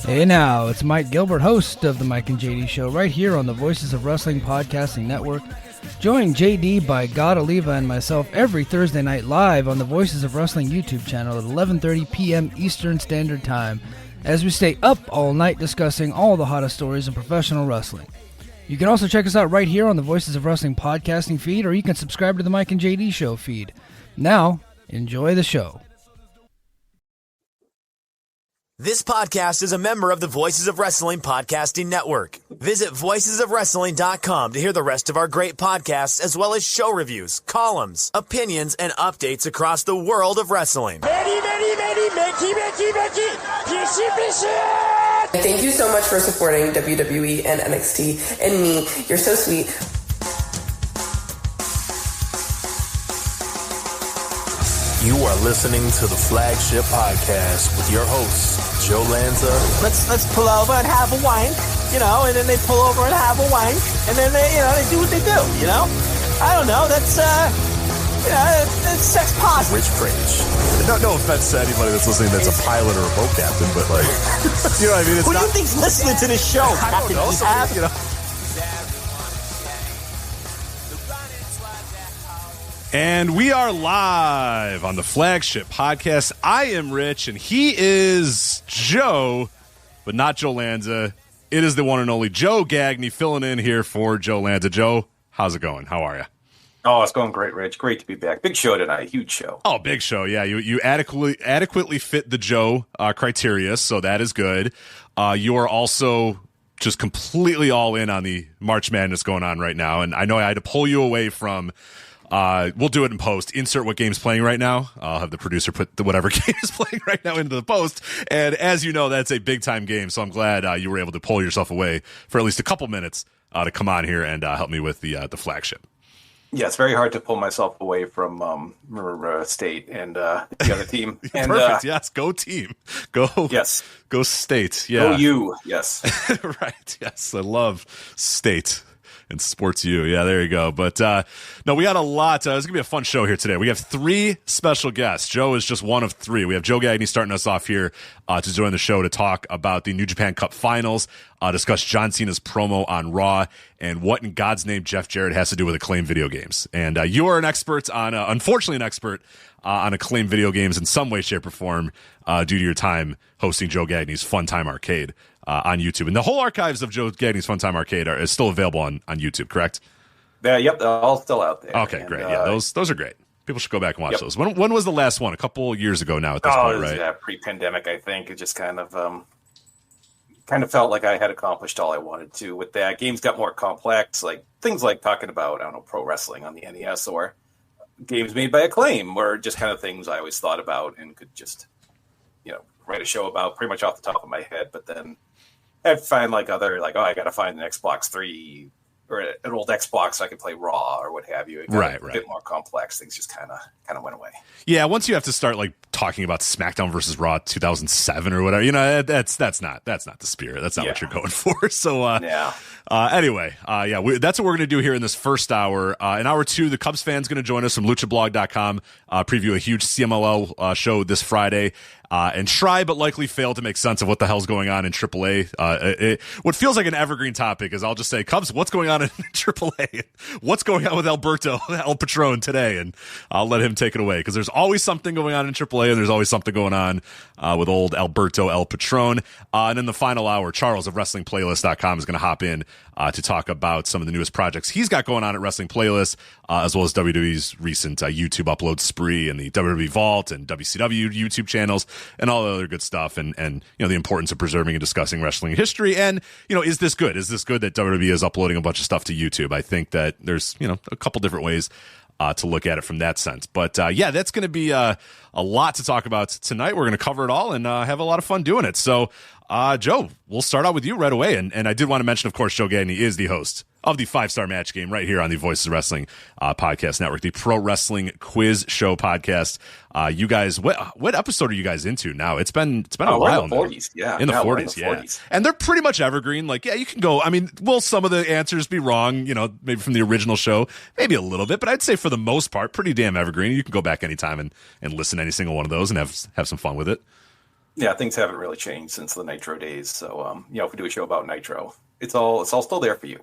Hey now, it's Mike Gilbert, host of the Mike and JD Show, right here on the Voices of Wrestling Podcasting Network. Join JD by God Oliva and myself every Thursday night live on the Voices of Wrestling YouTube channel at 11:30 p.m. Eastern Standard Time, as we stay up all night discussing all the hottest stories in professional wrestling. You can also check us out right here on the Voices of Wrestling Podcasting feed, or you can subscribe to the Mike and JD Show feed. Now, enjoy the show. This podcast is a member of the Voices of Wrestling Podcasting Network. Visit voicesofwrestling.com to hear the rest of our great podcasts, as well as show reviews, columns, opinions, and updates across the world of wrestling. Thank you so much for supporting WWE and NXT and me. You're so sweet. You are listening to the Flagship Podcast with your hosts, Joe Lanza. Let's pull over and have a wank, and then they pull over and have a wank, and then they do what they do, I don't know, that's, it's sex positive. Rich Prince. No offense to anybody that's listening that's a pilot or a boat captain, but you know what I mean? It's Who do you think's listening to this show, Captain Ahab? And we are live on the Flagship Podcast. I am Rich, and he is Joe, but not Joe Lanza. It is the one and only Joe Gagney filling in here for Joe Lanza. Joe, how's it going? How are you? Oh, it's going great, Rich. Great to be back. Big show tonight. Huge show. Oh, big show. Yeah, you adequately fit the Joe criteria, so that is good. You are also just completely all in on the March Madness going on right now, and I know I had to pull you away from... we'll do it in post. Insert what game's playing right now. I'll have the producer put whatever game is playing right now into the post. And as you know, that's a big-time game, so I'm glad you were able to pull yourself away for at least a couple minutes to come on here and help me with the Flagship. Yeah, it's very hard to pull myself away from State and the other team. And, Perfect, yes. Go team. Go. Yes. Go State. Yeah. Go you, yes. Right, yes. I love State. And Sports U. Yeah, there you go. But no, we got a lot. It's going to be a fun show here today. We have three special guests. Joe is just one of three. We have Joe Gagney starting us off here to join the show to talk about the New Japan Cup Finals, discuss John Cena's promo on Raw, and what in God's name Jeff Jarrett has to do with Acclaim video games. And you are an expert on, unfortunately an expert on Acclaim video games in some way, shape, or form due to your time hosting Joe Gagney's Fun Time Arcade. On YouTube. And the whole archives of Joe Gagney's Fun Time Arcade is still available on YouTube, correct? Yep, they're all still out there. Okay, great. Yeah, those are great. People should go back and watch those. When was the last one? A couple years ago now at this point, right? Yeah, pre-pandemic, I think. It just kind of felt like I had accomplished all I wanted to with that. Games got more complex, like things like talking about, pro wrestling on the NES or games made by Acclaim were just kind of things I always thought about and could just, write a show about pretty much off the top of my head. But then I'd find I got to find an Xbox 3 or an old Xbox so I could play Raw or what have you. It got a bit more complex. Things just kind of went away. Yeah, once you have to start talking about SmackDown versus Raw 2007 or whatever, that's not the spirit. That's not what you're going for. So anyway, that's what we're going to do here in this first hour. In hour two, the Cubs fan's going to join us from luchablog.com, preview a huge CMLL show this Friday. And try but likely fail to make sense of what the hell's going on in AAA. What feels like an evergreen topic is I'll just say, Cubs, what's going on in AAA? What's going on with Alberto El Patron today? And I'll let him take it away because there's always something going on in AAA and there's always something going on with old Alberto El Patron. And in the final hour, Charles of WrestlingPlaylist.com is going to hop in to talk about some of the newest projects he's got going on at Wrestling Playlist, as well as WWE's recent YouTube upload spree and the WWE Vault and WCW YouTube channels. And all the other good stuff, and the importance of preserving and discussing wrestling history. And is this good? Is this good that WWE is uploading a bunch of stuff to YouTube? I think that there's a couple different ways to look at it from that sense. But that's going to be a lot to talk about tonight. We're going to cover it all and have a lot of fun doing it. So, Joe, we'll start out with you right away. And I did want to mention, of course, Joe Gagney is the host of the 5-Star Match Game right here on the Voices of Wrestling Podcast Network, the Pro Wrestling Quiz Show podcast. You guys, what episode are you guys into now? It's been a while in the 40s, yeah. In the 40s, yeah. And they're pretty much evergreen. Like, yeah, you can go. I mean, will some of the answers be wrong, maybe from the original show? Maybe a little bit, but I'd say for the most part, pretty damn evergreen. You can go back anytime and listen to any single one of those and have some fun with it. Yeah, things haven't really changed since the Nitro days. So, if we do a show about Nitro, it's all still there for you.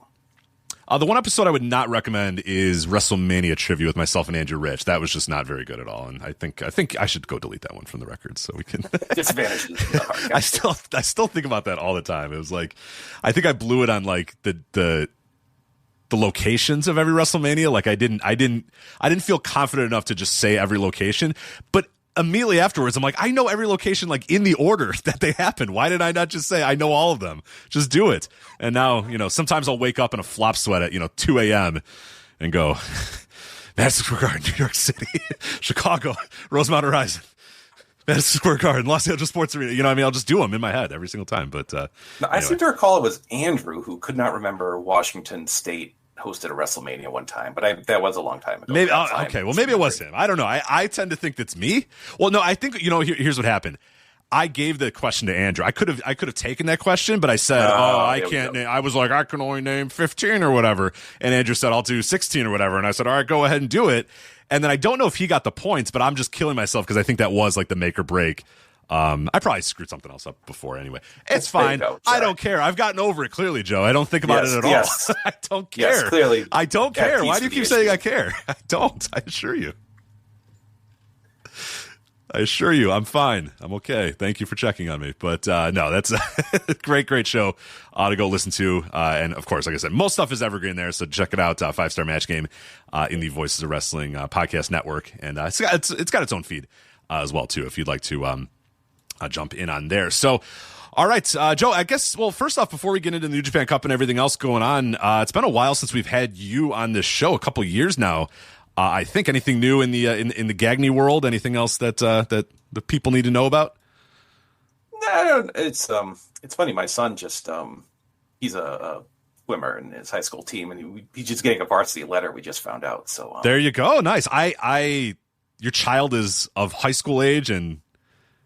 The one episode I would not recommend is WrestleMania Trivia with myself and Andrew Rich. That was just not very good at all, and I think I should go delete that one from the record so we can. Disadvantages. I still think about that all the time. It was like, I think I blew it on like the locations of every WrestleMania. Like I didn't feel confident enough to just say every location, but immediately afterwards, I'm like, I know every location like in the order that they happen. Why did I not just say I know all of them? Just do it. And now, sometimes I'll wake up in a flop sweat at 2 a.m. and go, Madison Square Garden, New York City, Chicago, Rosemont Horizon, Madison Square Garden, Los Angeles Sports Arena. I'll just do them in my head every single time. But now, I seem to recall it was Andrew who could not remember Washington State hosted a WrestleMania one time, but that was a long time ago. Maybe okay. Well, maybe it was him. I don't know. I tend to think that's me. Well, no, I think here's what happened. I gave the question to Andrew. I could have taken that question, but I said, I can't name. I was like, I can only name 15 or whatever, and Andrew said, I'll do 16 or whatever, and I said, all right, go ahead and do it. And then I don't know if he got the points, but I'm just killing myself because I think that was like the make or break. I probably screwed something else up before anyway. It's fine. I don't care. I've gotten over it clearly, Joe. I don't think about it at all. I don't care. Yes, clearly. I don't care. Why do you keep saying I care? I don't. I assure you. I'm fine. I'm okay. Thank you for checking on me. But no, that's a great show to go listen to. And of course, like I said, most stuff is evergreen there. So check it out. 5-Star Match Game in the Voices of Wrestling Podcast Network. And it's got its own feed as well, too, if you'd like to jump in on there. So, all right, Joe, I guess, well, first off, before we get into the New Japan Cup and everything else going on, it's been a while since we've had you on this show, a couple years now. I think anything new in the Gagne world, anything else that the people need to know about? No, it's funny. My son just, he's a swimmer in his high school team, and he's just getting a varsity letter. We just found out. So there you go. Nice. Your child is of high school age and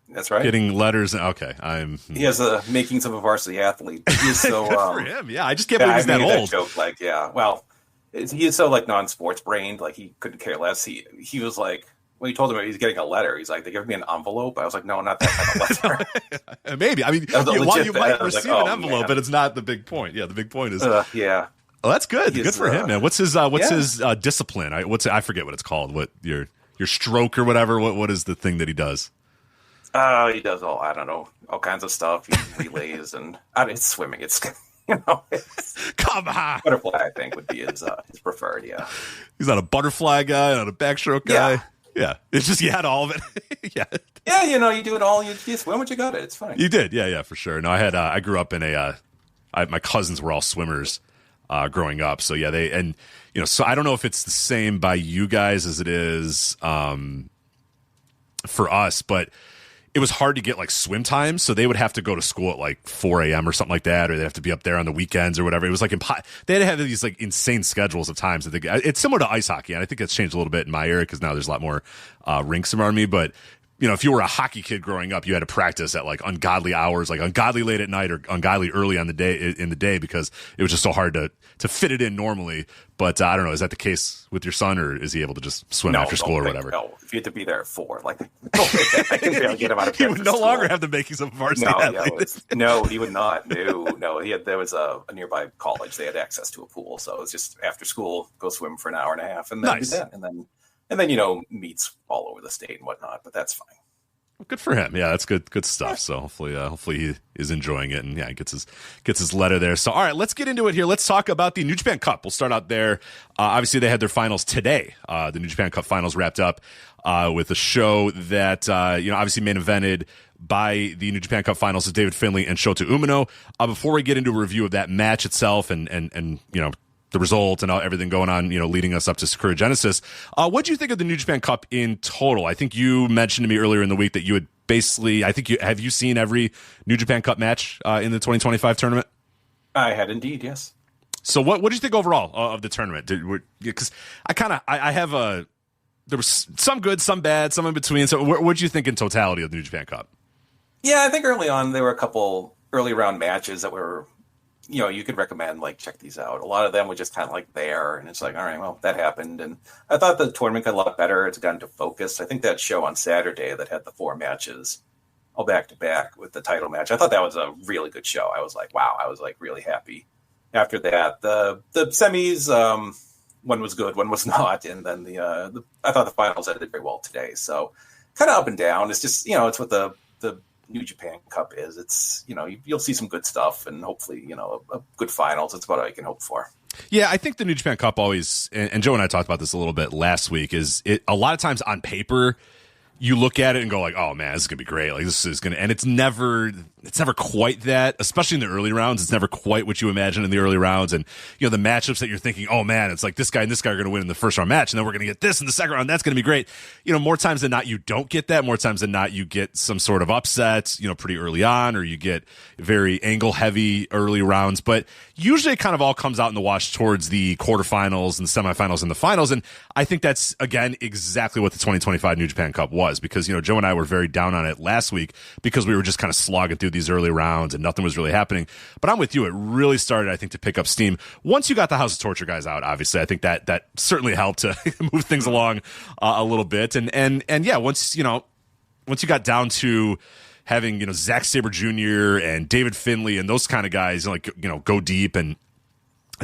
that's right. Getting letters. Okay, he has the makings of a varsity athlete. He's so good for him. Yeah, I just can't believe he's that old. That joke, he is so like non-sports brained. Like he couldn't care less. He was like, when he told him he's getting a letter, he's like, they give me an envelope. I was like, no, not that kind of letter. Maybe. I mean, while you might receive an envelope, but it's not the big point. Yeah, the big point is. Yeah. Well, that's good. Good for him, man. What's his discipline? I forget what it's called. What your stroke or whatever. What is the thing that he does? He does all kinds of stuff. He relays and it's swimming. It's come on. Butterfly, I think, would be his preferred. Yeah, he's not a butterfly guy, not a backstroke guy. Yeah. It's just you had all of it. Yeah, you do it all. You swim what you got it. It's fine. You did, yeah, for sure. No, I grew up in my cousins were all swimmers growing up. So yeah, so I don't know if it's the same by you guys as it is for us, but it was hard to get like swim times, so they would have to go to school at like 4 a.m. or something like that, or they'd have to be up there on the weekends or whatever. It was like they had to have these like insane schedules of times. It's similar to ice hockey, and I think it's changed a little bit in my area because now there's a lot more rinks around me. But if you were a hockey kid growing up, you had to practice at like ungodly hours, like ungodly late at night or ungodly early in the day because it was just so hard to fit it in normally. But I don't know, is that the case with your son, or is he able to just swim after school or whatever? No, if you had to be there at 4, like I can barely get him out of bed. He would no longer have the makings of a varsity athlete. No, he would not. No, there was a nearby college. They had access to a pool, so it was just after school, go swim for an hour and a half, and then do that, and then meets all over the state and whatnot. But that's fine. Well, good for him. Yeah, that's good stuff. So hopefully he is enjoying it, and he gets his letter there. So all right, let's get into it here. Let's talk about the New Japan Cup. We'll start out there. Obviously, they had their finals today. The New Japan Cup finals wrapped up with a show that obviously main evented by the New Japan Cup finals of David Finlay and Shota Umino. Before we get into a review of that match itself and the result and everything going on, leading us up to Sakura Genesis. What do you think of the New Japan Cup in total? I think you mentioned to me earlier in the week that you had basically, have you seen every New Japan Cup match in the 2025 tournament? I had indeed, yes. So what do you think overall of the tournament? Because I have there was some good, some bad, some in between. So what do you think in totality of the New Japan Cup? Yeah, I think early on there were a couple early round matches that were, you could recommend, like, check these out. A lot of them were just kind of like there, and it's like, all right, well, that happened. And I thought the tournament got a lot better. It's gotten to focus. I think that show on Saturday that had the 4 matches all back to back with the title match, I thought that was a really good show. I was like, wow, I was like really happy. After that, the semis, one was good, one was not, and then I thought the finals ended very well today. So kind of up and down. It's just it's what the New Japan Cup is. It's you'll see some good stuff, and hopefully a good finals. That's about all you can hope for. Yeah, I think the New Japan Cup always, and Joe and I talked about this a little bit last week, is it a lot of times on paper you look at it and go like, oh man, this is gonna be great. Like this is gonna, and it's never quite that, especially in the early rounds. It's never quite what you imagine in the early rounds. And the matchups that you're thinking, oh man, it's like this guy and this guy are gonna win in the first round match, and then we're gonna get this in the second round. That's gonna be great. More times than not, you don't get that. More times than not, you get some sort of upsets, pretty early on, or you get very angle heavy early rounds. But usually it kind of all comes out in the wash towards the quarterfinals and the semifinals and the finals. And I think that's, again, exactly what the 2025 New Japan Cup was, because, Joe and I were very down on it last week because we were just kind of slogging through these early rounds and nothing was really happening. But I'm with you. It really started, I think, to pick up steam once you got the House of Torture guys out. Obviously, I think that certainly helped to move things along a little bit. And yeah, once you got down to having, Zack Sabre Jr. and David Finlay and those kind of guys, go deep and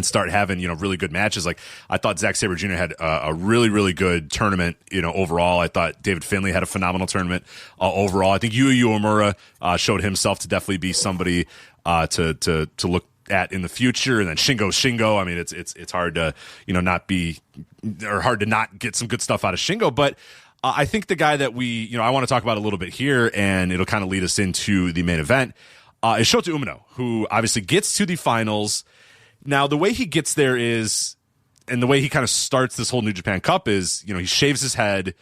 start having, really good matches. Like, I thought Zack Sabre Jr. had a really, really good tournament, overall. I thought David Finlay had a phenomenal tournament overall. I think Yuya Uemura showed himself to definitely be somebody to look at in the future. And then Shingo. I mean, it's hard to, not be, or hard to not get some good stuff out of Shingo. But I think the guy that I want to talk about a little bit here, and it'll kind of lead us into the main event, is Shota Umino, who obviously gets to the finals. Now, the way he gets there is, and the way he kind of starts this whole New Japan Cup is, he shaves his head,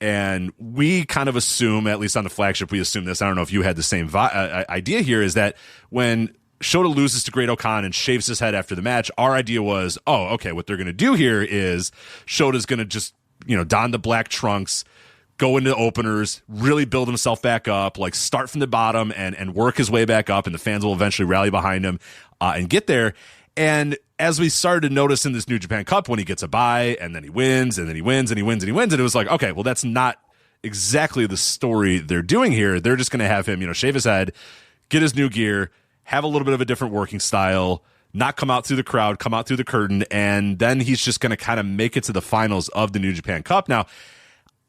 and we kind of assume, at least on the Flagship, we assume this. I don't know if you had the same idea here, is that when Shota loses to Great O'Khan and shaves his head after the match, our idea was, oh, okay, what they're going to do here is Shota's going to just, don the black trunks, go into openers, really build himself back up, like start from the bottom and work his way back up, and the fans will eventually rally behind him and get there. And as we started to notice in this New Japan Cup, when he gets a bye and then he wins and then he wins and he wins and he wins, and it was like, okay, well, that's not exactly the story they're doing here. They're just going to have him, shave his head, get his new gear, have a little bit of a different working style, not come out through the crowd, come out through the curtain, and then he's just going to kind of make it to the finals of the New Japan Cup. Now,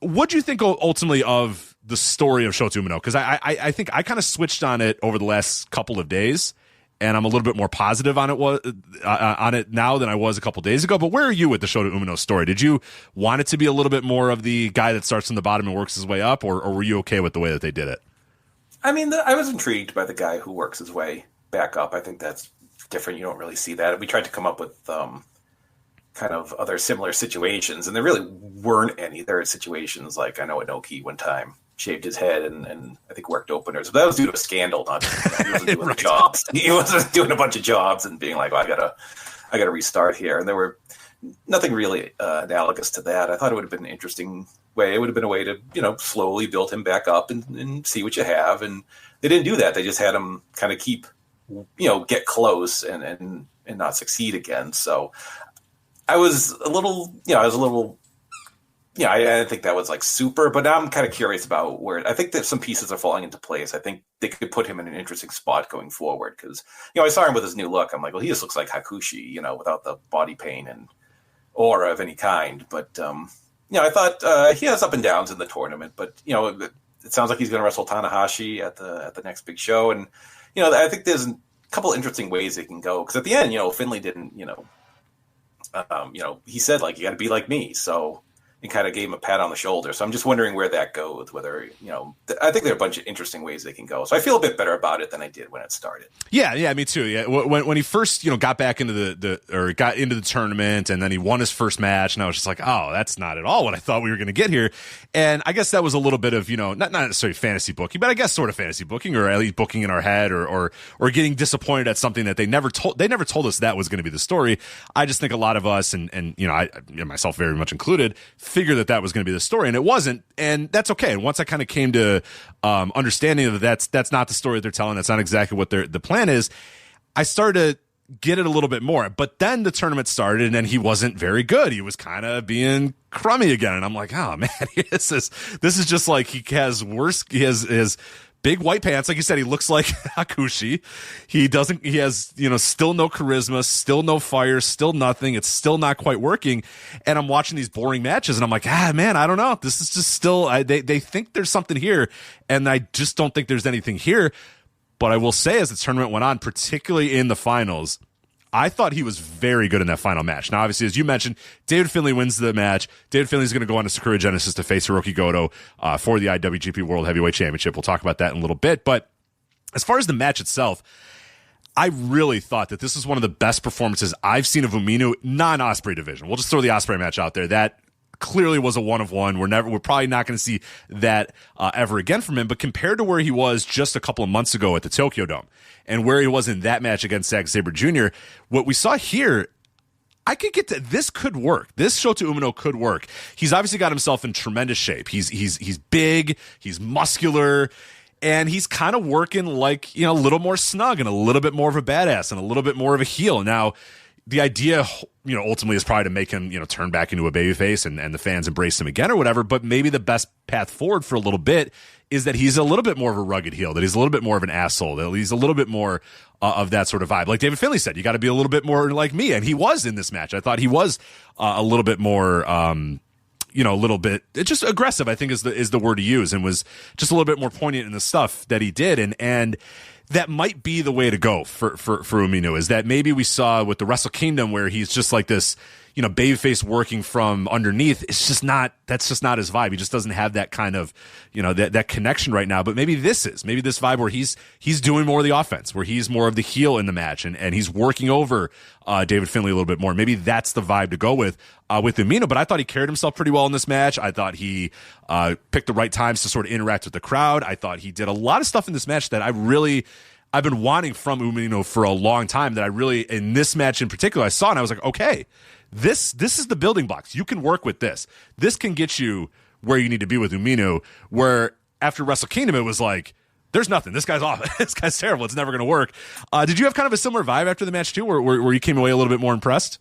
what do you think ultimately of the story of Shota Umino? Because I think I kind of switched on it over the last couple of days, and I'm a little bit more positive on it now than I was a couple days ago. But where are you with the Shota Umino story? Did you want it to be a little bit more of the guy that starts from the bottom and works his way up, or were you okay with the way that they did it? I mean, I was intrigued by the guy who works his way back up. I think that's different. You don't really see that. We tried to come up with kind of other similar situations, and there really weren't any. There are situations like, I know Inoki one time shaved his head and I think worked openers, but that was due to a scandal, not just, he wasn't doing jobs. He wasn't doing a bunch of jobs and being like, well, I gotta restart here. And there were nothing really analogous to that. I thought it would have been an interesting way. It would have been a way to, slowly build him back up and see what you have. And they didn't do that. They just had him kind of keep, get close and not succeed again. So I was a little, I didn't think that was like super, but now I'm kind of curious about where I think that some pieces are falling into place. I think they could put him in an interesting spot going forward because, I saw him with his new look. I'm like, well, he just looks like Hakushi, without the body paint and aura of any kind. But, I thought he has up and downs in the tournament, but, it sounds like he's going to wrestle Tanahashi at the next big show. And, I think there's a couple interesting ways it can go. Because at the end, Finlay didn't, he said, like, you got to be like me. So, and kind of gave him a pat on the shoulder. So I'm just wondering where that goes, whether, I think there are a bunch of interesting ways they can go. So I feel a bit better about it than I did when it started. Yeah, me too. Yeah, when he first, got back into got into the tournament, and then he won his first match, and I was just like, oh, that's not at all what I thought we were going to get here. And I guess that was a little bit of, not necessarily fantasy booking, but I guess sort of fantasy booking, or at least booking in our head, or getting disappointed at something that they never told us that was going to be the story. I just think a lot of us, and I myself very much included, figure that was going to be the story, and it wasn't, and that's okay. And once I kind of came to understanding that that's not the story they're telling, that's not exactly what the plan is, I started to get it a little bit more. But then the tournament started, and then he wasn't very good. He was kind of being crummy again, and I'm like, oh man, this is just like he has his big white pants. Like you said, he looks like Hakushi. He has, still no charisma, still no fire, still nothing. It's still not quite working. And I'm watching these boring matches, and I'm like, man, I don't know. This is just still, they think there's something here, and I just don't think there's anything here. But I will say, as the tournament went on, particularly in the finals, I thought he was very good in that final match. Now, obviously, as you mentioned, David Finlay wins the match. David Finlay is going to go on to Sakura Genesis to face Hiroki Goto for the IWGP World Heavyweight Championship. We'll talk about that in a little bit. But as far as the match itself, I really thought that this was one of the best performances I've seen of Umino, non-Ospreay division. We'll just throw the Ospreay match out there. That clearly was a one-of-one. We're probably not going to see that ever again from him. But compared to where he was just a couple of months ago at the Tokyo Dome, and where he was in that match against Zack Sabre Jr., what we saw here, I could get to this. Could work. This Shota Umino could work. He's obviously got himself in tremendous shape. He's big. He's muscular. And he's kind of working like, a little more snug and a little bit more of a badass and a little bit more of a heel. Now, the idea, ultimately is probably to make him, turn back into a babyface and the fans embrace him again or whatever. But maybe the best path forward for a little bit is that he's a little bit more of a rugged heel, that he's a little bit more of an asshole, that he's a little bit more of that sort of vibe. Like David Finlay said, you got to be a little bit more like me. And he was in this match. I thought he was a little bit more, a little bit, it's just aggressive, I think is the word to use, and was just a little bit more poignant in the stuff that he did. And that might be the way to go for Umino, is that maybe we saw with the Wrestle Kingdom where he's just like this, babyface working from underneath. That's just not his vibe. He just doesn't have that kind of, that connection right now. But maybe this vibe where he's doing more of the offense, where he's more of the heel in the match, and he's working over David Finlay a little bit more. Maybe that's the vibe to go with Umino. But I thought he carried himself pretty well in this match. I thought he picked the right times to sort of interact with the crowd. I thought he did a lot of stuff in this match that I've been wanting from Umino for a long time, that I really, in this match in particular, I saw, and I was like, okay, this is the building blocks. You can work with this. This can get you where you need to be with Umino, where after Wrestle Kingdom, it was like, there's nothing. This guy's off. This guy's terrible. It's never going to work. Did you have kind of a similar vibe after the match too, where you came away a little bit more impressed?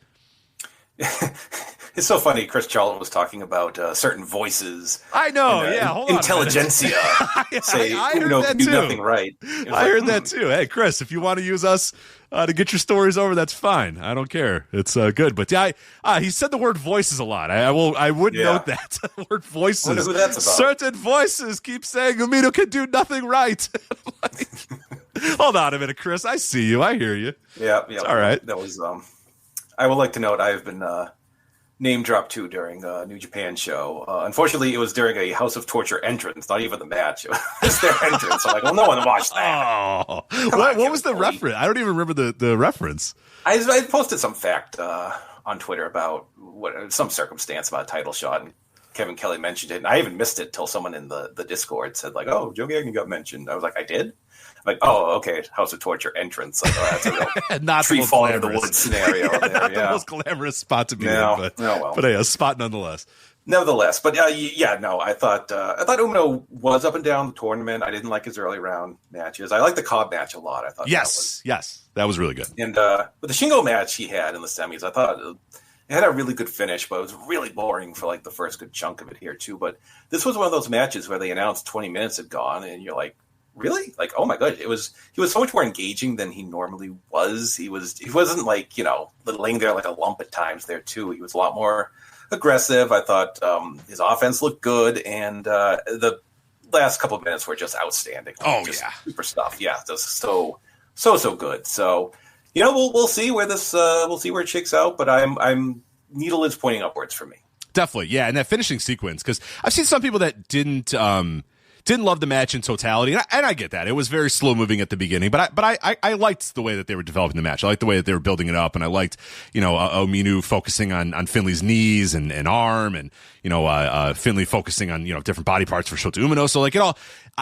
It's so funny. Chris Charlton was talking about certain voices. I know. Hold on. Intelligentsia. I heard that do too. Nothing right. I heard that too. Hey, Chris, if you want to use us to get your stories over, that's fine. I don't care. It's good. But yeah, he said the word voices a lot. I would note that the word voices. I wonder who that's about. Certain voices keep saying Umino can do nothing right. Hold on a minute, Chris. I see you. I hear you. Yeah. It's all right. That was. I would like to note I have been name dropped too during a New Japan show. Unfortunately, it was during a House of Torture entrance, not even the match. It was their entrance. I'm like, well, no one watched that. Oh, what was the reference? I don't even remember the reference. I posted some fact on Twitter about some circumstance about a title shot, and Kevin Kelly mentioned it, and I even missed it till someone in the Discord said, like, oh, Joe Gagnon got mentioned. I was like, I did? Like, oh, okay, House of Torture entrance. Like, oh, that's a real not tree falling in the woods scenario. Not the most glamorous spot to be in, but hey, a spot nonetheless. Nevertheless, but I thought Umino was up and down the tournament. I didn't like his early round matches. I liked the Cobb match a lot. I thought yes, that was really good. And with the Shingo match he had in the semis, I thought it had a really good finish, but it was really boring for like the first good chunk of it here too. But this was one of those matches where they announced 20 minutes had gone, and you're like, really? Like, oh my god, he was so much more engaging than he normally was. He wasn't like, laying there like a lump at times there too. He was a lot more aggressive. I thought his offense looked good, and the last couple of minutes were just outstanding. Super stuff. Yeah, just so good. So, we'll see where this we'll see where it shakes out, but I'm needle is pointing upwards for me. Definitely. Yeah. And that finishing sequence, because I've seen some people that didn't love the match in totality, and I get that. It was very slow moving at the beginning, but I liked the way that they were developing the match. I liked the way that they were building it up, and I liked, Ominu focusing on Finley's knees and arm, and Finley focusing on different body parts for Shota Umino. So like it all,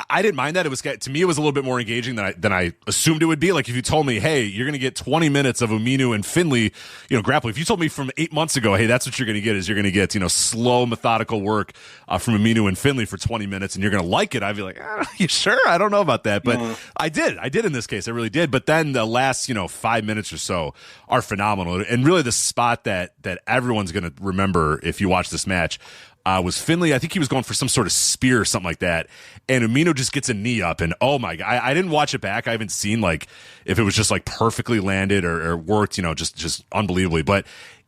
I didn't mind that. It was, to me, it was a little bit more engaging than I assumed it would be. Like if you told me, hey, you're going to get 20 minutes of Uminu and Finley, grappling. If you told me from 8 months ago, hey, that's what you're going to get, is you're going to get slow, methodical work from Uminu and Finley for 20 minutes, and you're going to like it, I'd be like, you sure? I don't know about that, but I did in this case. I really did. But then the last 5 minutes or so are phenomenal, and really the spot that everyone's going to remember if you watch this match was Finley. I think he was going for some sort of spear or something like that, and Umino just gets a knee up, and oh my god, I didn't watch it back. I haven't seen like if it was just like perfectly landed or worked, just unbelievably, but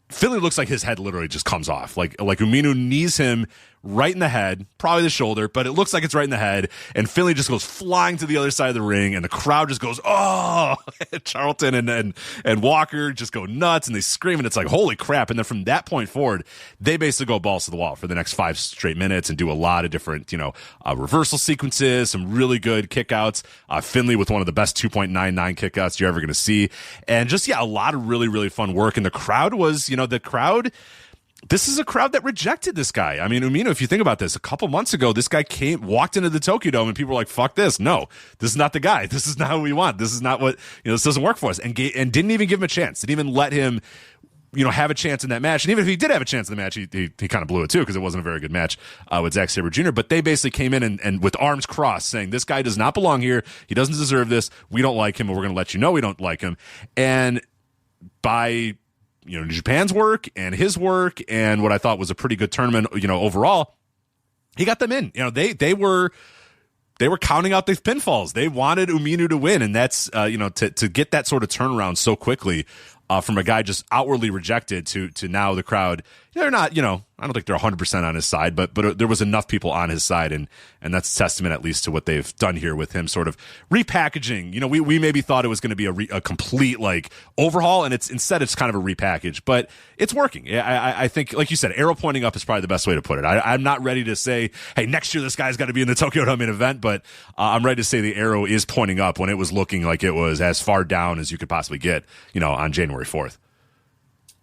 Finley looks like his head literally just comes off. Like Umino knees him right in the head, probably the shoulder, but it looks like it's right in the head. And Finley just goes flying to the other side of the ring, and the crowd just goes, oh! Charlton and Walker just go nuts, and they scream, and it's like, holy crap. And then from that point forward, they basically go balls to the wall for the next 5 straight minutes and do a lot of different, reversal sequences, some really good kickouts. Finley with one of the best 2.99 kickouts you're ever going to see. And just, a lot of really, really fun work. And the crowd was, this is a crowd that rejected this guy. I mean, Umino, if you think about this, a couple months ago, this guy walked into the Tokyo Dome, and people were like, fuck this. No, this is not the guy. This is not who we want. This is not what, this doesn't work for us. And didn't even give him a chance. Didn't even let him, have a chance in that match. And even if he did have a chance in the match, he kind of blew it too, because it wasn't a very good match with Zack Sabre Jr. But they basically came in and with arms crossed, saying, this guy does not belong here. He doesn't deserve this. We don't like him, and we're going to let you know we don't like him. And by New Japan's work and his work and what I thought was a pretty good tournament, overall, he got them in. They were counting out these pinfalls. They wanted Uminu to win, and that's to get that sort of turnaround so quickly from a guy just outwardly rejected to now the crowd. They're not, I don't think they're 100% on his side, but there was enough people on his side, and that's a testament at least to what they've done here with him sort of repackaging. We maybe thought it was going to be a complete like overhaul, and instead it's kind of a repackage, but it's working. I think, like you said, arrow pointing up is probably the best way to put it. I'm not ready to say, hey, next year this guy's got to be in the Tokyo Dome main event, but I'm ready to say the arrow is pointing up when it was looking like it was as far down as you could possibly get, on January 4th.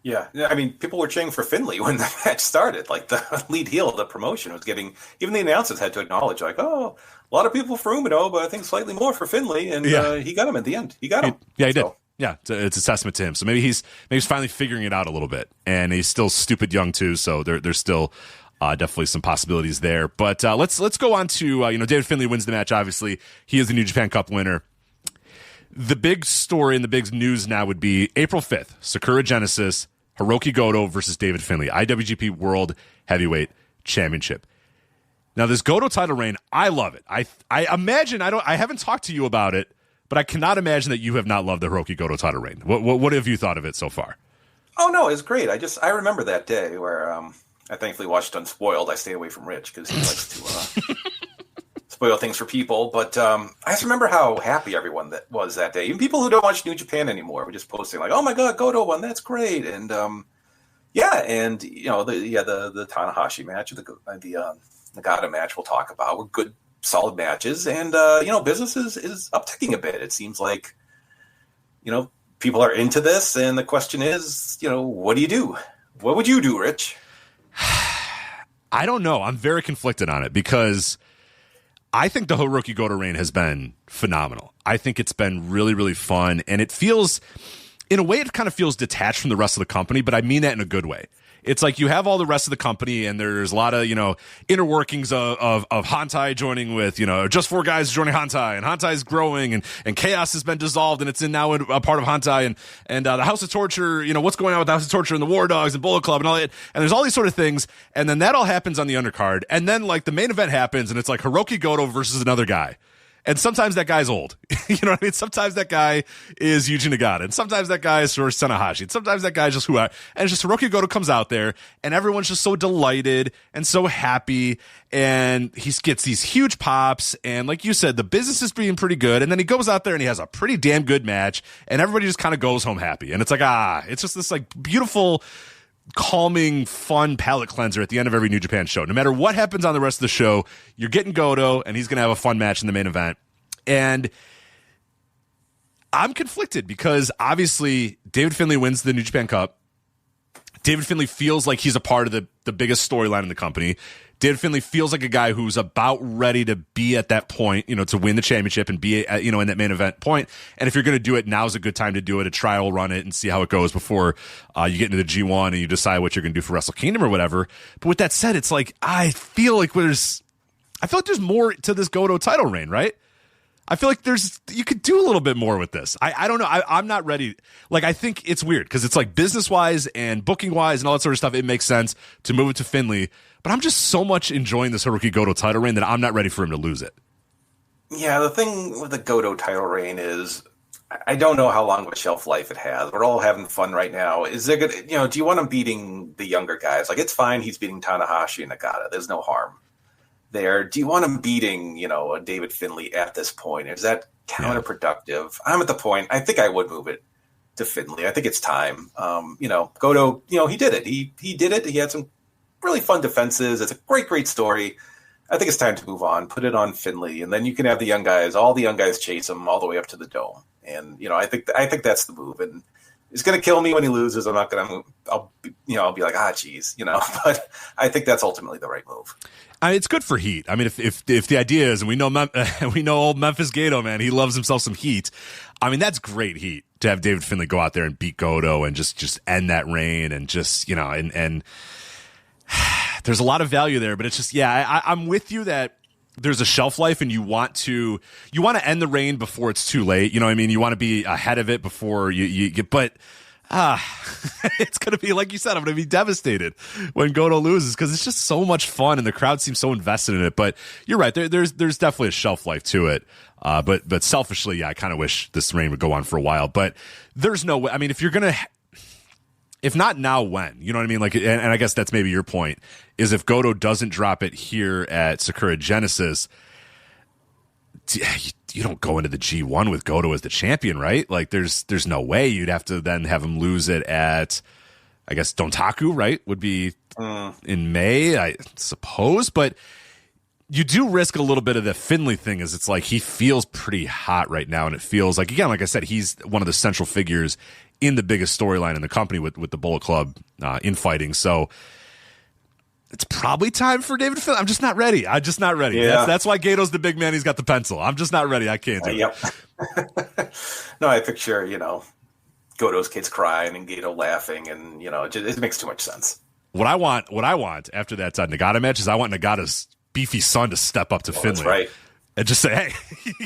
Yeah, I mean, people were cheering for Finley when the match started. Like the lead heel of the promotion was getting, even the announcers had to acknowledge, like, oh, a lot of people for Umino, but I think slightly more for Finley, and he got him at the end. He got him. He did. Yeah, it's a testament to him. So maybe he's finally figuring it out a little bit, and he's still stupid young too. So there's still definitely some possibilities there. But let's go on to David Finley wins the match. Obviously, he is the New Japan Cup winner. The big story and the big news now would be April 5th, Sakura Genesis, Hiroki Goto versus David Finley, IWGP World Heavyweight Championship. Now, this Goto title reign, I love it. I imagine, I haven't talked to you about it, but I cannot imagine that you have not loved the Hiroki Goto title reign. What have you thought of it so far? Oh, no, it's great. I remember that day where I thankfully watched Unspoiled. I stayed away from Rich because he likes to spoil things for people, but I just remember how happy everyone that was that day. Even people who don't watch New Japan anymore were just posting like, "Oh my God, Goto won! That's great!" And the Tanahashi match, the Nagata match we'll talk about were good, solid matches, and business is upticking a bit. It seems like people are into this, and the question is, what do you do? What would you do, Rich? I don't know. I'm very conflicted on it because I think the Hiroki Goto reign has been phenomenal. I think it's been really, really fun. And it feels, in a way, it kind of feels detached from the rest of the company, but I mean that in a good way. It's like you have all the rest of the company, and there's a lot of, inner workings of Hantai joining with, just 4 guys joining Hantai, and Hantai's growing, and Chaos has been dissolved, and it's now a part of Hantai, and the House of Torture, what's going on with the House of Torture and the War Dogs and Bullet Club and all that, and there's all these sort of things, and then that all happens on the undercard, and then, like, the main event happens, and it's like Hiroki Goto versus another guy. And sometimes that guy's old. You know what I mean? Sometimes that guy is Yuji Nagata. And sometimes that guy is Satoshi Tanahashi. And sometimes that guy is just who I... And it's just Hiroki Goto comes out there, and everyone's just so delighted and so happy. And he gets these huge pops. And like you said, the business is being pretty good. And then he goes out there and he has a pretty damn good match. And everybody just kind of goes home happy. And it's like, it's just this like beautiful calming, fun palate cleanser at the end of every New Japan show. No matter what happens on the rest of the show, you're getting Goto, and he's going to have a fun match in the main event. And I'm conflicted because obviously David Finlay wins the New Japan Cup. David Finlay feels like he's a part of the biggest storyline in the company. David Finlay feels like a guy who's about ready to be at that point, to win the championship and be, in that main event point. And if you're going to do it, now's a good time to do it, a trial run it and see how it goes before you get into the G1 and you decide what you're going to do for Wrestle Kingdom or whatever. But with that said, it's like, I feel like there's more to this Goto title reign, right? I feel like you could do a little bit more with this. I don't know. I'm not ready. Like, I think it's weird because it's like business-wise and booking-wise and all that sort of stuff. It makes sense to move it to Finlay. But I'm just so much enjoying this Hiroki Goto title reign that I'm not ready for him to lose it. Yeah, the thing with the Goto title reign is I don't know how long of a shelf life it has. We're all having fun right now. Is there good? Do you want him beating the younger guys? Like, it's fine. He's beating Tanahashi and Nagata. There's no harm there. Do you want him beating, a David Finlay at this point? Is that counterproductive? I'm at the point. I think I would move it to Finlay. I think it's time. Goto, he did it. He did it. He had some really fun defenses. It's a great story. I think it's time to move on. Put it on Finlay, and then you can have the young guys. All the young guys chase him all the way up to the Dome. And I think that's the move. And it's going to kill me when he loses. I'm not going to. I'll be like, geez, But I think that's ultimately the right move. It's good for heat. I mean, if the idea is, and we know old Memphis Gato, man, he loves himself some heat. I mean, that's great heat to have David Finlay go out there and beat Goto and just end that reign and just and there's a lot of value there. But it's just I'm with you that there's a shelf life and you want to end the reign before it's too late. You know what I mean? You want to be ahead of it before you get, but. It's going to be, like you said, I'm going to be devastated when Goto loses because it's just so much fun and the crowd seems so invested in it. But you're right. There's definitely a shelf life to it. But selfishly, I kind of wish this reign would go on for a while. But there's no way. I mean, if not now, when? You know what I mean? Like, and I guess that's maybe your point, is if Goto doesn't drop it here at Sakura Genesis, you don't go into the G1 with Goto as the champion, right? Like, there's no way. You'd have to then have him lose it at, I guess, Dontaku, right? Would be in May, I suppose. But you do risk a little bit of the Finlay thing, is it's like he feels pretty hot right now, and it feels like, again, like I said, he's one of the central figures in the biggest storyline in the company with the Bullet Club infighting. So it's probably time for David Finlay. I'm just not ready. Yeah. That's why Gato's the big man. He's got the pencil. I'm just not ready. I can't do it. No, I picture, Goto's kids crying and Gato laughing, and, it makes too much sense. What I want after that Nagata match is I want Nagata's beefy son to step up to Finlay. That's right. And just say, hey,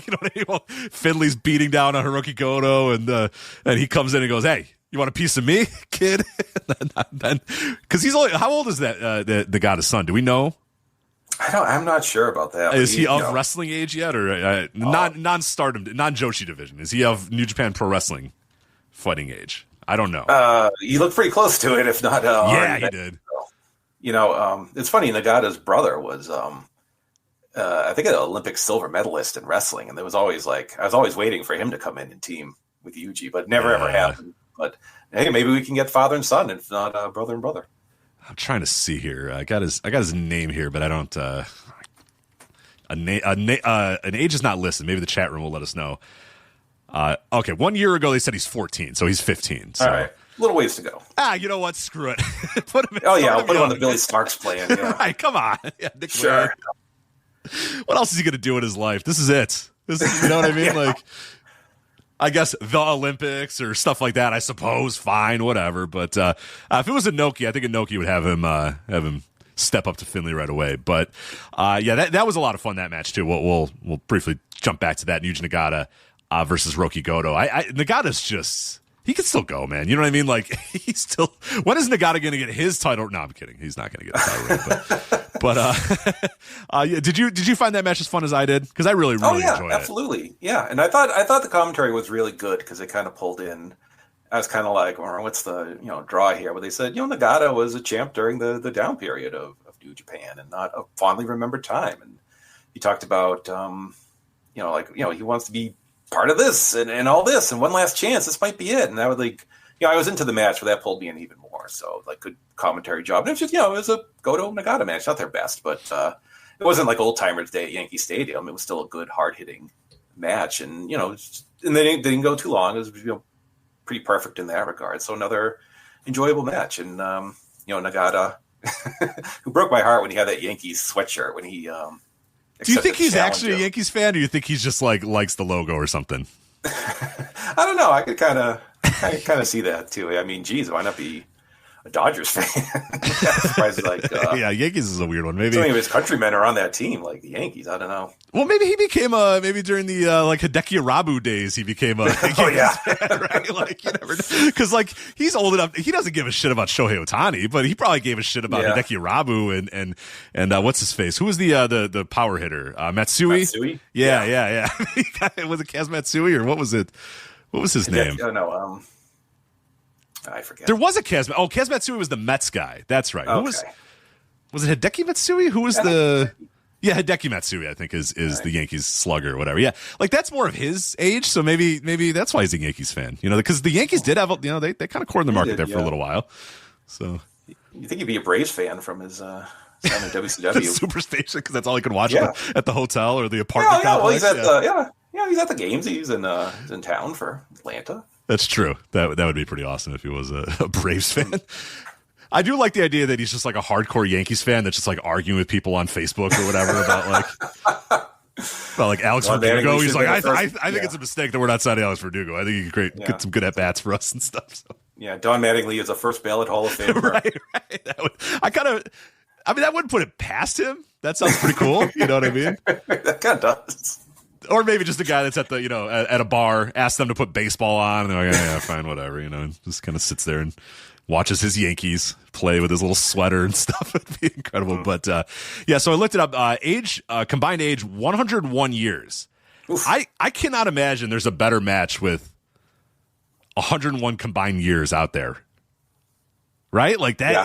what I mean? Well, Finlay's beating down on Hiroki Goto, and he comes in and goes, hey, you want a piece of me, kid? Because he's only, how old is that the Nagata's son? Do we know? I'm not sure about that. Is he of wrestling age yet, or non-stardom, non-Joshi division? Is he of New Japan Pro Wrestling fighting age? I don't know. You look pretty close to it, if not. He did. It's funny. Nagata's brother was, I think, an Olympic silver medalist in wrestling, and I was always waiting for him to come in and team with Yuji, but never ever happened. But hey, maybe we can get father and son, if not brother and brother. I'm trying to see here. I got his name here, but I don't. An age is not listed. Maybe the chat room will let us know. Okay, 1 year ago they said he's 14, so he's 15. So. All right, a little ways to go. You know what? Screw it. Put him. I'll put him on the Billy Sparks plan. Yeah. Right, come on. Yeah, Nick sure. Ware. What else is he going to do in his life? This is it. You know what I mean? Like, I guess the Olympics or stuff like that, I suppose. Fine, whatever. But if it was Inoki, I think Inoki would have him step up to Finlay right away. But that was a lot of fun, that match too. We'll briefly jump back to that. Yuji Nagata versus Hiroki Goto. Nagata's just, he could still go, man. You know what I mean? Like, he's still. When is Nagata going to get his title? No, I'm kidding. He's not going to get a title ring. But did you find that match as fun as I did? Because I really enjoyed it. Absolutely. Yeah, and I thought the commentary was really good because it kind of pulled in. I was kind of like, what's the draw here? But they said, Nagata was a champ during the down period of New Japan and not a fondly remembered time. And he talked about, he wants to be part of this and all this and one last chance. This might be it. And I would I was into the match, but that pulled me in even more. more so. Like good commentary job. And it's just, it was a Goto Nagata match, not their best, but it wasn't like Old Timers Day at Yankee Stadium. It was still a good, hard hitting match, and and they didn't go too long. It was pretty perfect in that regard. So another enjoyable match, and Nagata, who broke my heart when he had that Yankees sweatshirt when he. Do you think he's actually a Yankees fan, or do you think he's just likes the logo or something? I don't know. I could kind of see that too. I mean, geez, why not be a Dodgers fan? Yeah, Yankees is a weird one. Maybe so many of his countrymen are on that team, like the Yankees. I don't know. Well, maybe he became maybe during the Hideki Arabu days, he became a Yankees fan, right? Like, you never know. Because he's old enough. He doesn't give a shit about Shohei Ohtani, but he probably gave a shit about Hideki Arabu and what's his face? Who was the power hitter? Matsui? Matsui? Yeah. Was it Kaz Matsui, or what was it? What was his name? Oh no, I forget. There was a Kaz. Oh, Kaz Matsui was the Mets guy. That's right. Okay. Was it Hideki Matsui? Who was Hideki Matsui, I think, is the Yankees slugger or whatever. Yeah, that's more of his age, so maybe that's why he's a Yankees fan. Because the Yankees did have, they kind of cornered the market there for a little while. So you think he'd be a Braves fan from his time in WCW Superstation, because that's all he could watch at the hotel or the apartment complex. Well, he's at the games. He's in town for Atlanta. That's true. That would be pretty awesome if he was a Braves fan. I do like the idea that he's just like a hardcore Yankees fan that's just like arguing with people on Facebook or whatever about Alex Verdugo. He's like, I think it's a mistake that we're not signing Alex Verdugo. I think he could get some good at bats for us and stuff. So. Yeah, Don Mattingly is a first ballot Hall of Famer. right. That wouldn't put it past him. That sounds pretty cool. You know what I mean? That kind of does. Or maybe just a guy that's at the at a bar, asks them to put baseball on, and they're like, yeah, fine, whatever, and just kind of sits there and watches his Yankees play with his little sweater and stuff. It'd be incredible. But so I looked it up. Combined age 101 years. Oof. I cannot imagine there's a better match with 101 combined years out there. Right? Like that. Yeah.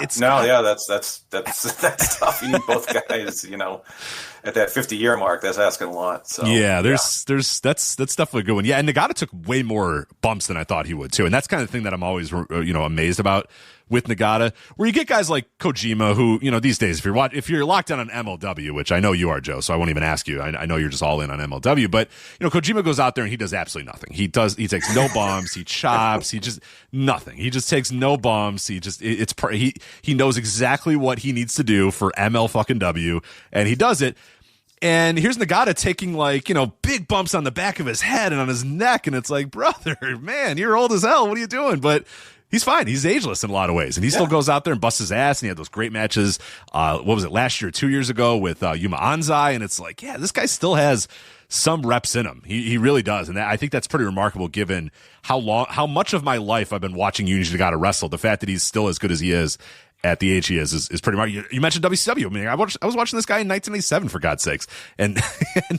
That's tough. You need both guys, at that 50-year mark. That's asking a lot. So that's definitely a good one. Yeah, and Nagata took way more bumps than I thought he would too, and that's kind of the thing that I'm always amazed about with Nagata, where you get guys like Kojima, who these days, if you're locked in on MLW, which I know you are, Joe, so I won't even ask you. I know you're just all in on MLW, but Kojima goes out there and he does absolutely nothing. He takes no bumps, he chops, he just nothing. He just takes no bumps. He knows exactly what he needs to do for ML fucking W, and he does it. And here's Nagata taking big bumps on the back of his head and on his neck, and it's like, brother, man, you're old as hell. What are you doing? But he's fine. He's ageless in a lot of ways. And he still goes out there and busts his ass. And he had those great matches. What was it, last year, 2 years ago with Yuma Anzai. And it's like, this guy still has some reps in him. He really does. And I think that's pretty remarkable given how much of my life I've been watching Yuji Nagata wrestle. The fact that he's still as good as he is at the age he is pretty much. You mentioned WCW. I mean, I was watching this guy in 1987, for God's sakes. And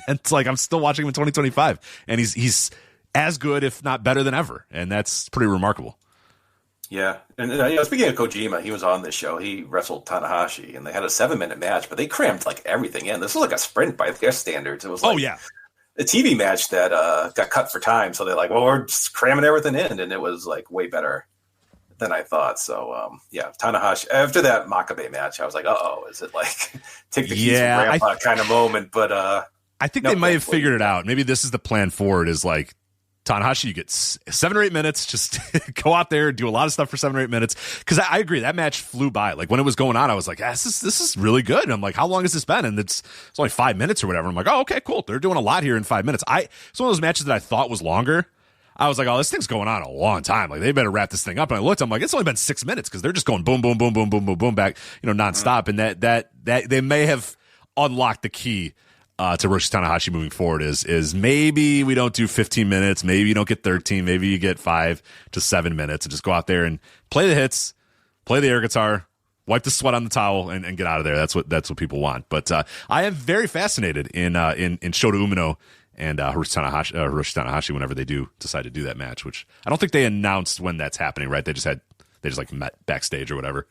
it's like, I'm still watching him in 2025. And he's as good, if not better than ever. And that's pretty remarkable. Yeah, and speaking of Kojima, he was on this show. He wrestled Tanahashi, and they had a 7-minute match, but they crammed everything in. This was like a sprint by their standards. It was a TV match that got cut for time, so they're like, well, we're just cramming everything in, and it was way better than I thought. So Tanahashi. After that Makabe match, I was like, is it take the keys from grandpa kind of moment? But I think they might have figured it out. Maybe this is the plan forward. Is Tanahashi, you get 7 or 8 minutes. Just go out there and do a lot of stuff for 7 or 8 minutes. Because I agree, that match flew by. When it was going on, I was like, this is really good. And I'm like, how long has this been? And it's only 5 minutes or whatever. I'm like, oh, okay, cool. They're doing a lot here in 5 minutes. It's one of those matches that I thought was longer. I was like, oh, this thing's going on a long time. They better wrap this thing up. And I looked, I'm like, it's only been 6 minutes because they're just going boom, boom, boom, boom, boom, boom, boom back, nonstop. And that they may have unlocked the key to Hiroshi Tanahashi moving forward is maybe we don't do 15 minutes, maybe you don't get 13, maybe you get 5 to 7 minutes, and just go out there and play the hits, play the air guitar, wipe the sweat on the towel, and get out of there. That's what people want. But I am very fascinated in Shota Umino and Hiroshi Tanahashi whenever they do decide to do that match, which I don't think they announced when that's happening, right? They just met backstage or whatever.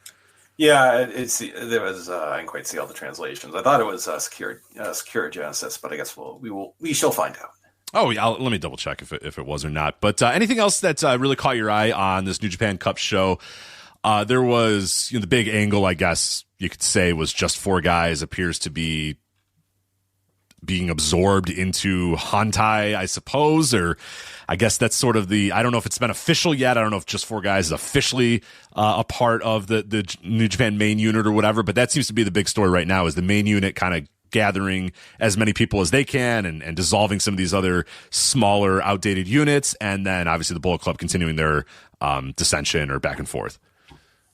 Yeah, there was I didn't quite see all the translations. I thought it was Secure Genesis, but I guess we shall find out. Oh yeah, let me double check if it was or not. But anything else that really caught your eye on this New Japan Cup show? There was the big angle, I guess you could say, was just 4 guys appears to be being absorbed into Hantai, I suppose, or I guess that's sort of I don't know if it's been official yet. I don't know if just 4 guys is officially a part of the New Japan main unit or whatever, but that seems to be the big story right now, is the main unit kind of gathering as many people as they can and dissolving some of these other smaller, outdated units, and then obviously the Bullet Club continuing their dissension or back and forth.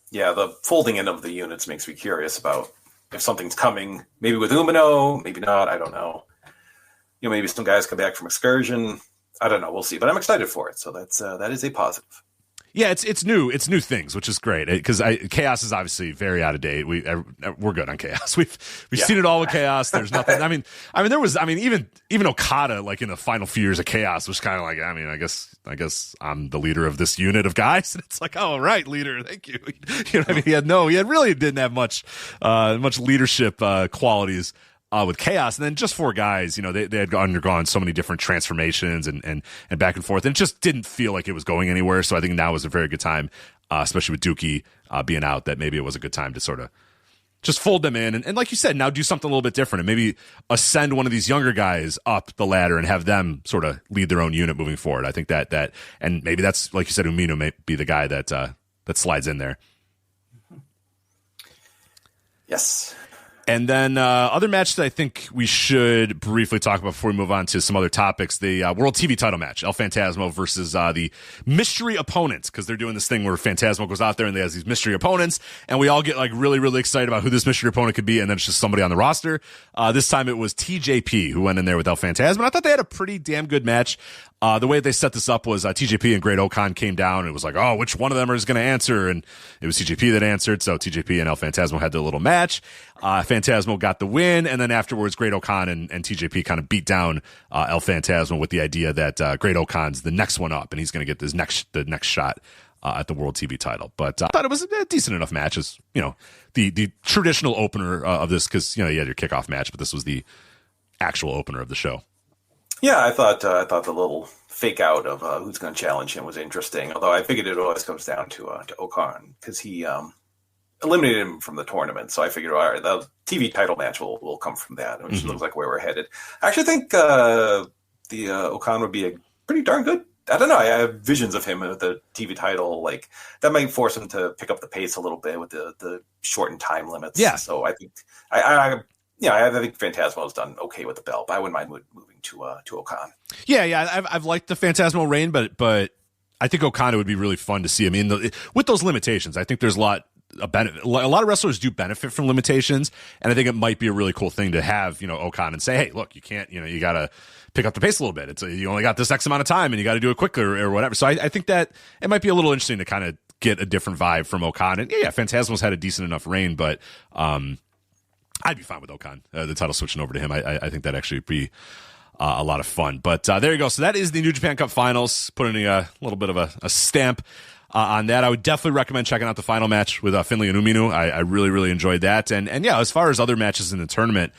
Yeah, the folding in of the units makes me curious about if something's coming, maybe with Umino, maybe not, I don't know. Maybe some guys come back from excursion. I don't know, we'll see. But I'm excited for it, so that is a positive. Yeah, it's new things, which is great, because Chaos is obviously very out of date. We're good on Chaos. We've seen it all with Chaos. There's nothing. I mean there was even Okada, like in the final few years of Chaos, was kind of like, I guess I'm the leader of this unit of guys, and it's like, oh right, leader, thank you. He really didn't have much leadership qualities with Chaos, and then just 4 guys, they had undergone so many different transformations and back and forth, and it just didn't feel like it was going anywhere. So I think now was a very good time, especially with Dookie being out, that maybe it was a good time to sort of just fold them in, and like you said, now do something a little bit different, and maybe ascend one of these younger guys up the ladder and have them sort of lead their own unit moving forward. I think that and maybe that's, like you said, Umino may be the guy that slides in there. Yes. And then other matches that I think we should briefly talk about before we move on to some other topics. The World TV title match, El Phantasmo versus the mystery opponents, because they're doing this thing where Phantasmo goes out there and they have these mystery opponents, and we all get like really, really excited about who this mystery opponent could be, and then it's just somebody on the roster. This time it was TJP who went in there with El Phantasmo. I thought they had a pretty damn good match. The way they set this up was TJP and Great Okan came down, and it was like, oh, which one of them is going to answer? And it was TJP that answered, so TJP and El Phantasmo had their little match. Phantasmo got the win, and then afterwards, Great Okan and TJP kind of beat down El Phantasmo with the idea that Great Okan's the next one up, and he's going to get the next shot at the World TV title. But I thought it was a decent enough match, as the traditional opener of this, because you had your kickoff match, but this was the actual opener of the show. Yeah, I thought the little fake out of who's going to challenge him was interesting. Although I figured it always comes down to Okan, because he eliminated him from the tournament. So I figured, all right, the TV title match will come from that, which looks like where we're headed. I actually think the Okan would be a pretty darn good. I don't know. I have visions of him with the TV title. Like that might force him to pick up the pace a little bit with the shortened time limits. Yeah. So I think I think Phantasmo's done okay with the belt, but I wouldn't mind moving to Okan. Yeah, I've liked the Phantasmo reign, but I think Okada would be really fun to see. I mean, with those limitations, I think there's a lot of wrestlers do benefit from limitations, and I think it might be a really cool thing to have Okan and say, hey, look, you can't, you got to pick up the pace a little bit. You only got this X amount of time, and you got to do it quicker or whatever. So I think that it might be a little interesting to kind of get a different vibe from Okan. And yeah, Phantasmo's had a decent enough reign, but I'd be fine with Okan, the title switching over to him. I think that'd actually be a lot of fun. But there you go. So that is the New Japan Cup Finals, putting a little bit of a stamp on that. I would definitely recommend checking out the final match with Finlay and Umino. I really, really enjoyed that. And yeah, as far as other matches in the tournament,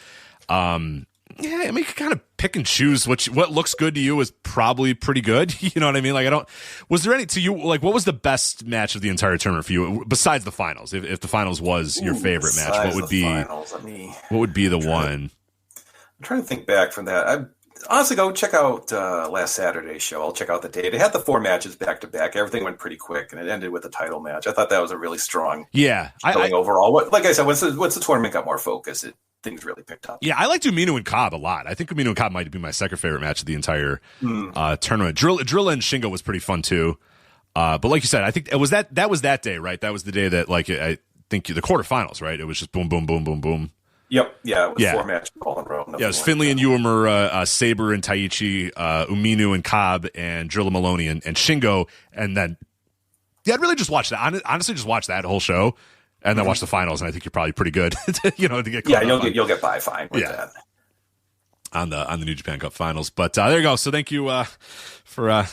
yeah, I mean, you can kind of pick and choose what looks good to you is probably pretty good. You know what I mean? Like, was there any to you, like, what was the best match of the entire tournament for you besides the finals? If the finals was your favorite match, what would be the one? I'm trying to think back from that. Honestly, go check out last Saturday's show. I'll check out the date. It had the 4 matches back to back. Everything went pretty quick, and it ended with a title match. I thought that was a really strong showing overall. Like I said, once the tournament got more focused, things really picked up. Yeah, I liked Umino and Cobb a lot. I think Umino and Cobb might be my second favorite match of the entire tournament. Drilla and Shingo was pretty fun too. But like you said, I think it was that was that day, right? That was the day that, like, I think the quarterfinals, right? It was just boom, boom, boom, boom, boom. Yep. Yeah, it was 4 matches all in a row. Yeah, it was Finlay and Uemura, Sabre and Taichi, Umino and Cobb, and Drilla Maloney and Shingo. And then, yeah, I'd really just watch that. Honestly, just watch that whole show and then watch the finals. And I think you're probably pretty good, to get caught up. You'll get by fine with that. On the New Japan Cup Finals. But there you go. So thank you for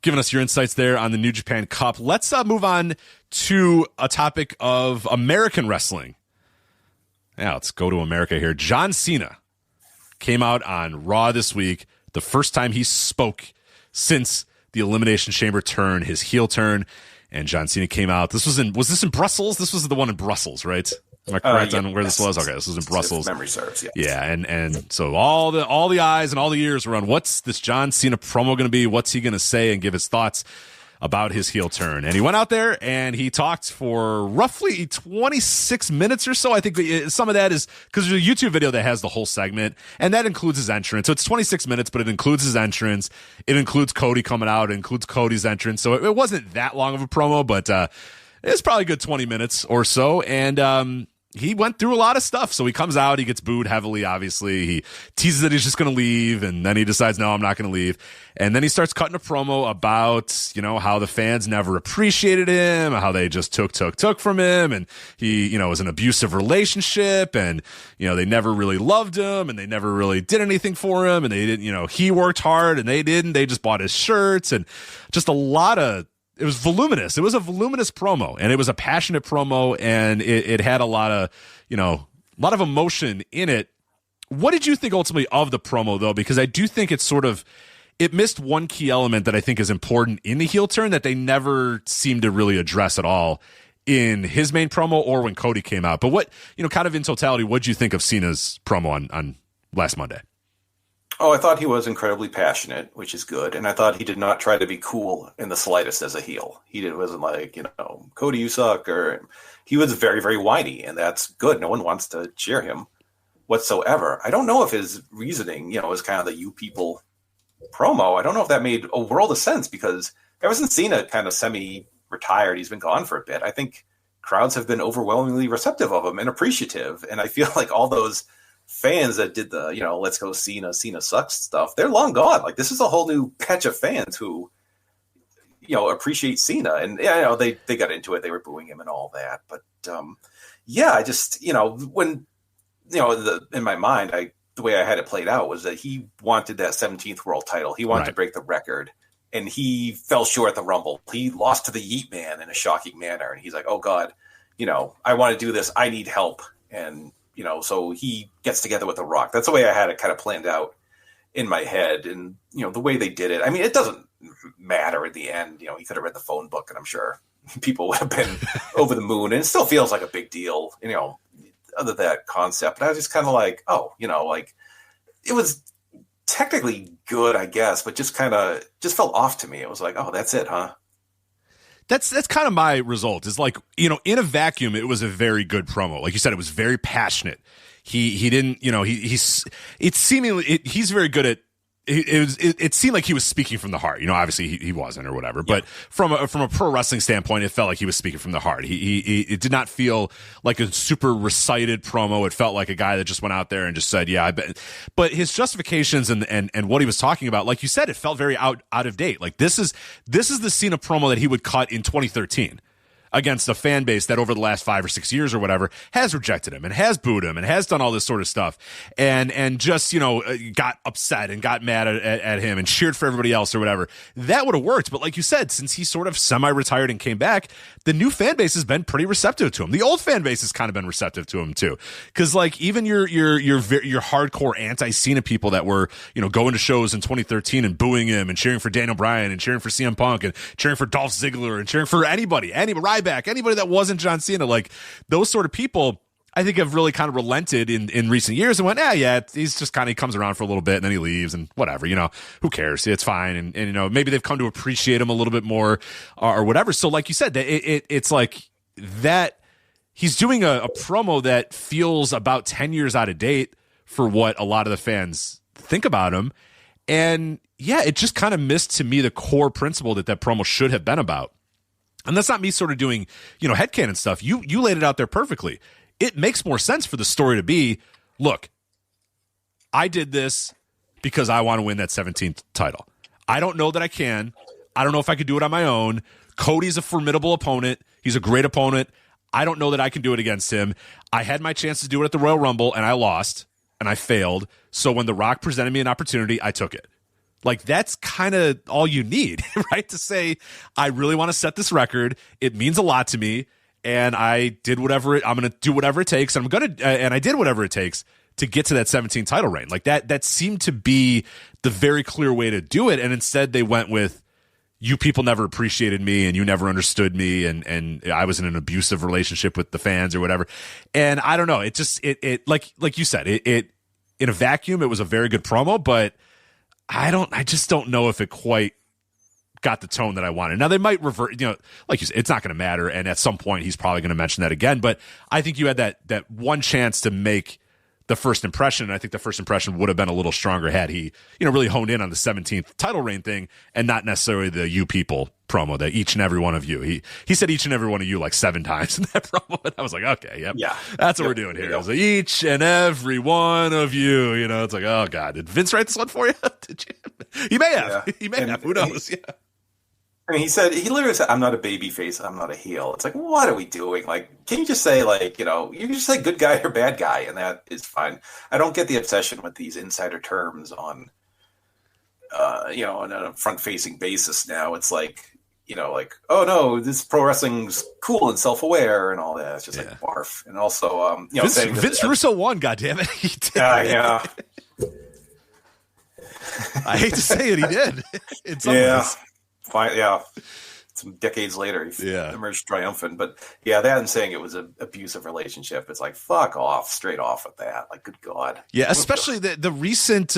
giving us your insights there on the New Japan Cup. Let's move on to a topic of American wrestling. Yeah, let's go to America here. John Cena came out on Raw this week, the first time he spoke since the Elimination Chamber turn, his heel turn. And John Cena came out. Was this in Brussels? This was the one in Brussels, right? Am I correct on where this was? Okay, this was in Brussels. Memory serves, yeah. Yeah, and so all the eyes and all the ears were on what's this John Cena promo going to be? What's he going to say and give his thoughts about his heel turn? And he went out there and he talked for roughly 26 minutes or so. I think some of that is because there's a YouTube video that has the whole segment, and that includes his entrance. So it's 26 minutes, but it includes his entrance. It includes Cody coming out. It includes Cody's entrance. So it wasn't that long of a promo, but it's probably a good 20 minutes or so. And he went through a lot of stuff. So he comes out, he gets booed heavily, obviously. He teases that he's just going to leave, and then he decides, no, I'm not going to leave. And then he starts cutting a promo about, how the fans never appreciated him, how they just took from him, and he, was an abusive relationship, and, they never really loved him, and they never really did anything for him, and they didn't, he worked hard, and they didn't. They just bought his shirts, and just a lot of, it was voluminous. It was a voluminous promo, and it was a passionate promo, and it had a lot of emotion in it. What did you think ultimately of the promo, though? Because I do think it missed one key element that I think is important in the heel turn that they never seemed to really address at all in his main promo or when Cody came out. But what, kind of in totality, what did you think of Cena's promo on last Monday? Oh, I thought he was incredibly passionate, which is good. And I thought he did not try to be cool in the slightest as a heel. Wasn't like, Cody, you suck. He was very, very whiny, and that's good. No one wants to cheer him whatsoever. I don't know if his reasoning, is kind of the you people promo. I don't know if that made a world of sense, because ever since Cena kind of semi-retired, he's been gone for a bit. I think crowds have been overwhelmingly receptive of him and appreciative. And I feel like all those fans that did the, let's go Cena sucks stuff, they're long gone. Like, this is a whole new catch of fans who, appreciate Cena. And, they got into it. They were booing him and all that. But, I just, when, in my mind, the way I had it played out was that he wanted that 17th world title. He wanted to break the record. And he fell short at the Rumble. He lost to the Yeet Man in a shocking manner. And he's like, oh, God, I want to do this. I need help. And, so he gets together with The Rock. That's the way I had it kind of planned out in my head. And, the way they did it, I mean, it doesn't matter at the end. He could have read the phone book, and I'm sure people would have been over the moon. And it still feels like a big deal, other than that concept. But I was just kind of like, it was technically good, I guess, but just felt off to me. It was like, oh, that's it, huh? That's kind of my result. Is like, in a vacuum, it was a very good promo. Like you said, it was very passionate. He didn't, he's very good at. It seemed like he was speaking from the heart. Obviously he wasn't or whatever. Yeah. But from a pro wrestling standpoint, it felt like he was speaking from the heart. It did not feel like a super recited promo. It felt like a guy that just went out there and just said, "Yeah, I bet." But his justifications and what he was talking about, like you said, it felt very out of date. Like this is the Cena promo that he would cut in 2013. Against a fan base that over the last 5 or 6 years or whatever has rejected him and has booed him and has done all this sort of stuff and just, got upset and got mad at him and cheered for everybody else or whatever. That would have worked. But like you said, since he sort of semi-retired and came back, the new fan base has been pretty receptive to him. The old fan base has kind of been receptive to him too. Cause like even your hardcore anti-Cena people that were, going to shows in 2013 and booing him and cheering for Daniel Bryan and cheering for CM Punk and cheering for Dolph Ziggler and cheering for anybody, Ryback, anybody that wasn't John Cena, like those sort of people, I think have really kind of relented in recent years and went, he's just kind of, he comes around for a little bit and then he leaves and whatever, who cares? It's fine. And maybe they've come to appreciate him a little bit more or whatever. So like you said, it's like that he's doing a promo that feels about 10 years out of date for what a lot of the fans think about him. And it just kind of missed to me the core principle that promo should have been about. And that's not me sort of doing, headcanon stuff. You laid it out there perfectly. It makes more sense for the story to be, look, I did this because I want to win that 17th title. I don't know that I can. I don't know if I could do it on my own. Cody's a formidable opponent. He's a great opponent. I don't know that I can do it against him. I had my chance to do it at the Royal Rumble, and I lost, and I failed. So when The Rock presented me an opportunity, I took it. Like, that's kind of all you need, right? To say, I really want to set this record. It means a lot to me. And I did I'm going to do whatever it takes. And I did whatever it takes to get to that 17 title reign. Like that seemed to be the very clear way to do it. And instead they went with, you people never appreciated me and you never understood me and I was in an abusive relationship with the fans or whatever. And I don't know. It just, it like you said, it in a vacuum, it was a very good promo, but I just don't know if it quite got the tone that I wanted. Now they might revert, like you said, it's not going to matter. And at some point he's probably going to mention that again, but I think you had that one chance to make the first impression. And I think the first impression would have been a little stronger had he, really honed in on the 17th title reign thing and not necessarily the you people promo, that each and every one of you. He said each and every one of you like 7 times in that promo. And I was like, okay, yep. Yeah. That's what we're doing here. It was like, each and every one of you, it's like, oh God, did Vince write this one for you? Did you? He may have. Yeah. He may have. Who knows? Yeah. I mean, he literally said, I'm not a baby face, I'm not a heel. It's like, what are we doing? Like, can you just say, like, you can just say good guy or bad guy, and that is fine. I don't get the obsession with these insider terms on, on a front-facing basis now. It's like, oh no, this pro wrestling's cool and self-aware and all that. It's just like barf. And also, Vince Russo won, goddammit. He did. Yeah. I hate to say it, he did. Fine, yeah. Some decades later, he emerged triumphant. But yeah, that and saying it was an abusive relationship, it's like, fuck off, straight off with that. Like, good God. Yeah, especially the recent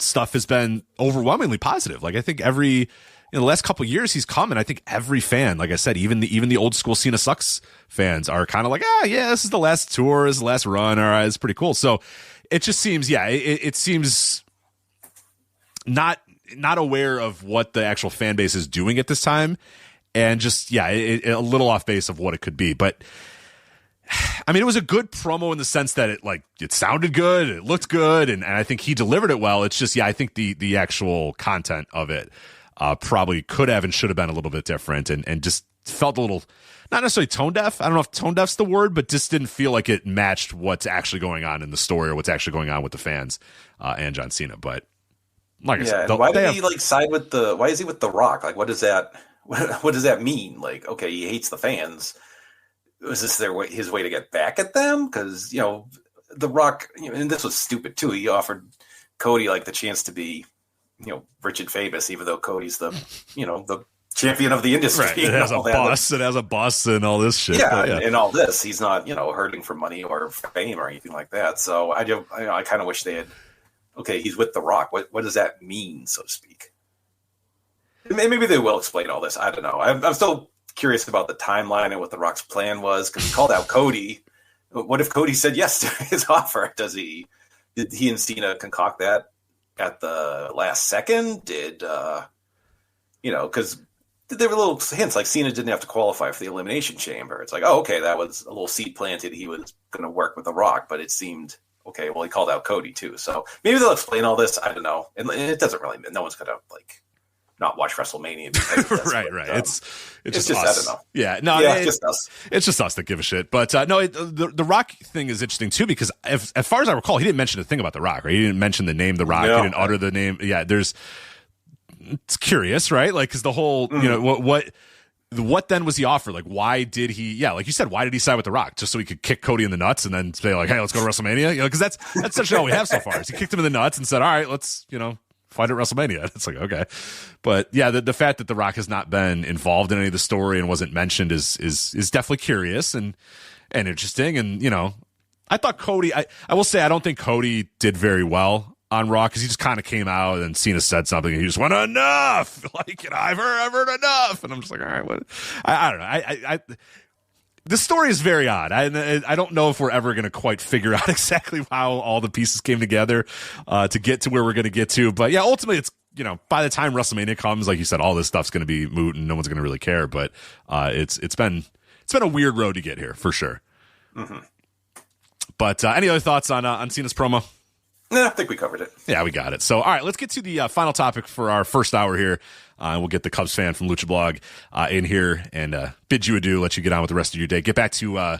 stuff has been overwhelmingly positive. Like, I think in the last couple of years he's come, and I think every fan, like I said, even the old school Cena sucks fans are kind of like, this is the last tour, this is the last run. All right, it's pretty cool. So it just seems, it seems not aware of what the actual fan base is doing at this time, and just a little off base of what it could be. But I mean, it was a good promo in the sense that it sounded good, it looked good, and I think he delivered it well. It's just I think the actual content of it probably could have and should have been a little bit different, and just felt a little, not necessarily tone deaf. I don't know if tone deaf's the word, but just didn't feel like it matched what's actually going on in the story or what's actually going on with the fans and John Cena. But like I said, why did he side with why is he with The Rock? Like, what does that mean? Like, okay, he hates the fans. Was this his way to get back at them? Because, The Rock, and this was stupid too. He offered Cody the chance to be, rich and famous, even though Cody's the champion of the industry. Right. It has a bus and all this shit. Yeah, and all this. He's not, hurting for money or fame or anything like that. So I kind of wish they had. Okay, he's with The Rock. What does that mean, so to speak? Maybe they will explain all this. I don't know. I'm still curious about the timeline and what The Rock's plan was, because he called out Cody. What if Cody said yes to his offer? Did he and Cena concoct that at the last second? Because there were little hints, like Cena didn't have to qualify for the Elimination Chamber. It's like, oh, okay, that was a little seed planted. He was going to work with The Rock, but it seemed... Okay, well, he called out Cody too, so maybe they'll explain all this. I don't know, and it doesn't really. No one's gonna not watch WrestleMania. Right. It's just us. I don't know. Yeah, no, it's just us. It's just us that give a shit. But the Rock thing is interesting too, because as far as I recall, he didn't mention a thing about The Rock. Right? He didn't mention the name The Rock. He didn't utter the name. Yeah, it's curious, right? Like, because the whole what then was he offered? Like, why did he? Yeah, like you said, why did he side with The Rock? Just so he could kick Cody in the nuts and then say like, "Hey, let's go to WrestleMania." Because that's such all we have so far. Is he kicked him in the nuts and said, "All right, let's fight at WrestleMania." It's like, okay, but yeah, the fact that The Rock has not been involved in any of the story and wasn't mentioned is definitely curious and interesting. And I thought Cody. I will say I don't think Cody did very well on Raw, because he just kind of came out and Cena said something and he just went, enough, I've heard enough, and I'm just like, all right, what? I don't know. The story is very odd. I don't know if we're ever going to quite figure out exactly how all the pieces came together to get to where we're going to get to. But yeah, ultimately it's, by the time WrestleMania comes, like you said, all this stuff's going to be moot and no one's going to really care. But it's been a weird road to get here for sure. Mm-hmm. But any other thoughts on Cena's promo? No, I think we covered it. Yeah, we got it. So, all right, let's get to the final topic for our first hour here. We'll get the Cubs fan from Lucha Blog in here and bid you adieu, let you get on with the rest of your day. Get back to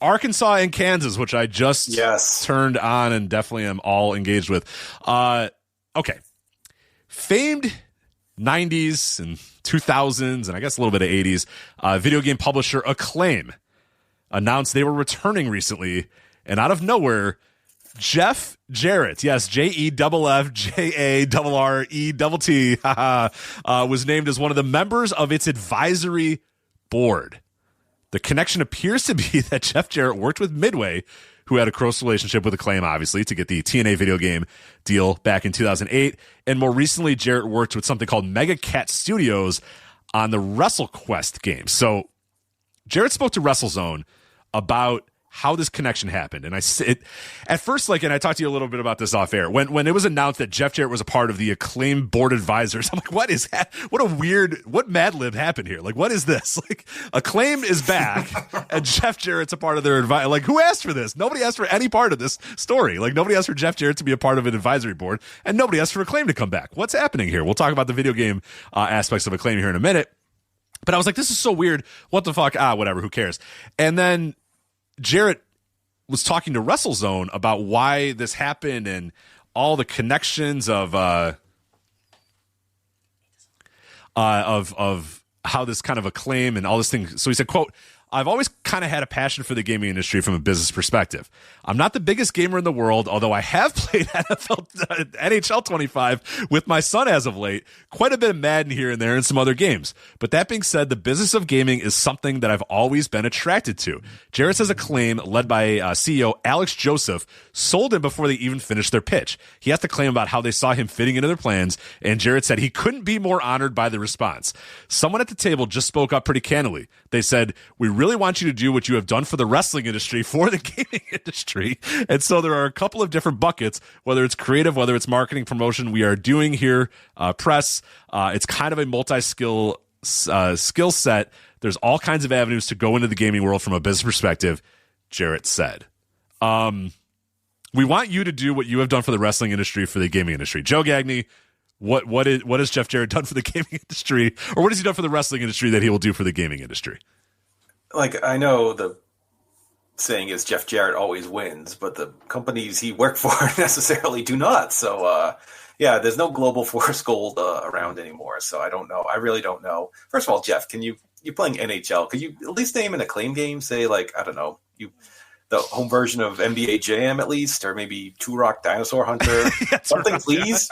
Arkansas and Kansas, which I just turned on and definitely am all engaged with. Okay. Famed 90s and 2000s and I guess a little bit of 80s video game publisher Acclaim announced they were returning recently, and out of nowhere, Jeff Jarrett, yes, JEFFJARRETT, was named as one of the members of its advisory board. The connection appears to be that Jeff Jarrett worked with Midway, who had a close relationship with Acclaim, obviously, to get the TNA video game deal back in 2008. And more recently, Jarrett worked with something called Mega Cat Studios on the WrestleQuest game. So Jarrett spoke to WrestleZone about how this connection happened. And at first, and I talked to you a little bit about this off air, when it was announced that Jeff Jarrett was a part of the Acclaim board advisors, I'm like, what Mad Lib happened here? Like, what is this? Like, Acclaim is back and Jeff Jarrett's a part of their advice. Like, who asked for this? Nobody asked for any part of this story. Like, nobody asked for Jeff Jarrett to be a part of an advisory board, and nobody asked for Acclaim to come back. What's happening here? We'll talk about the video game aspects of Acclaim here in a minute. But I was like, this is so weird. What the fuck? Whatever. Who cares? And then Jarrett was talking to WrestleZone about why this happened and all the connections of how this kind of Acclaim and all this thing. So he said, quote, I've always kind of had a passion for the gaming industry from a business perspective. I'm not the biggest gamer in the world, although I have played NHL 25 with my son as of late, quite a bit of Madden here and there and some other games. But that being said, the business of gaming is something that I've always been attracted to. Jarrett says Acclaim, led by CEO Alex Joseph, sold him before they even finished their pitch. He asked Acclaim about how they saw him fitting into their plans, and Jarrett said he couldn't be more honored by the response. Someone at the table just spoke up pretty candidly. They said, we really want you to do what you have done for the wrestling industry for the gaming industry. And so there are a couple of different buckets, whether it's creative, whether it's marketing, promotion. We are doing here press. It's kind of a multi-skill skill set. There's all kinds of avenues to go into the gaming world from a business perspective, Jarrett said. We want you to do what you have done for the wrestling industry for the gaming industry. Joe Gagney, what has Jeff Jarrett done for the gaming industry, or what has he done for the wrestling industry that he will do for the gaming industry? Like, I know the saying is Jeff Jarrett always wins, but the companies he worked for necessarily do not. So, there's no Global Force Gold around anymore. So I don't know. I really don't know. First of all, Jeff, you're playing NHL. Could you at least name an Acclaim game? Say, like, I don't know, the home version of NBA Jam at least, or maybe Two Rock Dinosaur Hunter. Something, please.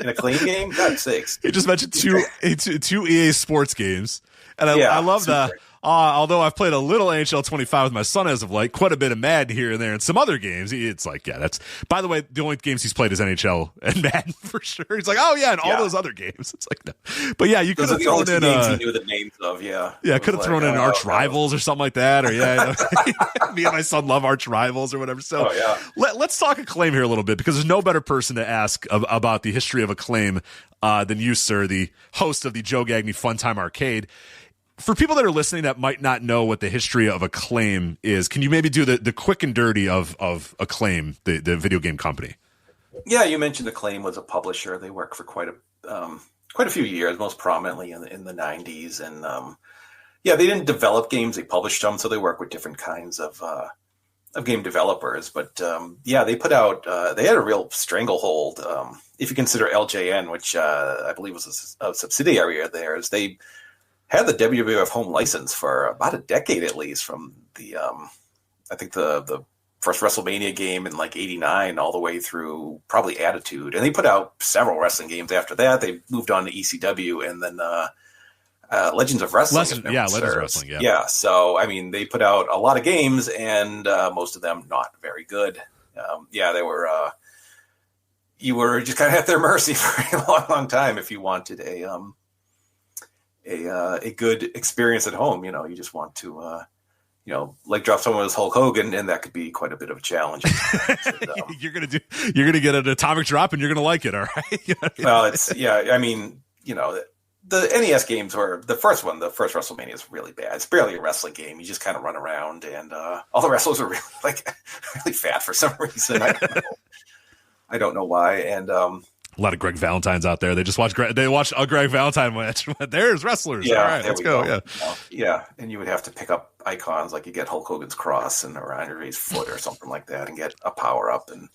An Acclaim game? God's sakes. He just mentioned two EA Sports games. And I love that. Although I've played a little NHL 25 with my son as of late, quite a bit of Madden here and there, and some other games. It's like, that's. By the way, the only games he's played is NHL and Madden for sure. He's like, and all those other games. It's like, no. But you could have thrown in. Games he knew the names of, yeah. Yeah, could have thrown in Arch Rivals or something like that, or me and my son love Arch Rivals or whatever. So let's talk Acclaim here a little bit, because there's no better person to ask about the history of Acclaim than you, sir, the host of the Joe Gagney Funtime Arcade. For people that are listening that might not know what the history of Acclaim is, can you maybe do the quick and dirty of Acclaim, the video game company? Yeah, you mentioned Acclaim was a publisher. They worked for quite a few years, most prominently in the 90s. And they didn't develop games; they published them. So they work with different kinds of game developers. But they put out. They had a real stranglehold. If you consider LJN, which I believe was a subsidiary of theirs, they had the WWF home license for about a decade at least, from the I think the first WrestleMania game in like '89 all the way through probably Attitude, and they put out several wrestling games after that. They moved on to ECW, and then Legends of Wrestling. Legends of Wrestling. Yeah. So I mean, they put out a lot of games, and most of them not very good. They were. You were just kind of at their mercy for a long, long time if you wanted a good experience at home. You just want to, leg drop someone as Hulk Hogan, and that could be quite a bit of a challenge. You're gonna get an atomic drop, and you're gonna like it, all right? Well, the NES games were the first WrestleMania is really bad. It's barely a wrestling game. You just kind of run around, and all the wrestlers are really fat for some reason. I don't know why, and. A lot of Greg Valentines out there. They just watch a Greg Valentine match. There's wrestlers. Yeah, all right, let's go. Yeah, and you would have to pick up icons, like you get Hulk Hogan's cross and around his foot or something like that, and get a power up. And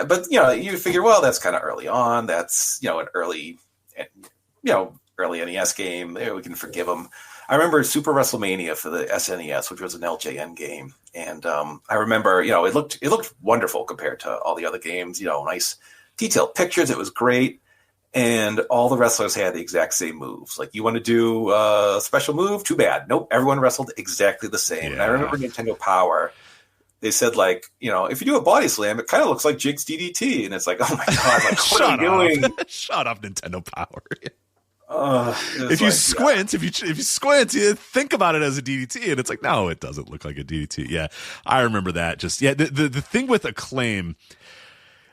but you figure, well, that's kind of early on. That's an early NES game. We can forgive them. I remember Super WrestleMania for the SNES, which was an LJN game, and I remember, you know, it looked wonderful compared to all the other games. You know, nice detailed pictures. It was great, and all the wrestlers had the exact same moves. Like, you want to do a special move? Too bad. Nope, everyone wrestled exactly the same. Yeah. And I remember Nintendo Power. They said, like, you know, if you do a body slam, it kind of looks like Jig's DDT, and it's like, oh my god, like, what are you doing? Shut up, Nintendo Power. If you squint, you think about it as a DDT, and it's like, no, it doesn't look like a DDT. Yeah, I remember that. Just the thing with Acclaim,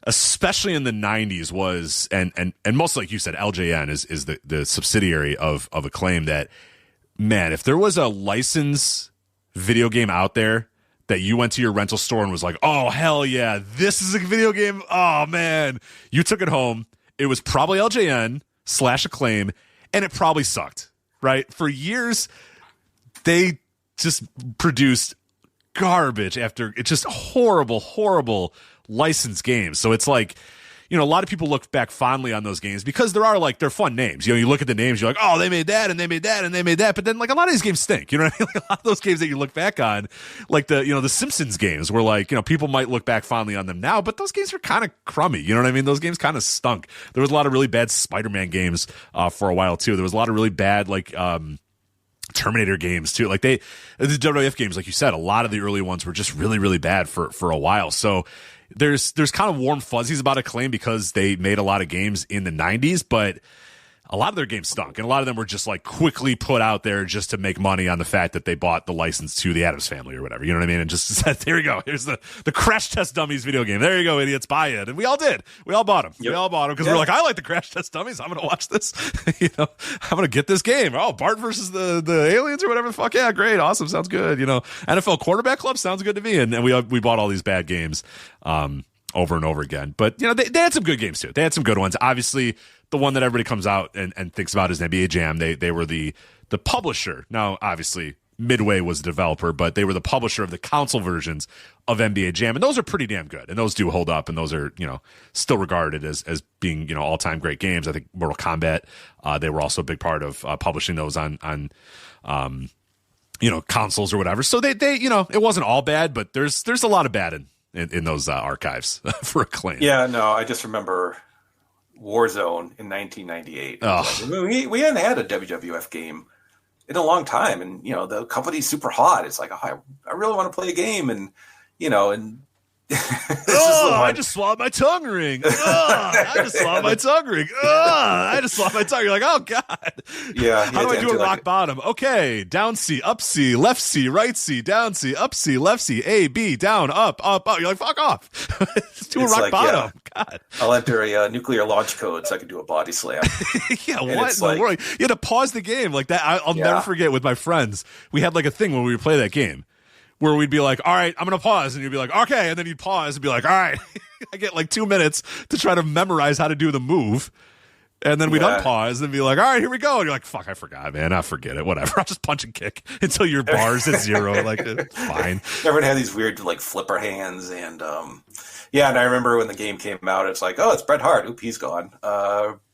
especially in the 90s, was and most, like you said, LJN is the subsidiary of Acclaim. That, man, if there was a licensed video game out there that you went to your rental store and was like, oh hell yeah, this is a video game. Oh man, you took it home. It was probably LJN/Acclaim. And it probably sucked, right? For years, they just produced garbage after it's just horrible licensed games. So it's like, you know, a lot of people look back fondly on those games because they're fun names. You know, you look at the names, you're like, oh, they made that and they made that and they made that. But then, like, a lot of these games stink. You know what I mean? Like, a lot of those games that you look back on, like the Simpsons games, where, like, you know, people might look back fondly on them now, but those games are kind of crummy. You know what I mean? Those games kind of stunk. There was a lot of really bad Spider-Man games for a while too. There was a lot of really bad, like, Terminator games too. Like, the WWF games, like you said, a lot of the early ones were just really bad for a while. So there's kind of warm fuzzies about Acclaim because they made a lot of games in the 90s, but a lot of their games stunk, and a lot of them were just, like, quickly put out there just to make money on the fact that they bought the license to the Addams Family or whatever. You know what I mean? And just said, here we go. Here's the Crash Test Dummies video game. There you go, idiots. Buy it. And we all did. We all bought them. Yep. We all bought them because we're like, I like the Crash Test Dummies. I'm going to watch this. You know, I'm going to get this game. Oh, Bart versus the aliens or whatever the fuck. Yeah, great. Awesome. Sounds good. You know, NFL Quarterback Club sounds good to me. And we bought all these bad games over and over again. But, you know, they had some good games too. They had some good ones. Obviously, the one that everybody comes out and thinks about is NBA Jam. They were the publisher. Now, obviously, Midway was the developer, but they were the publisher of the console versions of NBA Jam. And those are pretty damn good. And those do hold up. And those are, you know, still regarded as being, you know, all-time great games. I think Mortal Kombat, they were also a big part of publishing those on you know, consoles or whatever. So they you know, it wasn't all bad, but there's a lot of bad in those archives for Acclaim. Yeah, no, I just remember Warzone in 1998. Oh. We hadn't had a WWF game in a long time, and, you know, the company's super hot. It's like, oh, I really want to play a game, and, you know, and I just swallowed my tongue ring. I just swallowed my tongue ring. I just swallowed my tongue. You're like, oh god. Yeah. How do I do a rock bottom? Okay, down C, up C, left C, right C, down C, up C, left C, A, B, down, up. You're like, fuck off. Just do a rock bottom. Yeah. God. I'll enter a nuclear launch code so I can do a body slam. Yeah, and what in the world? You had to pause the game like that. I'll never forget with my friends. We had like a thing when we would play that game, where we'd be like, all right, I'm going to pause. And you'd be like, okay. And then you'd pause and be like, all right, I get like 2 minutes to try to memorize how to do the move. And then we'd unpause and be like, all right, here we go. And you're like, fuck, I forgot, man. I forget it. Whatever. I'll just punch and kick until your bar's at 0. Like, it's fine. Everyone had these weird, like, flipper hands. And, yeah, and I remember when the game came out, it's like, oh, it's Bret Hart. Oop, he's gone.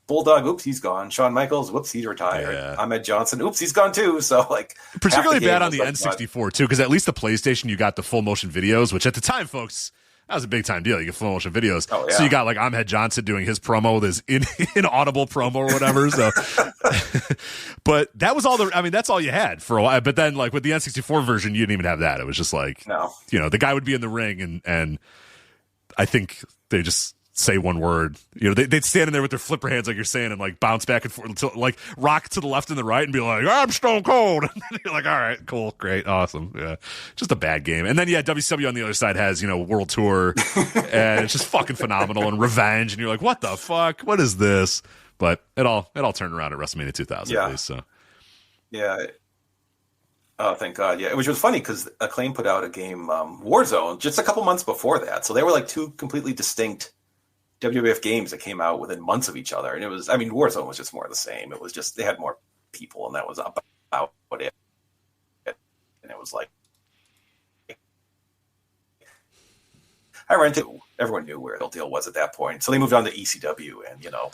Bulldog, oops, he's gone. Shawn Michaels, whoops, he's retired. Yeah. Ahmed Johnson, oops, he's gone too. So, like, particularly bad on the N64 too, because at least the PlayStation, you got the full motion videos, which at the time, folks, that was a big time deal. You get full motion videos. Oh, yeah. So you got like Ahmed Johnson doing his promo, this inaudible promo or whatever. So, but that was all that's all you had for a while. But then, like, with the N64 version, you didn't even have that. It was just like, you know, the guy would be in the ring and I think they just say one word, you know, they'd stand in there with their flipper hands, like you're saying, and like bounce back and forth until, like, rock to the left and the right and be like, I'm Stone Cold. And then you're like, all right, cool, great, awesome. Yeah, just a bad game. And then, yeah, WCW on the other side has, you know, World Tour, and it's just fucking phenomenal, and Revenge, and you're like, what the fuck? What is this? But it all turned around at WrestleMania 2000 at least. So, yeah. Oh, thank God. Yeah, which was funny because Acclaim put out a game, Warzone, just a couple months before that. So they were like two completely distinct WWF games that came out within months of each other. And it was, I mean, Warzone was just more of the same. It was just, they had more people, and that was about it. And it was like, everyone knew where the deal was at that point. So they moved on to ECW, and, you know,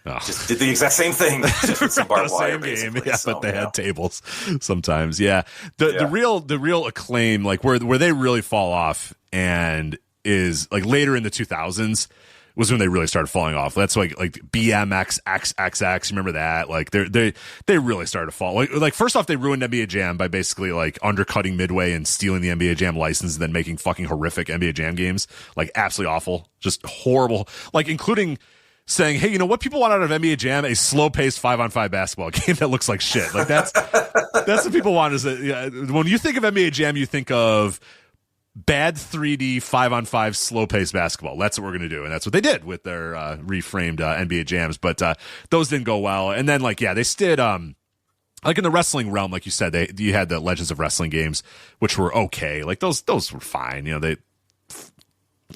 just did the exact same thing, just with some barbed wire, game, so, but they had tables sometimes. Yeah, the real Acclaim, like where they really fall off, and is like later in the 2000s was when they really started falling off. That's like BMX XXX. Remember that? Like they really started to fall. Like first off, they ruined NBA Jam by basically like undercutting Midway and stealing the NBA Jam license, and then making fucking horrific NBA Jam games. Like absolutely awful, just horrible. Like including saying, hey, you know what people want out of NBA Jam? A slow-paced 5-on-5 basketball game that looks like shit. Like that's what people want. Is that when you think of NBA Jam, you think of bad 3D 5-on-5 slow-paced basketball. That's what we're going to do, and that's what they did with their reframed NBA Jams. But those didn't go well. And then, like, yeah, they did like in the wrestling realm, like you said, you had the Legends of Wrestling games, which were okay. Like those were fine. You know,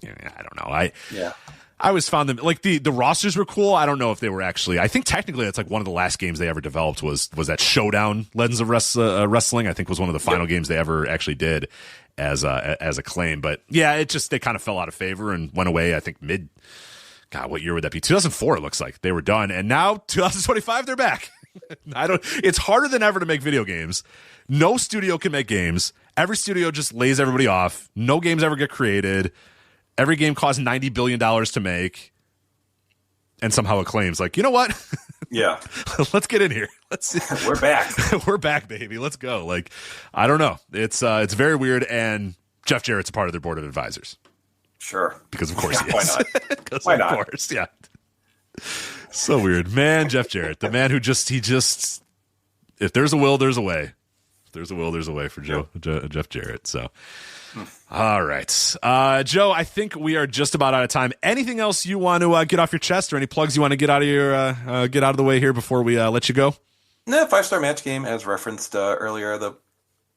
I don't know. I always found them like the rosters were cool. I don't know if they were actually. I think technically that's like one of the last games they ever developed was that Showdown Legends of Wrestling. I think was one of the final games they ever actually did as Acclaim. But yeah, they kind of fell out of favor and went away. I think God, what year would that be? 2004. It looks like they were done, and now 2025 they're back. It's harder than ever to make video games. No studio can make games. Every studio just lays everybody off. No games ever get created. Every game costs $90 billion to make, and somehow Acclaim's like, you know what? Yeah, let's get in here. We're back. We're back, baby. Let's go. Like, I don't know. It's very weird, and Jeff Jarrett's a part of their board of advisors. Sure, because of course he is. Why not? Why not? Of course, yeah. So weird, man. Jeff Jarrett, the man who just if there's a will, there's a way. If there's a will, there's a way for Jeff Jarrett. So. All right. Joe, I think we are just about out of time. Anything else you want to get off your chest, or any plugs you want to get out of the way here before we let you go? No, 5-star match game, as referenced earlier, the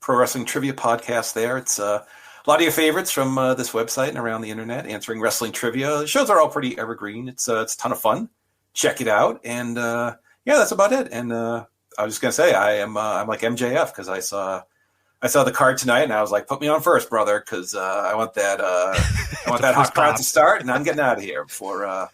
Pro Wrestling Trivia podcast there. It's a lot of your favorites from this website and around the internet, answering wrestling trivia. The shows are all pretty evergreen. It's a ton of fun. Check it out. And yeah, that's about it. And I was just going to say, I'm like MJF because I saw the card tonight, and I was like, "Put me on first, brother, because I want that hot crowd to start, and I'm getting out of here before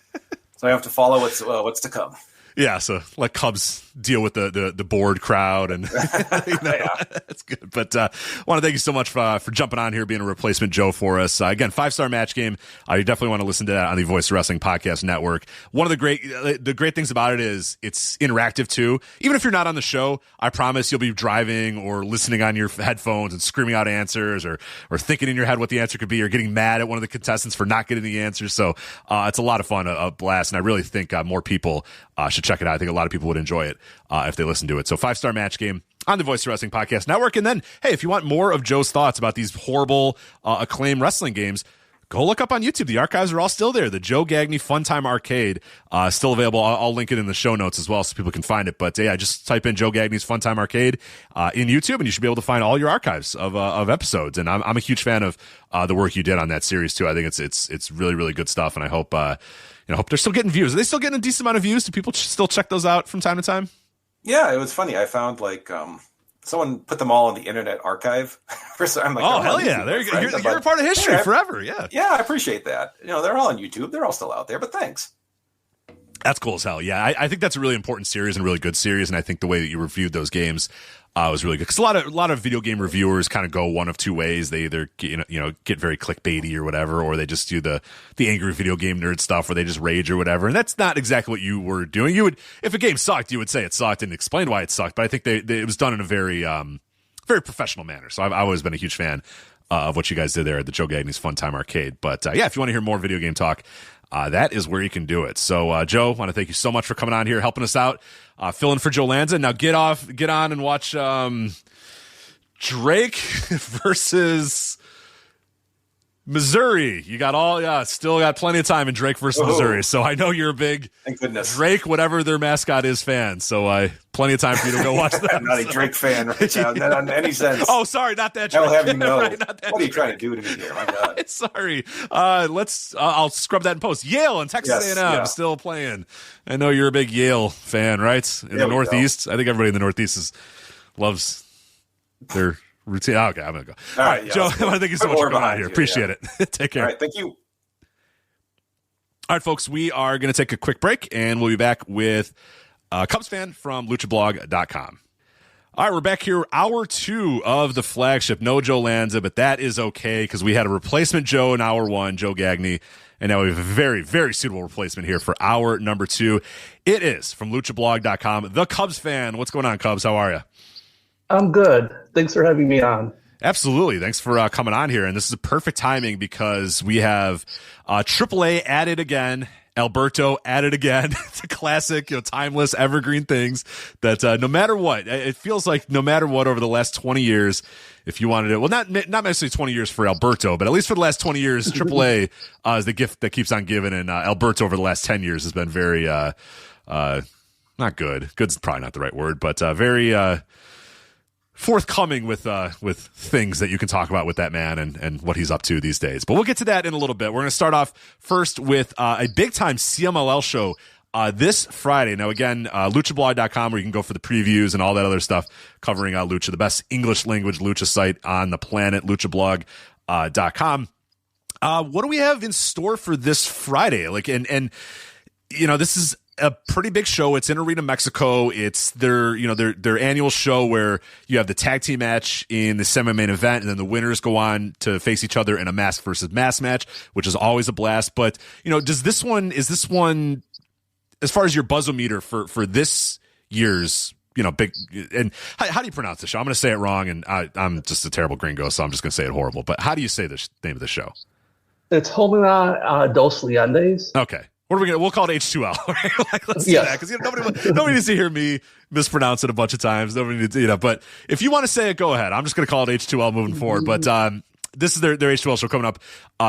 so I have to follow what's to come." Yeah, so let Cubs deal with the bored crowd, and that's good. But I want to thank you so much for jumping on here, being a replacement Joe for us. Again, 5-star match game. You definitely want to listen to that on the Voice of Wrestling Podcast Network. One of the great things about it is it's interactive too. Even if you're not on the show, I promise you'll be driving or listening on your headphones and screaming out answers, or thinking in your head what the answer could be, or getting mad at one of the contestants for not getting the answer. So it's a lot of fun, a blast, and I really think more people should check it out. I think a lot of people would enjoy it if they listen to it. So 5-star match game on the Voice of Wrestling Podcast Network. And then, hey, if you want more of Joe's thoughts about these horrible Acclaim wrestling games, go look up on YouTube. The archives are all still there. The Joe Gagney Funtime Arcade still available. I'll link it in the show notes as well so people can find it. But yeah, just type in Joe Gagney's Funtime Arcade in YouTube, and you should be able to find all your archives of episodes. And I'm a huge fan of the work you did on that series too. I think it's really, really good stuff, and I hope hope they're still getting views. Are they still getting a decent amount of views? Do people still check those out from time to time? Yeah, it was funny. I found someone put them all in the Internet Archive. I'm like, oh, hell yeah. There you go. You're a part of history forever. Yeah. Yeah, I appreciate that. They're all on YouTube. They're all still out there, but thanks. That's cool as hell. Yeah, I think that's a really important series and a really good series, and I think the way that you reviewed those games was really good. Because a lot of video game reviewers kind of go one of two ways. They either get very clickbaity or whatever, or they just do the angry video game nerd stuff where they just rage or whatever. And that's not exactly what you were doing. You would, if a game sucked, you would say it sucked and explain why it sucked. But I think it was done in a very very professional manner. So I've always been a huge fan of what you guys did there at the Joe Gagney's Funtime Arcade. But yeah, if you want to hear more video game talk, that is where you can do it. So, Joe, I want to thank you so much for coming on here, helping us out, filling for Joe Lanza. Now get on and watch Drake versus Missouri. You got still got plenty of time in Drake versus Missouri. So I know you're a big Thank goodness. Drake, whatever their mascot is, fan. So plenty of time for you to go watch that. I'm not a Drake fan right now, not in any sense. Oh, sorry, not that Drake. I'll have you know. Right, what are you trying to do to me here? My God. Sorry. I'll scrub that in post. Yale and Texas A&M still playing. I know you're a big Yale fan, right? In the Northeast. I think everybody in the Northeast loves their routine. Okay, I'm going to go. All right, Joe, I want to thank you so much for coming out here. Appreciate it. Take care. All right, thank you. All right, folks, we are going to take a quick break, and we'll be back with a Cubs fan from luchablog.com. All right, we're back here, hour 2 of the Flagship. No Joe Lanza, but that is okay because we had a replacement Joe in hour 1, Joe Gagney, and now we have a very, very suitable replacement here for hour number 2. It is from luchablog.com, the Cubs fan. What's going on, Cubs? How are you? I'm good. Thanks for having me on. Absolutely. Thanks for coming on here. And this is a perfect timing because we have AAA added again. Alberto added again to classic, timeless, evergreen things that no matter what, it feels like no matter what over the last 20 years, if you wanted it, well, not necessarily 20 years for Alberto, but at least for the last 20 years, AAA is the gift that keeps on giving. And Alberto over the last 10 years has been very, not good. Good's probably not the right word, but very forthcoming with things that you can talk about with that man and what he's up to these days. But we'll get to that in a little bit. We're going to start off first with a big-time CMLL show this Friday. Now, again, luchablog.com, where you can go for the previews and all that other stuff covering Lucha, the best English-language Lucha site on the planet, luchablog.com. What do we have in store for this Friday? This is a pretty big show. It's in Arena, Mexico. It's their annual show where you have the tag team match in the semi-main event, and then the winners go on to face each other in a mask versus mask match, which is always a blast. But, is this one, as far as your buzzometer for this year's, big, and how do you pronounce the show? I'm going to say it wrong, and I'm just a terrible gringo, so I'm just going to say it horrible. But how do you say the name of the show? It's Homina dos Leandes. Okay. What are we gonna? We'll call it H2L. Right? Let's do that because nobody needs to hear me mispronounce it a bunch of times. Nobody needs, But if you want to say it, go ahead. I'm just gonna call it H2L moving forward. But this is their H2L show coming up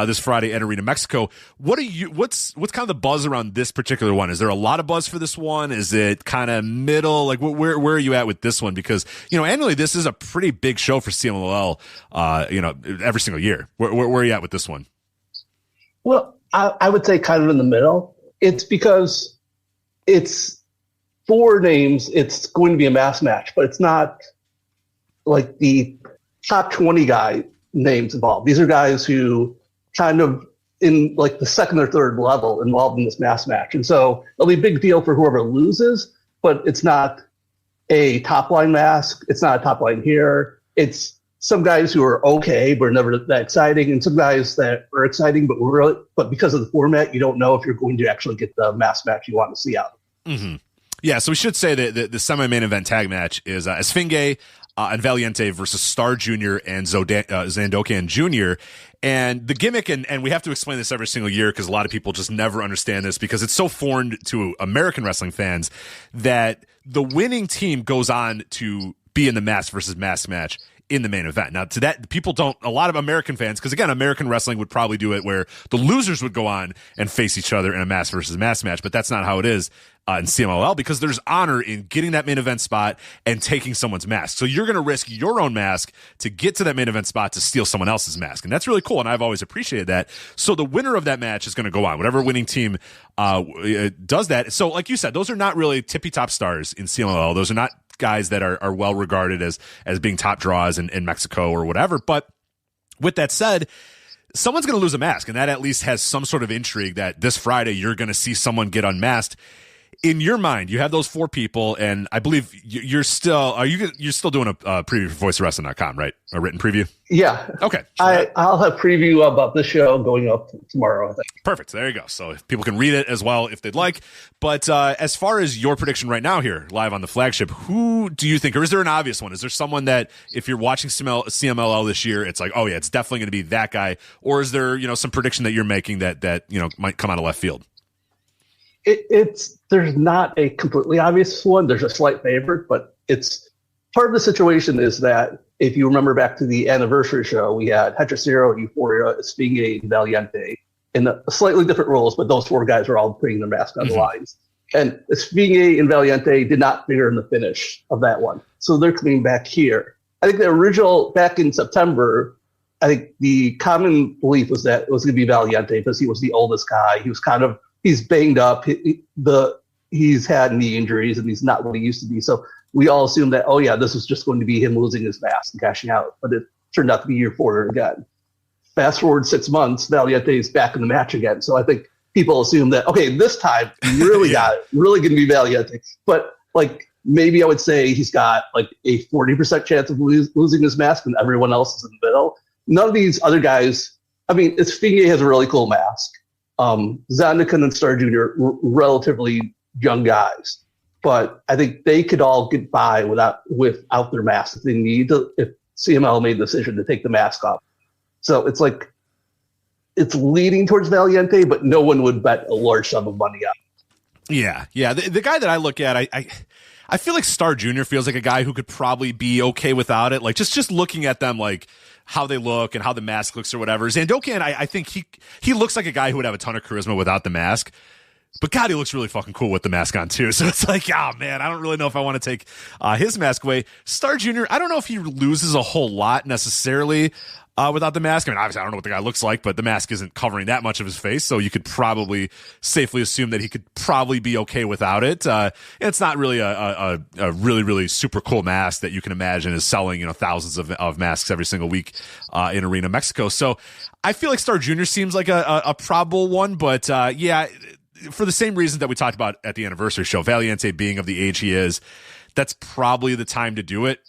this Friday at Arena Mexico. What's kind of the buzz around this particular one? Is there a lot of buzz for this one? Is it kind of middle? Like where are you at with this one? Because annually this is a pretty big show for CMLL. Every single year. Where are you at with this one? Well, I would say kind of in the middle. It's because it's 4 names. It's going to be a mass match, but it's not like the top 20 guy names involved. These are guys who kind of in like the second or third level involved in this mass match. And so it'll be a big deal for whoever loses, but it's not a top line mask. It's not a top line here. It's some guys who are okay, but are never that exciting, and some guys that are exciting, but because of the format, you don't know if you're going to actually get the mass match you want to see out. Mm-hmm. Yeah, so we should say that the semi-main event tag match is Esfinge and Valiente versus Star Jr. and Zandokan Jr. And the gimmick, and we have to explain this every single year because a lot of people just never understand this because it's so foreign to American wrestling fans that the winning team goes on to be in the mask versus mask match in the main event. Now, to that, people don't, a lot of American fans, because again, American wrestling would probably do it where the losers would go on and face each other in a mask versus mask match, but that's not how it is in CMLL because there's honor in getting that main event spot and taking someone's mask. So you're going to risk your own mask to get to that main event spot to steal someone else's mask. And that's really cool. And I've always appreciated that. So the winner of that match is going to go on. Whatever winning team does that. So like you said, those are not really tippy top stars in CMLL. Those are not guys that are well regarded as being top draws in Mexico or whatever. But with that said, someone's going to lose a mask, and that at least has some sort of intrigue that this Friday you're going to see someone get unmasked. In your mind, you have those 4 people, and I believe you're still doing a preview for voiceofwrestling.com, right? A written preview? Yeah. Okay. I'll have preview about this show going up tomorrow, I think. Perfect. There you go. So if people can read it as well if they'd like. But as far as your prediction right now here, live on the Flagship, who do you think, or is there an obvious one? Is there someone that if you're watching CMLL this year, it's like, oh yeah, it's definitely going to be that guy? Or is there, some prediction that you're making that might come out of left field? There's not a completely obvious one. There's a slight favorite, but it's part of the situation is that if you remember back to the anniversary show, we had Hechicero, Euphoria, Esfinge, and Valiente in slightly different roles, but those 4 guys were all putting their mask on the lines. And Esfinge and Valiente did not figure in the finish of that one. So they're coming back here. I think the original, back in September, I think the common belief was that it was going to be Valiente because he was the oldest guy. He was he's banged up. He's had knee injuries and he's not what he used to be. So we all assumed that, oh yeah, this was just going to be him losing his mask and cashing out. But it turned out to be year 4 again. Fast forward 6 months, Valiente is back in the match again. So I think people assume that, okay, this time you really got it, really going to be Valiente. But like, maybe I would say he's got like a 40% chance of losing his mask, and everyone else is in the middle. None of these other guys, I mean, Esfinge has a really cool mask. Zandikan and Star Jr. were relatively young guys, but I think they could all get by without their masks if they need to, if CML made the decision to take the mask off. So it's like, it's leading towards Valiente, but no one would bet a large sum of money on it. Yeah. The guy that I look at, I feel like Star Jr. feels like a guy who could probably be okay without it. Like just looking at them, like how they look and how the mask looks or whatever. Zandokan, I think he looks like a guy who would have a ton of charisma without the mask. But God, he looks really fucking cool with the mask on too. So it's like, oh man, I don't really know if I want to take his mask away. Star Jr., I don't know if he loses a whole lot necessarily without the mask. I mean, obviously, I don't know what the guy looks like, but the mask isn't covering that much of his face, so you could probably safely assume that he could probably be okay without it. It's not really a really, really super cool mask that you can imagine is selling, thousands of masks every single week in Arena Mexico. So I feel like Star Jr. seems like a probable one, but yeah, for the same reason that we talked about at the anniversary show, Valiente being of the age he is, that's probably the time to do it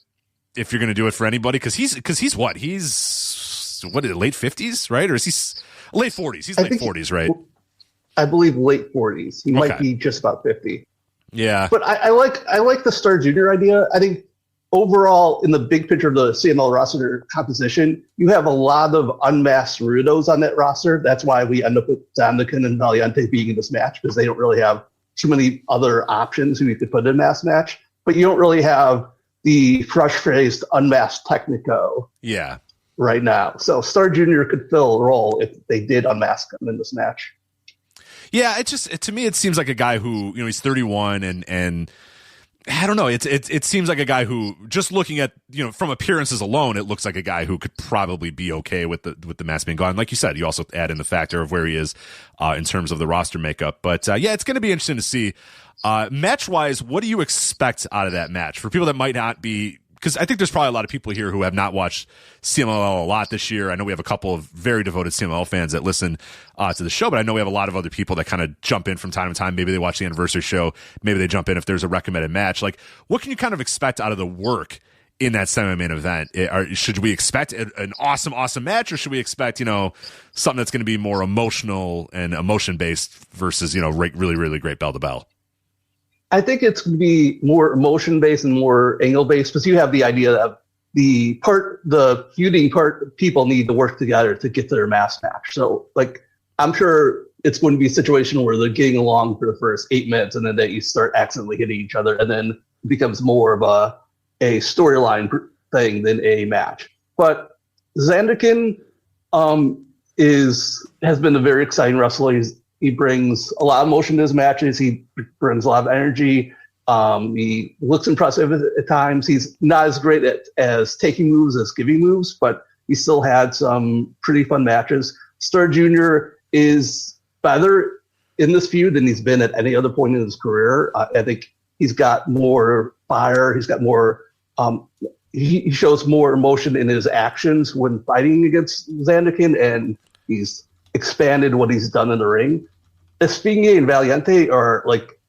if you're going to do it for anybody. Because he's what? He's late 50s, right? Or is he late 40s? He's late 40s, right? I believe late 40s. He might be just about 50. Yeah. But I like the Star Jr. idea. I think overall, in the big picture of the CML roster composition, you have a lot of unmasked Rudos on that roster. That's why we end up with Zandikan and Valiente being in this match, because they don't really have too many other options who you could put in a masked match. But you don't really have the fresh-faced unmasked Technico right now. So Star Jr. could fill a role if they did unmask him in this match. Yeah, to me, it seems like a guy who, he's 31 and I don't know. It seems like a guy who, just looking at, from appearances alone, it looks like a guy who could probably be okay with the mask being gone. Like you said, you also add in the factor of where he is in terms of the roster makeup. But yeah, it's going to be interesting to see. Match wise, what do you expect out of that match for people that might not be? Because I think there's probably a lot of people here who have not watched CMLL a lot this year. I know we have a couple of very devoted CMLL fans that listen to the show, but I know we have a lot of other people that kind of jump in from time to time. Maybe they watch the anniversary show. Maybe they jump in if there's a recommended match. Like, what can you kind of expect out of the work in that semi-main event? Should we expect an awesome, awesome match, or should we expect, something that's going to be more emotional and emotion-based versus, really, really great bell-to-bell? I think it's going to be more emotion-based and more angle-based, because you have the idea of the feuding part, people need to work together to get to their mass match. So, like, I'm sure it's going to be a situation where they're getting along for the first 8 minutes, and then they start accidentally hitting each other, and then it becomes more of a storyline thing than a match. But Zandikan has been a very exciting wrestler. He brings a lot of emotion to his matches. He brings a lot of energy. He looks impressive at times. He's not as great as taking moves as giving moves, but he still had some pretty fun matches. Star Jr. is better in this feud than he's been at any other point in his career. I think he's got more fire. He's got more. He shows more emotion in his actions when fighting against Zandikan, and he's expanded what he's done in the ring. Esfinge and Valiente are like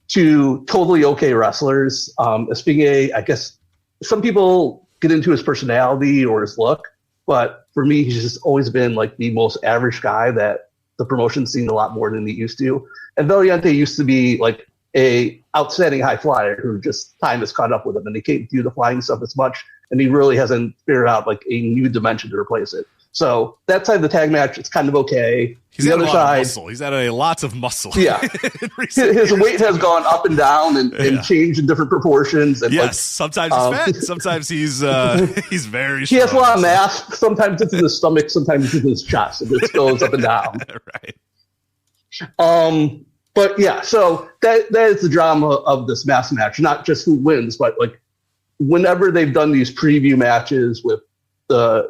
two totally okay wrestlers. Esfinge, I guess some people get into his personality or his look, but for me, he's just always been like the most average guy that the promotion's seen a lot more than he used to. And Valiente used to be like a outstanding high flyer who just time has caught up with him, and he can't do the flying stuff as much, and he really hasn't figured out like a new dimension to replace it. So that side of the tag match, it's kind of okay. He's the other side, muscle. He's added lots of muscle. Yeah, his weight has gone up and down and changed in different proportions. And yes, sometimes he's fat, sometimes he's very strong. He has a lot of mass. Sometimes it's in his stomach, sometimes it's in his chest. It just goes up and down. Right. But yeah, so that is the drama of this mass match. Not just who wins, but like whenever they've done these preview matches with the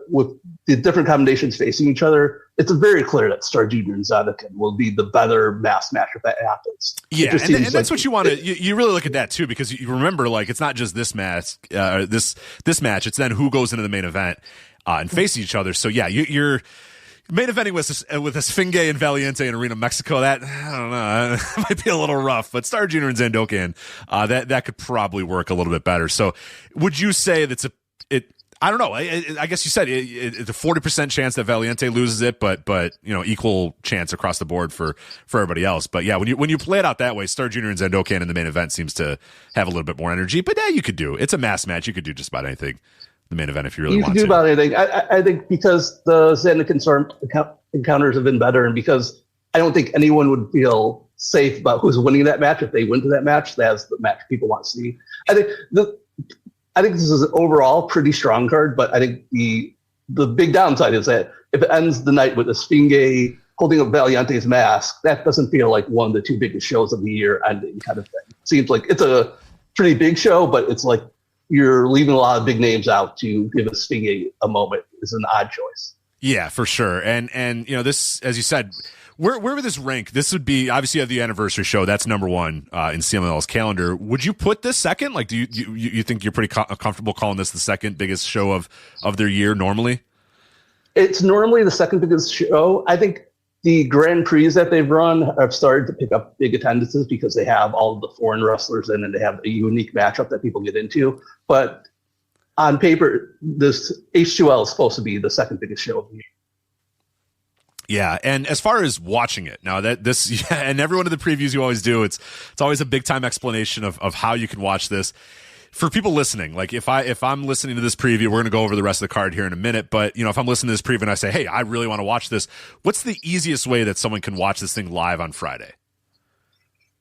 different combinations facing each other, it's very clear that Star Jr. and Zandikan will be the better mass match if that happens. Yeah, and that's what you want to. You really look at that too, because you remember, like, it's not just this match, this match. It's then who goes into the main event and facing each other. So yeah, you're main eventing with Esfinge and Valiente in Arena, Mexico, that, I don't know, might be a little rough, but Star Junior and Zandokan, that could probably work a little bit better. So would you say that's I don't know. I guess you said it's a 40% chance that Valiente loses it, but equal chance across the board for everybody else. But yeah, when you play it out that way, Star Junior and Zandokan in the main event seems to have a little bit more energy. But yeah, you could do. It's a mass match. You could do just about anything. The main event if you really want to. You can do about anything. I think because the Zandokan encounters have been better, and because I don't think anyone would feel safe about who's winning that match if they went to that match. That's the match people want to see. I think this is an overall pretty strong card, but I think the big downside is that if it ends the night with Esfinge holding up Valiante's mask, that doesn't feel like one of the two biggest shows of the year ending kind of thing. It seems like it's a pretty big show, but it's like you're leaving a lot of big names out to give Esfinge a moment is an odd choice. Yeah, for sure. And this, as you said, where would this rank? This would be, obviously, you have the anniversary show. That's number one in CMLL's calendar. Would you put this second? Like, do you think you're pretty comfortable calling this the second biggest show of their year normally? It's normally the second biggest show. I think the Grand Prix that they've run have started to pick up big attendances because they have all of the foreign wrestlers in and they have a unique matchup that people get into. But on paper, this H2L is supposed to be the second biggest show of the year. Yeah, and as far as watching it, now that this, and every one of the previews you always do, it's always a big time explanation of how you can watch this. For people listening, like if I'm listening to this preview, we're going to go over the rest of the card here in a minute, but if I'm listening to this preview and I say, hey, I really want to watch this, what's the easiest way that someone can watch this thing live on Friday?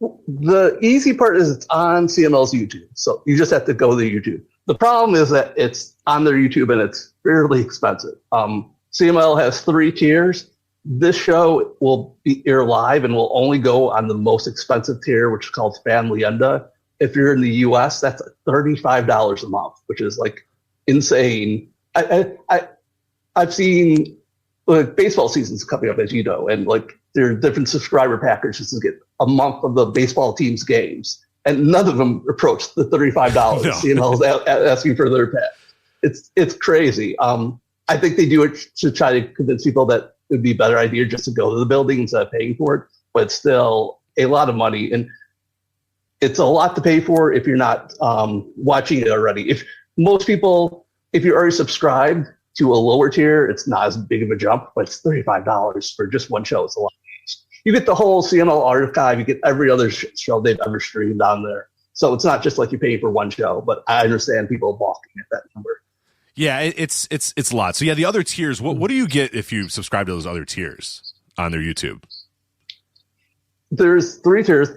The easy part is it's on CML's YouTube, so you just have to go to YouTube. The problem is that it's on their YouTube and it's fairly expensive. CML has 3 tiers. This show will be air live and will only go on the most expensive tier, which is called Fan Leyenda. If you're in the US, that's $35 a month, which is like insane. I've seen baseball seasons coming up, as you know, and like there are different subscriber packages to get a month of the baseball team's games, and none of them approach the $35. No. CML is asking for their pet. It's crazy. I think they do it to try to convince people that it would be a better idea just to go to the building instead of paying for it, but it's still a lot of money, and it's a lot to pay for if you're not watching it already. If you're already subscribed to a lower tier, it's not as big of a jump, but it's $35 for just one show. It's a lot. You get the whole CML archive, you get every other show they've ever streamed on there. So it's not just like you're paying for one show, but I understand people balking at that number. Yeah, it's a lot. So yeah, the other tiers, what do you get if you subscribe to those other tiers on their YouTube? There's 3 tiers.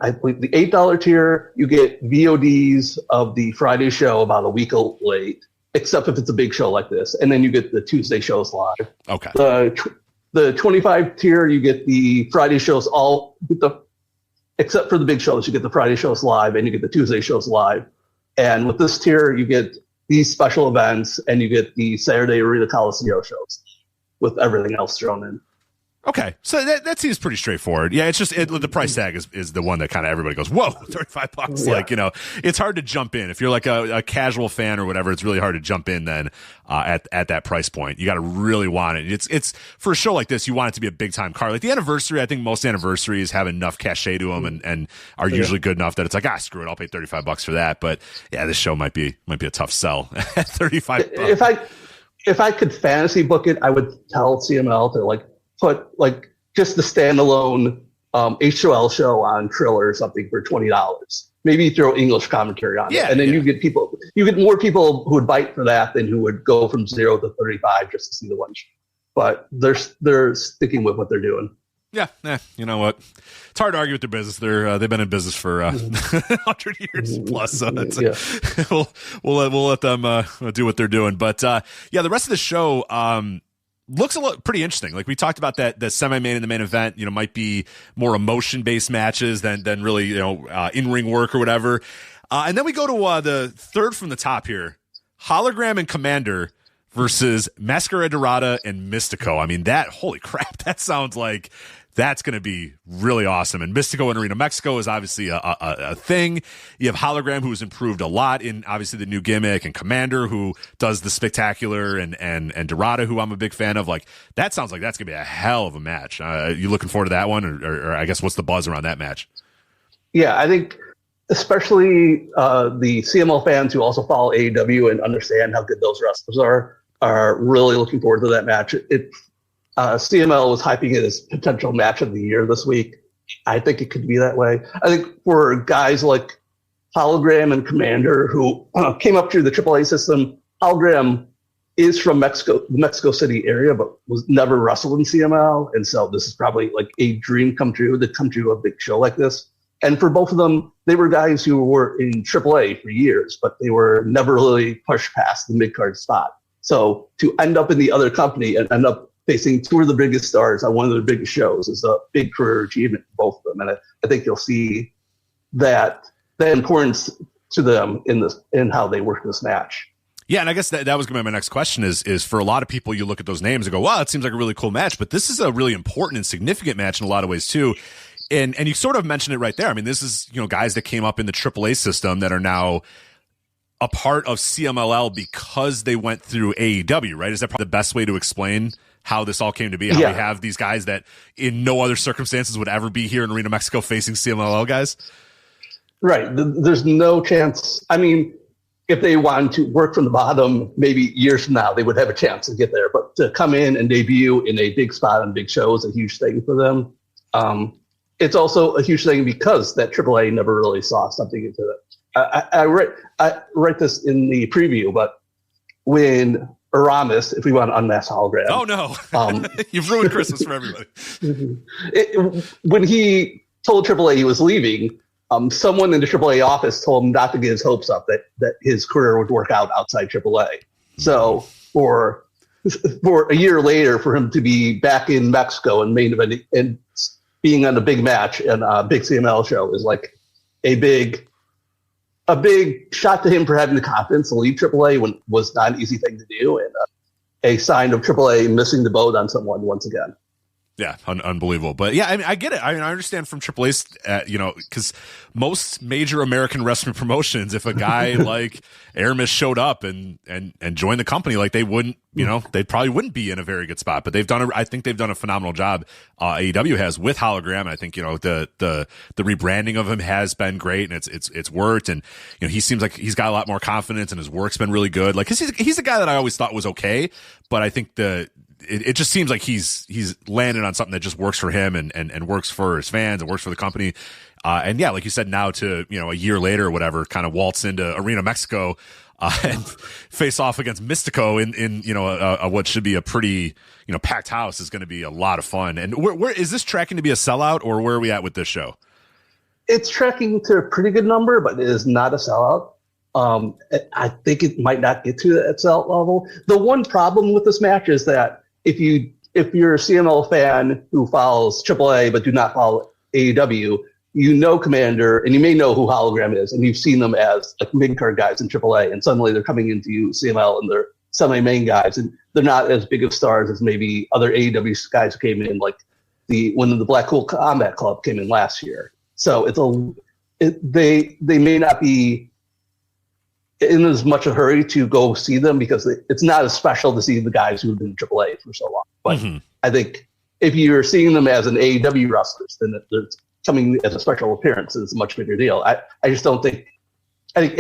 I believe the $8 tier, you get VODs of the Friday show about a week late, except if it's a big show like this. And then you get the Tuesday shows live. Okay. The 25 tier, you get the Friday shows except for the big shows, you get the Friday shows live and you get the Tuesday shows live. And with this tier, you get these special events and you get the Saturday Arena Coliseum shows with everything else thrown in. Okay, so that seems pretty straightforward. Yeah, it's just the price tag is the one that kind of everybody goes, whoa, $35. Yeah. Like, it's hard to jump in. If you're like a casual fan or whatever, it's really hard to jump in then at that price point. You got to really want it. It's for a show like this, you want it to be a big time card. Like the anniversary, I think most anniversaries have enough cachet to them and are usually good enough that it's like, screw it, I'll pay $35 for that. But yeah, this show might be a tough sell at $35. If I could fantasy book it, I would tell CML to put just the standalone H2L show on Triller or something for $20. Maybe throw English commentary on it, and then you get more people who would bite for that than who would go from 0 to 35 just to see the one show. But they're sticking with what they're doing. Yeah, you know what? It's hard to argue with their business. They've been in business for 100 years plus. So we'll let them do what they're doing. But the rest of the show. Looks pretty interesting. Like we talked about that the semi-main and the main event, might be more emotion-based matches than really, in-ring work or whatever. And then we go to the third from the top here, Hologram and Commander versus Mascara Dorada and Mystico. I mean, holy crap, that sounds like That's going to be really awesome. And Mystico in Arena Mexico is obviously a thing. You have Hologram, who's improved a lot in obviously the new gimmick, and Commander, who does the spectacular, and Dorada, who I'm a big fan of. Like, that sounds like that's going to be a hell of a match. You looking forward to that one? Or I guess what's the buzz around that match? Yeah, I think especially the CML fans who also follow AEW and understand how good those wrestlers are really looking forward to that match. CML was hyping it as potential match of the year this week. I think it could be that way. I think for guys like Hologram and Commander, who came up through the AAA system, Hologram is from Mexico, the Mexico City area, but was never wrestled in CML. And so this is probably like a dream come true to come to a big show like this. And for both of them, they were guys who were in AAA for years, but they were never really pushed past the mid-card spot. So to end up in the other company and end up facing two of the biggest stars on one of the biggest shows is a big career achievement for both of them. And I think you'll see that importance to them in how they work this match. Yeah, and I guess that was going to be my next question is for a lot of people, you look at those names and go, wow, it seems like a really cool match. But this is a really important and significant match in a lot of ways, too. And you sort of mentioned it right there. I mean, this is, guys that came up in the AAA system that are now a part of CMLL because they went through AEW, right? Is that probably the best way to explain how this all came to be? How we have these guys that in no other circumstances would ever be here in Arena Mexico facing CMLL guys? Right. There's no chance. I mean, if they wanted to work from the bottom, maybe years from now, they would have a chance to get there. But to come in and debut in a big spot on big show is a huge thing for them. It's also a huge thing because that AAA never really saw something into it. I write this in the preview, but when Aramis, if we want to unmask Hologram. Oh, no. You've ruined Christmas for everybody. When he told AAA he was leaving, someone in the AAA office told him not to get his hopes up that his career would work out outside AAA. So for a year later, for him to be back in Mexico and main event and being on a big match and a big CML show is like a big shot to him for having the confidence to leave AAA when was not an easy thing to do, and a sign of AAA missing the boat on someone once again. Yeah, unbelievable. But yeah, I mean, I get it. I mean, I understand from AAA's, because most major American wrestling promotions, if a guy like Aramis showed up and joined the company, like they wouldn't, they probably wouldn't be in a very good spot. But I think they've done a phenomenal job. AEW has with Hologram. I think the rebranding of him has been great, and it's worked. And he seems like he's got a lot more confidence, and his work's been really good. Like, 'cause he's a guy that I always thought was okay, but I think it just seems like he's landed on something that just works for him and works for his fans and works for the company. And yeah, like you said, now to, a year later or whatever, kind of waltz into Arena Mexico, and face off against Mystico in what should be a pretty, packed house is going to be a lot of fun. And where is this tracking to be a sellout, or where are we at with this show? It's tracking to a pretty good number, but it is not a sellout. I think it might not get to that sellout level. The one problem with this match is that if you're a CML fan who follows AAA but do not follow AEW, Commander, and you may know who Hologram is, and you've seen them as like mid-card guys in AAA, and suddenly they're coming into CML and they're semi-main guys, and they're not as big of stars as maybe other AEW guys who came in, like when the Black Hole Combat Club came in last year. So they may not be in as much a hurry to go see them because it's not as special to see the guys who've been in AAA for so long. But I think if you're seeing them as an AEW wrestlers, then they're coming as a special appearance. It's a much bigger deal. I just don't think. I think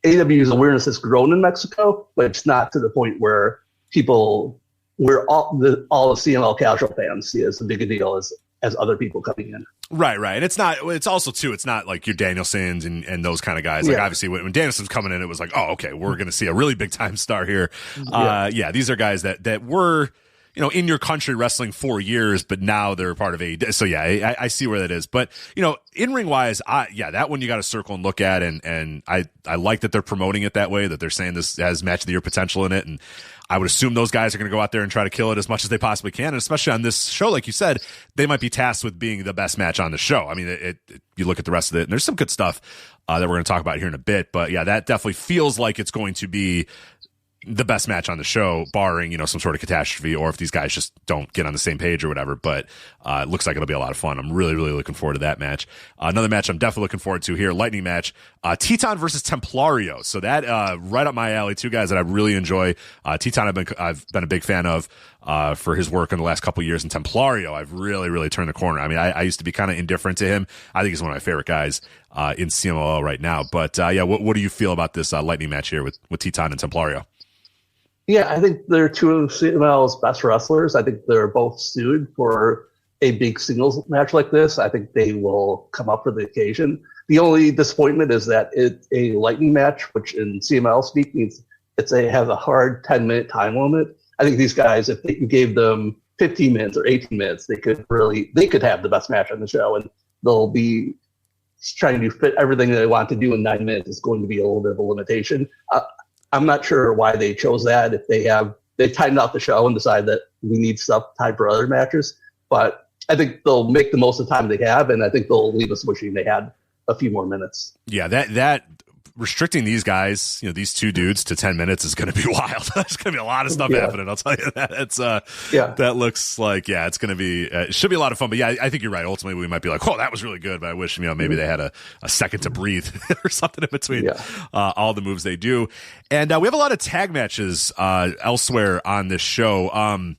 AEW's awareness has grown in Mexico, but it's not to the point where all the CML casual fans see it as a big a deal as other people coming in. Right. And it's also too, it's not like your Danielsons and those kind of guys. Like obviously when Danielson's coming in, it was like, oh, okay, we're going to see a really big time star here. These are guys that were, in your country wrestling for years, but now they're part of AEW. So yeah, I see where that is. But, in ring wise, that one you got to circle and look at. And I like that they're promoting it that way, that they're saying this has match of the year potential in it. And I would assume those guys are going to go out there and try to kill it as much as they possibly can. And especially on this show, like you said, they might be tasked with being the best match on the show. I mean, you look at the rest of it, and there's some good stuff that we're going to talk about here in a bit. But yeah, that definitely feels like it's going to be the best match on the show, barring, some sort of catastrophe or if these guys just don't get on the same page or whatever. But it looks like it'll be a lot of fun. I'm really, really looking forward to that match. Another match I'm definitely looking forward to here, Lightning match, Teton versus Templario. So that right up my alley, two guys that I really enjoy. Teton I've been a big fan of for his work in the last couple of years, and Templario I've really, really turned the corner. I mean, I used to be kind of indifferent to him. I think he's one of my favorite guys in CMLL right now. But what do you feel about this Lightning match here with Teton and Templario? Yeah, I think they're two of CMLL's best wrestlers. I think they're both suited for a big singles match like this. I think they will come up for the occasion. The only disappointment is that it's a Lightning match, which in CMLL speak means has a hard 10-minute time limit. I think these guys, if you gave them 15 minutes or 18 minutes, they could have the best match on the show, and they'll be trying to fit everything they want to do in 9 minutes. Is going to be a little bit of a limitation. I'm not sure why they chose that. If they timed out the show and decided that we need stuff time for other matches, but I think they'll make the most of the time they have, and I think they'll leave us wishing they had a few more minutes. Yeah, that restricting these guys, these two dudes to 10 minutes is going to be wild. There's going to be a lot of stuff happening. I'll tell you that. That looks like, it's going to be, it should be a lot of fun, but I think you're right. Ultimately, we might be like, oh, that was really good, but I wish, maybe they had a second to breathe or something in between all the moves they do. And we have a lot of tag matches elsewhere on this show.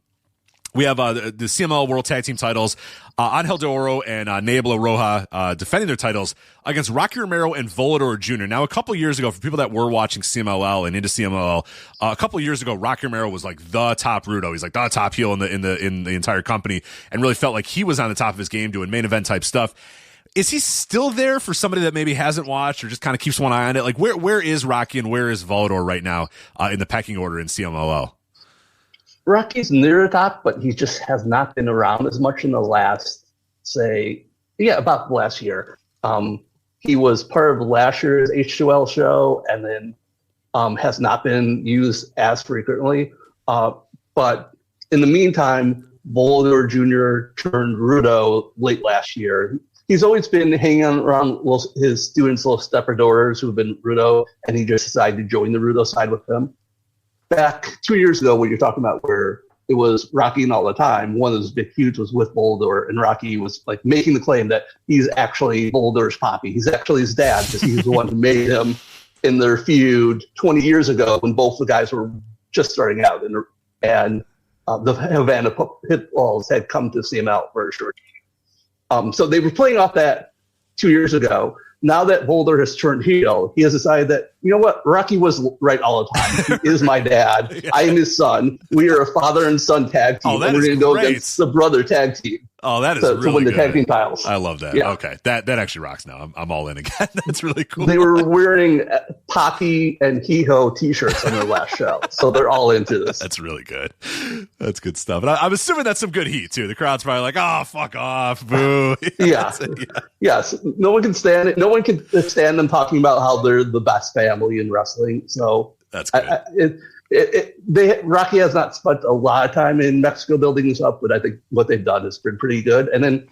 We have the CMLL World Tag Team titles, Angel de Oro and Nebula Roja defending their titles against Rocky Romero and Volador Jr. Now, a couple years ago, for people that were watching CMLL and into CMLL, a couple years ago, Rocky Romero was like the top Rudo. He's like the top heel in the entire company, and really felt like he was on the top of his game doing main event type stuff. Is he still there for somebody that maybe hasn't watched or just kind of keeps one eye on it? Like, where is Rocky and where is Volador right now in the pecking order in CMLL? Rocky's near the top, but he just has not been around as much in the last, about the last year. He was part of last year's H2L show and then has not been used as frequently. But in the meantime, Volador Jr. turned Rudo late last year. He's always been hanging around his students, little stepper daughters who have been Rudo, and he just decided to join the Rudo side with them. Back 2 years ago, what you're talking about, where it was Rocky and all the time, one of those big feuds was with Volador, and Rocky was like making the claim that he's actually Volador's poppy. He's actually his dad because he's the one who made him in their feud 20 years ago when both the guys were just starting out, and the Havana Pitfalls had come to CML for a short time. So they were playing off that 2 years ago. Now that Volador has turned heel, he has decided that, you know what, Rocky was right all the time. He is my dad. I am his son. We are a father and son tag team. And we're going to go against the brother tag team. Oh, that is really to win the good. tag team titles. I love that. Yeah. Okay, that actually rocks now. I'm all in again. That's really cool. They were wearing Poppy and Hee-Ho t-shirts on their last show, so they're all into this. That's really good. That's good stuff. And I'm assuming that's some good heat, too. The crowd's probably like, oh, fuck off, boo. Yes. No one can stand it. No one can stand them talking about how they're the best family in wrestling. So that's good. Rocky has not spent a lot of time in Mexico building this up, but I think what they've done has been pretty good. And then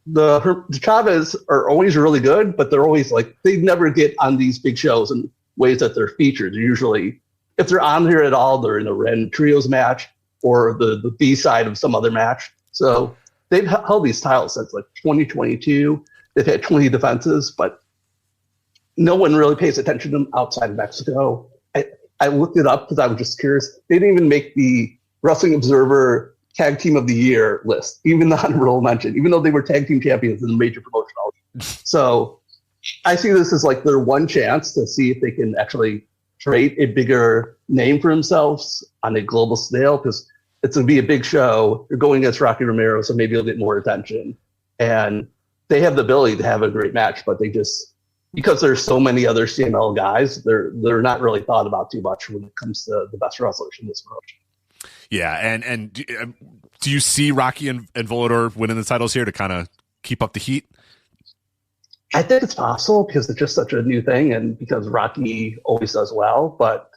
the Chavez are always really good, but they're always like, they never get on these big shows in ways that they're featured. Usually, if they're on here at all, they're in a Ren Trios match or the B side of some other match. So they've held these titles since like 2022. They've had 20 defenses, but no one really pays attention to them outside of Mexico. I looked it up because I was just curious. They didn't even make the Wrestling Observer Tag Team of the Year list, even the honorable mention, even though they were tag team champions in the major promotional. So I see this as like their one chance to see if they can actually create a bigger name for themselves on a global scale, because it's going to be a big show. They're going against Rocky Romero, so maybe they'll get more attention. And they have the ability to have a great match, but they just, because there's so many other CML guys, they're not really thought about too much when it comes to the best wrestlers in this promotion. Yeah, and do you see Rocky and Volador winning the titles here to kind of keep up the heat? I think it's possible because it's just such a new thing, and because Rocky always does well. But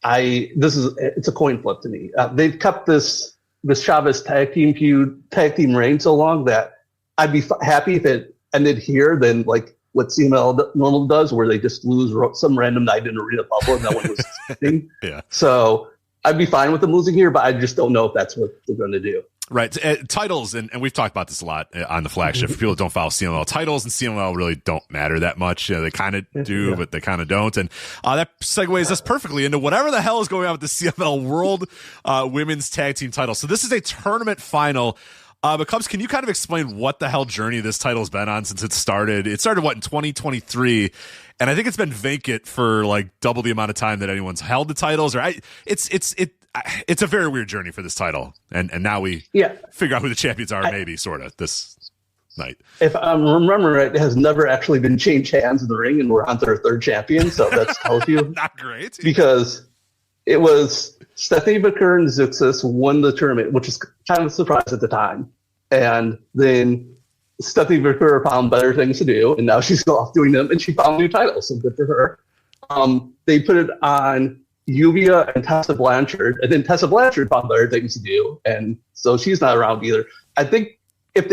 it's a coin flip to me. They've kept this Chavez tag team reign so long that I'd be happy if it ended here. Then like what CML normally does, where they just lose some random night in Arena Bubble and no one was expecting. Yeah. So I'd be fine with them losing here, but I just don't know if that's what they're going to do. Right. Titles, and we've talked about this a lot on the Flagship. For people that don't follow CMLL, titles and CMLL really don't matter that much. They kind of do, but they kind of don't. And that segues us perfectly into whatever the hell is going on with the CMLL World Women's Tag Team title. So this is a tournament final. But Cubs, can you kind of explain what the hell journey this title's been on since it started? It started, in 2023? And I think it's been vacant for like double the amount of time that anyone's held the titles. It's a very weird journey for this title, and now we figure out who the champions are, maybe sort of this night. If I remember right, it has never actually been changed hands in the ring, and we're on to our third champion. So that's tells you not great, because it was Stephanie Baker and Zuxis won the tournament, which is kind of a surprise at the time, and then Stephanie Baker found better things to do, and now she's off doing them, and she found new titles. So good for her. They put it on Yuvia and Tessa Blanchard, and then Tessa Blanchard found better things to do, and so she's not around either. I think if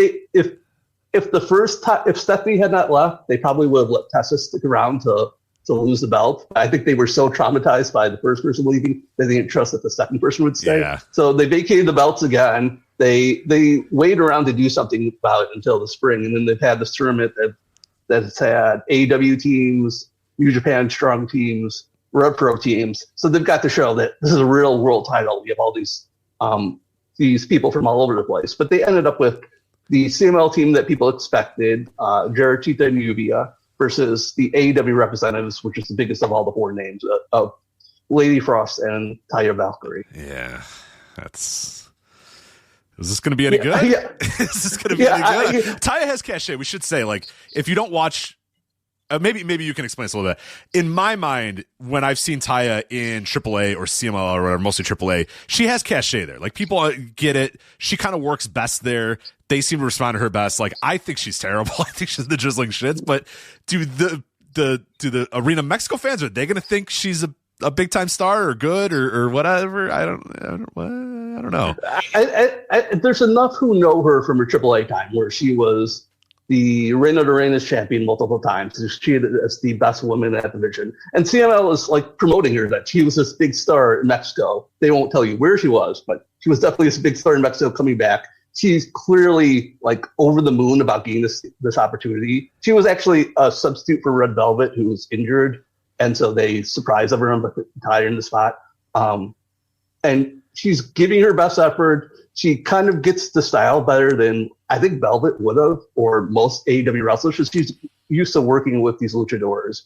Stephanie had not left, they probably would have let Tessa stick around to lose the belt. I think they were so traumatized by the first person leaving that they didn't trust that the second person would stay. Yeah. So they vacated the belts again. They waited around to do something about it until the spring, and then they've had this tournament that's had AEW teams, New Japan Strong teams, Rev Pro teams. So they've got to show that this is a real world title. We have all these people from all over the place. But they ended up with the CML team that people expected, Jared Cheetah and Yuvia, versus the AEW representatives, which is the biggest of all the four names, of Lady Frost and Taya Valkyrie. Yeah, is this going to be any good? Yeah. Is this going to be any good? Taya has cachet. We should say, like, if you don't watch, maybe you can explain this a little bit. In my mind, when I've seen Taya in AAA or CMLL or mostly AAA, she has cachet there. Like, people get it. She kind of works best there. They seem to respond to her best. Like, I think she's terrible. I think she's the drizzling shits. But do the Arena Mexico fans, are they going to think she's a big time star or good or whatever? I don't know. There's enough who know her from her AAA time, where she was the Reina de Reinas champion multiple times. She is the best woman at the division. And CML is like promoting her, that she was this big star in Mexico. They won't tell you where she was, but she was definitely this big star in Mexico coming back. She's clearly like over the moon about getting this opportunity. She was actually a substitute for Red Velvet, who was injured, and so they surprised everyone by putting Taya in the spot. And she's giving her best effort. She kind of gets the style better than I think Velvet would have, or most AEW wrestlers. She's used to working with these luchadors.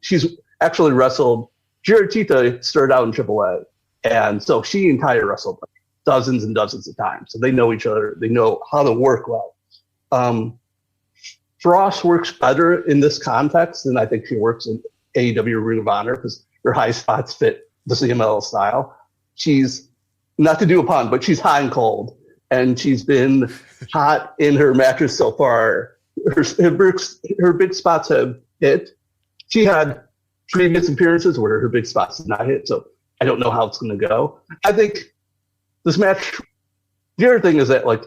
She's actually wrestled. Jared Cheetah started out in AAA, and so she and Taya wrestled like dozens and dozens of times. So they know each other. They know how to work well. Frost works better in this context than I think she works in AEW Ring of Honor, because her high spots fit the CMLL style. She's, not to do a pun, but she's hot and cold, and she's been hot in her matches so far. Her big spots have hit. She had previous appearances where her big spots did not hit, so I don't know how it's going to go. I think this match, the other thing is that, like,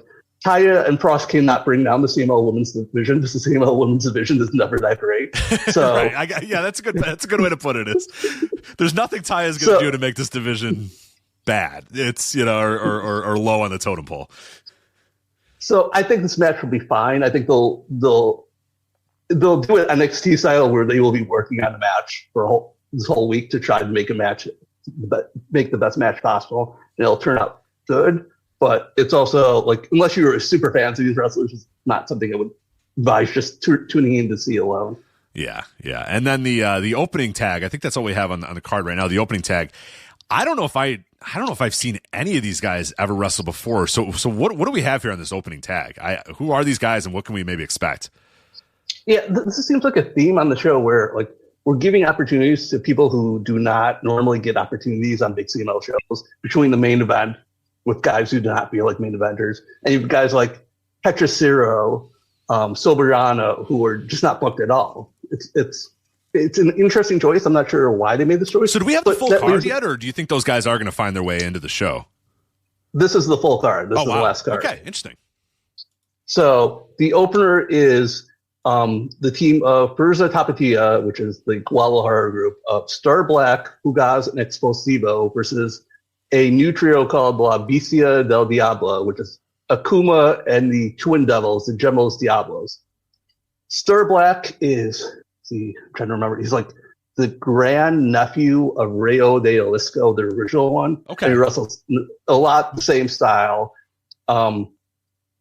Taya and Frost cannot bring down the CML Women's Division, because the CML Women's Division is never that great. So, right. That's a good way to put it. There's nothing Taya's going to do to make this division bad. It's, or low on the totem pole. So I think this match will be fine. I think they'll do it NXT style, where they will be working on the match for this whole week to try to make make the best match possible, and it'll turn out good. But it's also, like, unless you're a super fan of these wrestlers, it's not something I would advise just tuning in to see alone. Yeah. And then the opening tag, I think that's all we have on the card right now. The opening tag, I don't know if I've seen any of these guys ever wrestle before. So what do we have here on this opening tag? Who are these guys, and what can we maybe expect? Yeah, this seems like a theme on the show where, like, we're giving opportunities to people who do not normally get opportunities on big CML shows, between the main event with guys who do not feel like main eventers, and you have guys like Petrosero, Soberano, who are just not booked at all. It's an interesting choice. I'm not sure why they made this choice. So do we have the full card yet, or do you think those guys are going to find their way into the show? This is the full card. This is the last card. Okay, interesting. So the opener is the team of Fuerza Tapatia, which is the Guadalajara group, of Star Black, Fugaz, and Explosivo versus a new trio called La Bestia del Diablo, which is Akuma and the Twin Devils, the Gemos Diablos. Star Black is, I'm trying to remember, he's like the grand nephew of Rayo de Jalisco, the original one. Okay. And he wrestles a lot the same style.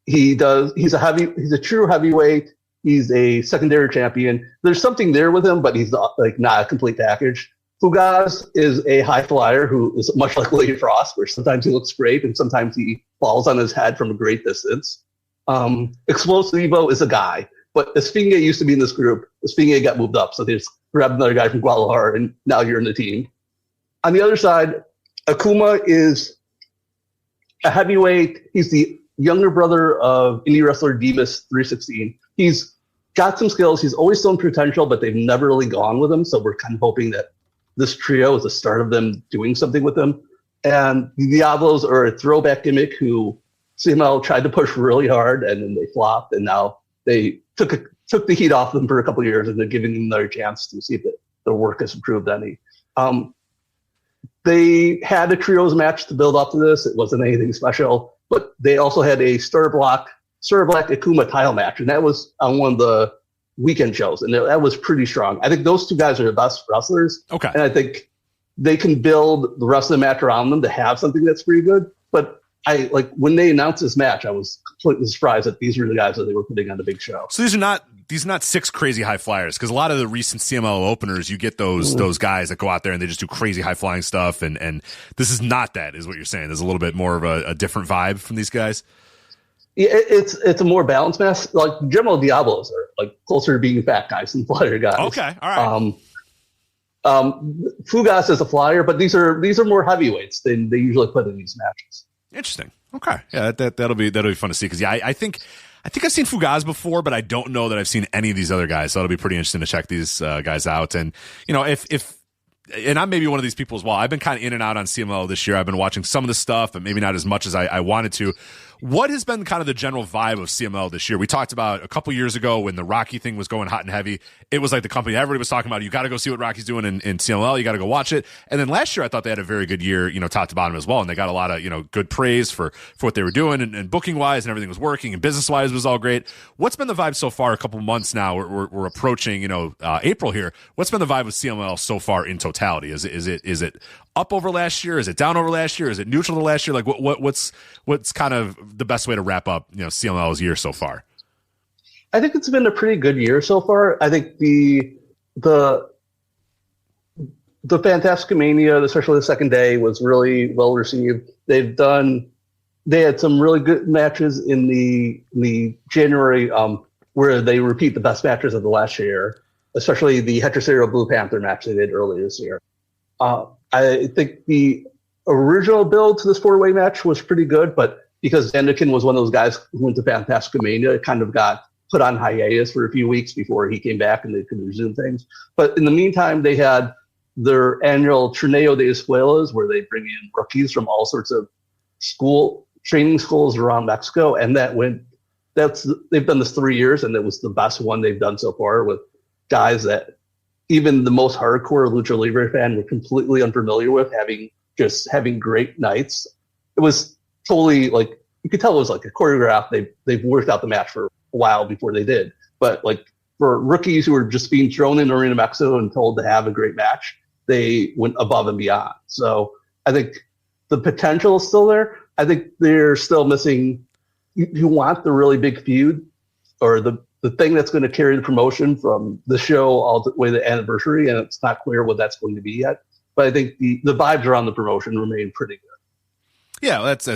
He's a true heavyweight. He's a secondary champion. There's something there with him, but he's not a complete package. Fugaz is a high flyer who is much like William Frost, where sometimes he looks great and sometimes he falls on his head from a great distance. Explosivo is a guy, but Esfinge used to be in this group. Esfinge got moved up, so they just grabbed another guy from Guadalajara, and now you're in the team. On the other side, Akuma is a heavyweight. He's the younger brother of indie wrestler Divas 316. He's got some skills. He's always shown potential, but they've never really gone with him, so we're kind of hoping that this trio is the start of them doing something with them. And the Diablos are a throwback gimmick who CML tried to push really hard, and then they flopped, and now they took the heat off them for a couple of years, and they're giving them another chance to see if their work has improved any. They had a trios match to build up to this. It wasn't anything special, but they also had a Star Black Akuma title match, and that was on one of the weekend shows, and that was pretty strong. I think those two guys are the best wrestlers. Okay. And I think they can build the rest of the match around them to have something that's pretty good. But when they announced this match, I was completely surprised that these were the guys that they were putting on the big show. So these are not six crazy high flyers, because a lot of the recent CMLL openers, you get those guys that go out there and they just do crazy high flying stuff, and this is not that, is what you're saying. There's a little bit more of a different vibe from these guys. Yeah, it's a more balanced match. Like Gemo Diablos are like closer to being fat guys than flyer guys. Okay, all right. Fugaz is a flyer, but these are more heavyweights than they usually put in these matches. Interesting. Okay, yeah, that'll be fun to see, because I think I've seen Fugaz before, but I don't know that I've seen any of these other guys. So it'll be pretty interesting to check these guys out. And and I'm maybe one of these people as well. I've been kind of in and out on CMLL this year. I've been watching some of the stuff, but maybe not as much as I wanted to. What has been kind of the general vibe of CMLL this year? We talked about a couple years ago when the Rocky thing was going hot and heavy. It was like the company everybody was talking about. You got to go see what Rocky's doing in CMLL. You got to go watch it. And then last year, I thought they had a very good year, top to bottom as well. And they got a lot of, good praise for what they were doing, and booking wise, and everything was working, and business wise was all great. What's been the vibe so far? A couple months now, we're approaching, April here. What's been the vibe with CMLL so far in totality? Is it up over last year? Is it down over last year? Is it neutral to last year? Like what's kind of the best way to wrap up, CMLL's year so far? I think it's been a pretty good year so far. I think the Fantasticmania, especially the second day, was really well received. They had some really good matches in the January where they repeat the best matches of the last year, especially the Heterosero Blue Panther match they did earlier this year. I think the original build to this four-way match was pretty good, but because Zandikin was one of those guys who went to Fantasticmania, it kind of got put on hiatus for a few weeks before he came back and they could resume things. But in the meantime, they had their annual Torneo de Escuelas, where they bring in rookies from all sorts of training schools around Mexico, and they've done this 3 years, and it was the best one they've done so far, with guys that even the most hardcore Lucha Libre fan were completely unfamiliar with, having great nights. It was totally you could tell it was like a choreograph. They've worked out the match for a while before they did, but for rookies who were just being thrown in Arena Mexico and told to have a great match, they went above and beyond. So I think the potential is still there. I think they're still missing. You want the really big feud, or the thing that's going to carry the promotion from the show all the way to the anniversary, and it's not clear what that's going to be yet. But I think the vibes around the promotion remain pretty good. Yeah, that's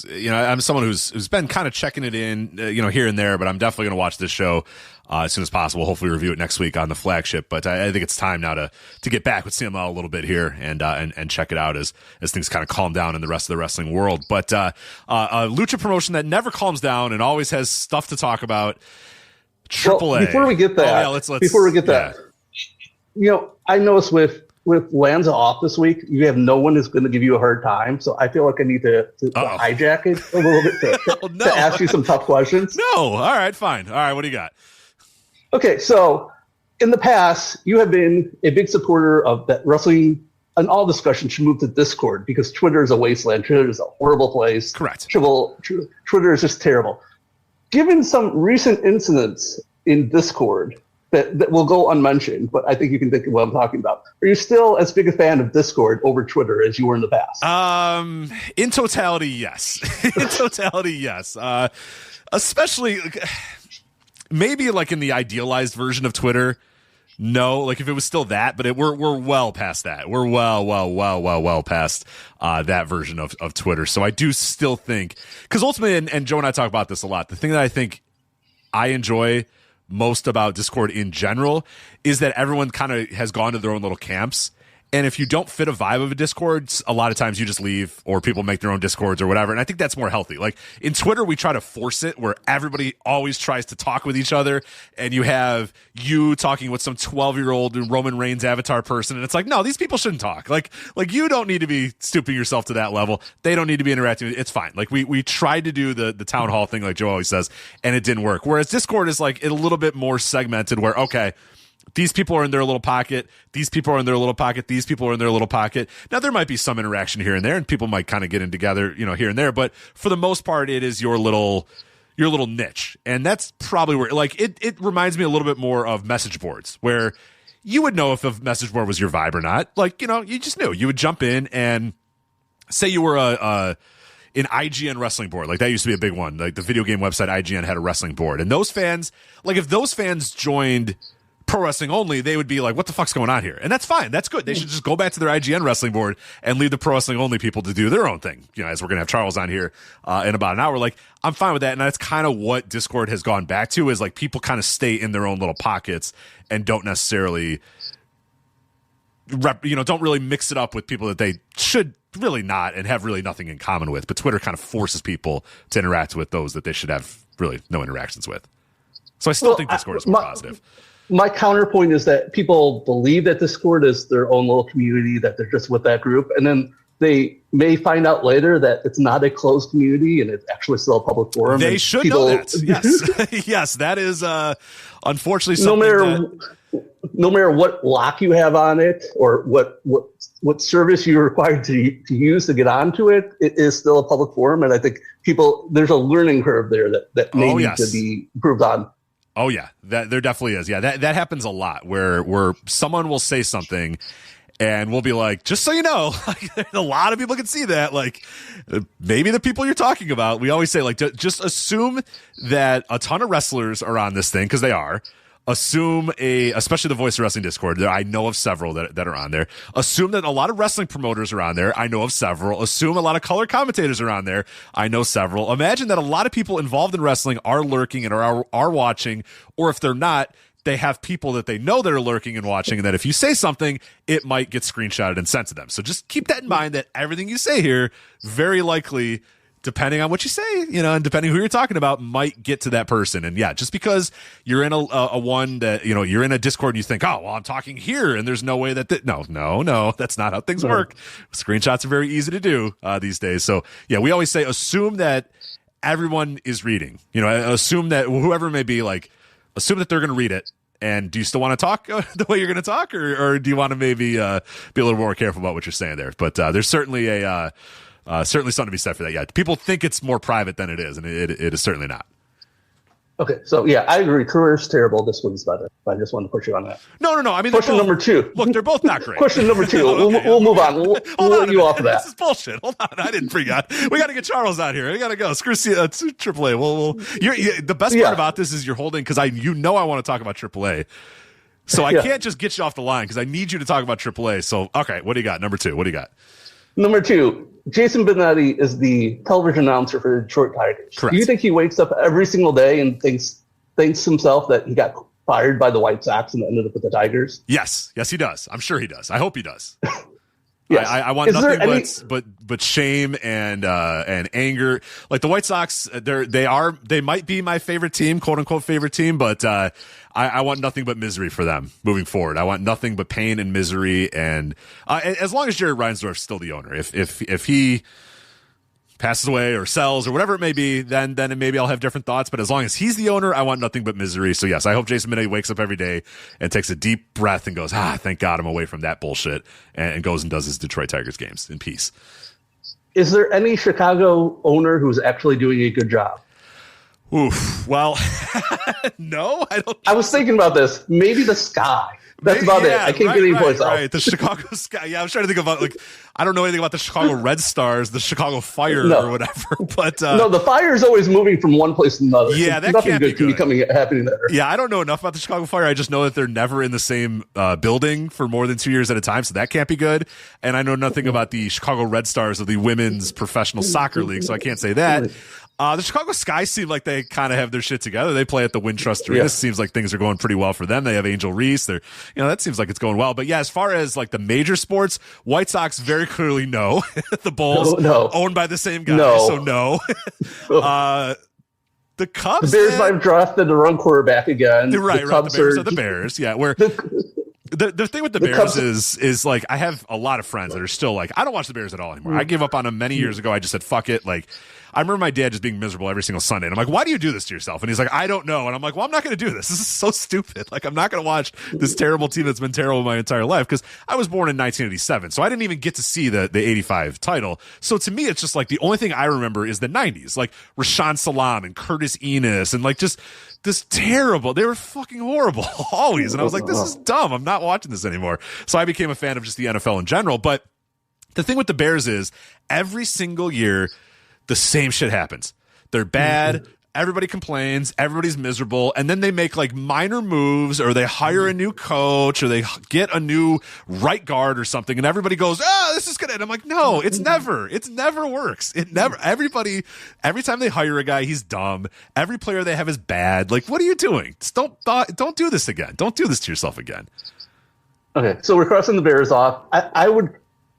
I'm someone who's been kind of checking it in, here and there, but I'm definitely going to watch this show as soon as possible. Hopefully review it next week on the Flagship. But I think it's time now to get back with CMLL a little bit here and check it out as things kind of calm down in the rest of the wrestling world. But a lucha promotion that never calms down and always has stuff to talk about. AAA. Well, before we get that, I noticed with Lanza off this week, you have no one who's going to give you a hard time. So I feel like I need to hijack it a little bit to ask you some tough questions. No. All right, fine. All right, what do you got? Okay, so in the past, you have been a big supporter of that wrestling and all discussion should move to Discord because Twitter is a wasteland. Twitter is a horrible place. Correct. Twitter is just terrible. Given some recent incidents in Discord that will go unmentioned, but I think you can think of what I'm talking about. Are you still as big a fan of Discord over Twitter as you were in the past? In totality, yes. In totality, yes. Especially maybe like in the idealized version of Twitter. No, like if it was still that, but we're well past that. We're well past that version of Twitter. So I do still think, because ultimately, and Joe and I talk about this a lot, the thing that I think I enjoy most about Discord in general is that everyone kind of has gone to their own little camps. And if you don't fit a vibe of a Discord, a lot of times you just leave or people make their own Discords or whatever. And I think that's more healthy. Like in Twitter, we try to force it where everybody always tries to talk with each other. And you have you talking with some 12-year-old Roman Reigns avatar person. And it's like, no, these people shouldn't talk. Like you don't need to be stooping yourself to that level. They don't need to be interacting. It's fine. Like we tried to do the town hall thing like Joe always says, and it didn't work. Whereas Discord is like a little bit more segmented where, okay, these people are in their little pocket. These people are in their little pocket. These people are in their little pocket. Now, there might be some interaction here and there, and people might kind of get in together, here and there. But for the most part, it is your little niche. And that's probably where, like, it reminds me a little bit more of message boards, where you would know if a message board was your vibe or not. Like, you just knew. You would jump in and say you were an IGN wrestling board. Like, that used to be a big one. Like, the video game website IGN had a wrestling board. And those fans, like, if those fans joined Pro Wrestling Only, they would be like, what the fuck's going on here? And that's fine. That's good. They should just go back to their IGN wrestling board and leave the Pro Wrestling Only people to do their own thing. As we're going to have Charles on here in about an hour. Like, I'm fine with that. And that's kind of what Discord has gone back to, is like people kind of stay in their own little pockets and don't necessarily don't really mix it up with people that they should really not and have really nothing in common with. But Twitter kind of forces people to interact with those that they should have really no interactions with. So I still think Discord is more positive. My counterpoint is that people believe that Discord is their own little community, that they're just with that group. And then they may find out later that it's not a closed community and it's actually still a public forum. They should know that. Yes. Yes, that is unfortunately something no matter what lock you have on it or what service you're required to use to get onto it, it is still a public forum. And I think there's a learning curve there that may need to be improved on. Oh yeah, there definitely is. Yeah, that happens a lot where someone will say something and we'll be like, just so you know, like, a lot of people can see that. Like, maybe the people you're talking about, we always say, like, just assume that a ton of wrestlers are on this thing, because they are. Assume especially the Voice of Wrestling Discord. I know of several that are on there. Assume that a lot of wrestling promoters are on there. I know of several. Assume a lot of color commentators are on there. I know several. Imagine that a lot of people involved in wrestling are lurking and are watching, or if they're not, they have people that they know that are lurking and watching, and that if you say something, it might get screenshotted and sent to them. So just keep that in mind, that everything you say here, very likely, depending on what you say, and depending who you're talking about, might get to that person. And yeah, just because you're in a one that, you're in a Discord and you think, oh, well, I'm talking here and there's no way that, no, that's not how things work. Screenshots are very easy to do these days. So yeah, we always say, assume that everyone is reading, assume that whoever may be, like, assume that they're going to read it. And do you still want to talk the way you're going to talk, or do you want to maybe be a little more careful about what you're saying there? But there's certainly certainly something to be said for that. Yeah, people think it's more private than it is, and it is certainly not. Okay, so yeah, I agree. Twitter's terrible. This one's better. I just wanted to push you on that. No. I mean, question number 2. Look, they're both not great. Question number 2. We'll move on. We'll let you off of that. This is bullshit. Hold on, I didn't forget. We got to get Charles out here. We got to go. Screw AAA. The best part about this is you're holding, because I want to talk about AAA. So I can't just get you off the line, because I need you to talk about AAA. So, okay, what do you got? Number 2, what do you got? Number 2, Jason Benetti is the television announcer for the Detroit Tigers. Correct. Do you think he wakes up every single day and thinks himself that he got fired by the White Sox and ended up with the Tigers? Yes, he does. I'm sure he does. I hope he does. Yes. I want nothing but shame and anger. Like, the White Sox, they might be my favorite team, quote unquote favorite team, but I want nothing but misery for them moving forward. I want nothing but pain and misery, and as long as Jared Reinsdorf's still the owner, if he passes away or sells or whatever it may be, then maybe I'll have different thoughts. But as long as he's the owner, I want nothing but misery. So yes, I hope Jason Minnick wakes up every day and takes a deep breath and goes, thank God I'm away from that bullshit, and goes and does his Detroit Tigers games in peace. Is there any Chicago owner who's actually doing a good job? Oof. Well, no, I don't. I was thinking about this. Maybe the Sky. That's about it. I can't get any points out. Right, the Chicago Sky. Yeah, I was trying to think about, like, I don't know anything about the Chicago Red Stars, the Chicago Fire or whatever. But no, the Fire is always moving from one place to another. Yeah, that nothing can't be good. Happening there. Yeah, I don't know enough about the Chicago Fire. I just know that they're never in the same building for more than 2 years at a time, so that can't be good. And I know nothing about the Chicago Red Stars of the Women's Professional Soccer League, so I can't say that. The Chicago Sky seem like they kind of have their shit together. They play at the Wintrust Arena. It seems like things are going pretty well for them. They have Angel Reese. That seems like it's going well. But yeah, as far as like the major sports, White Sox very clearly no. The Bulls owned by the same guy, so no. The Cubs, the Bears might have drafted the wrong quarterback again. Right. The Bears are the Bears. Yeah, where. The thing with the Bears is like, I have a lot of friends that are still like, I don't watch the Bears at all anymore. I gave up on them many years ago. I just said, fuck it. Like, I remember my dad just being miserable every single Sunday. And I'm like, why do you do this to yourself? And he's like, I don't know. And I'm like, well, I'm not going to do this. This is so stupid. Like, I'm not going to watch this terrible team that's been terrible my entire life, because I was born in 1987. So I didn't even get to see the 85 title. So to me, it's just like the only thing I remember is the 90s, like Rashaan Salam and Curtis Enos and like just this terrible, they were fucking horrible always. And I was like, this is dumb. I'm not watching this anymore. So I became a fan of just the NFL in general. But the thing with the Bears is every single year, the same shit happens. They're bad. Everybody complains. Everybody's miserable. And then they make like minor moves, or they hire a new coach, or they get a new right guard or something. And everybody goes, this is good. And I'm like, no, it never works. Every time they hire a guy, he's dumb. Every player they have is bad. Like, what are you doing? Just don't do this again. Don't do this to yourself again. Okay. So we're crossing the Bears off. I would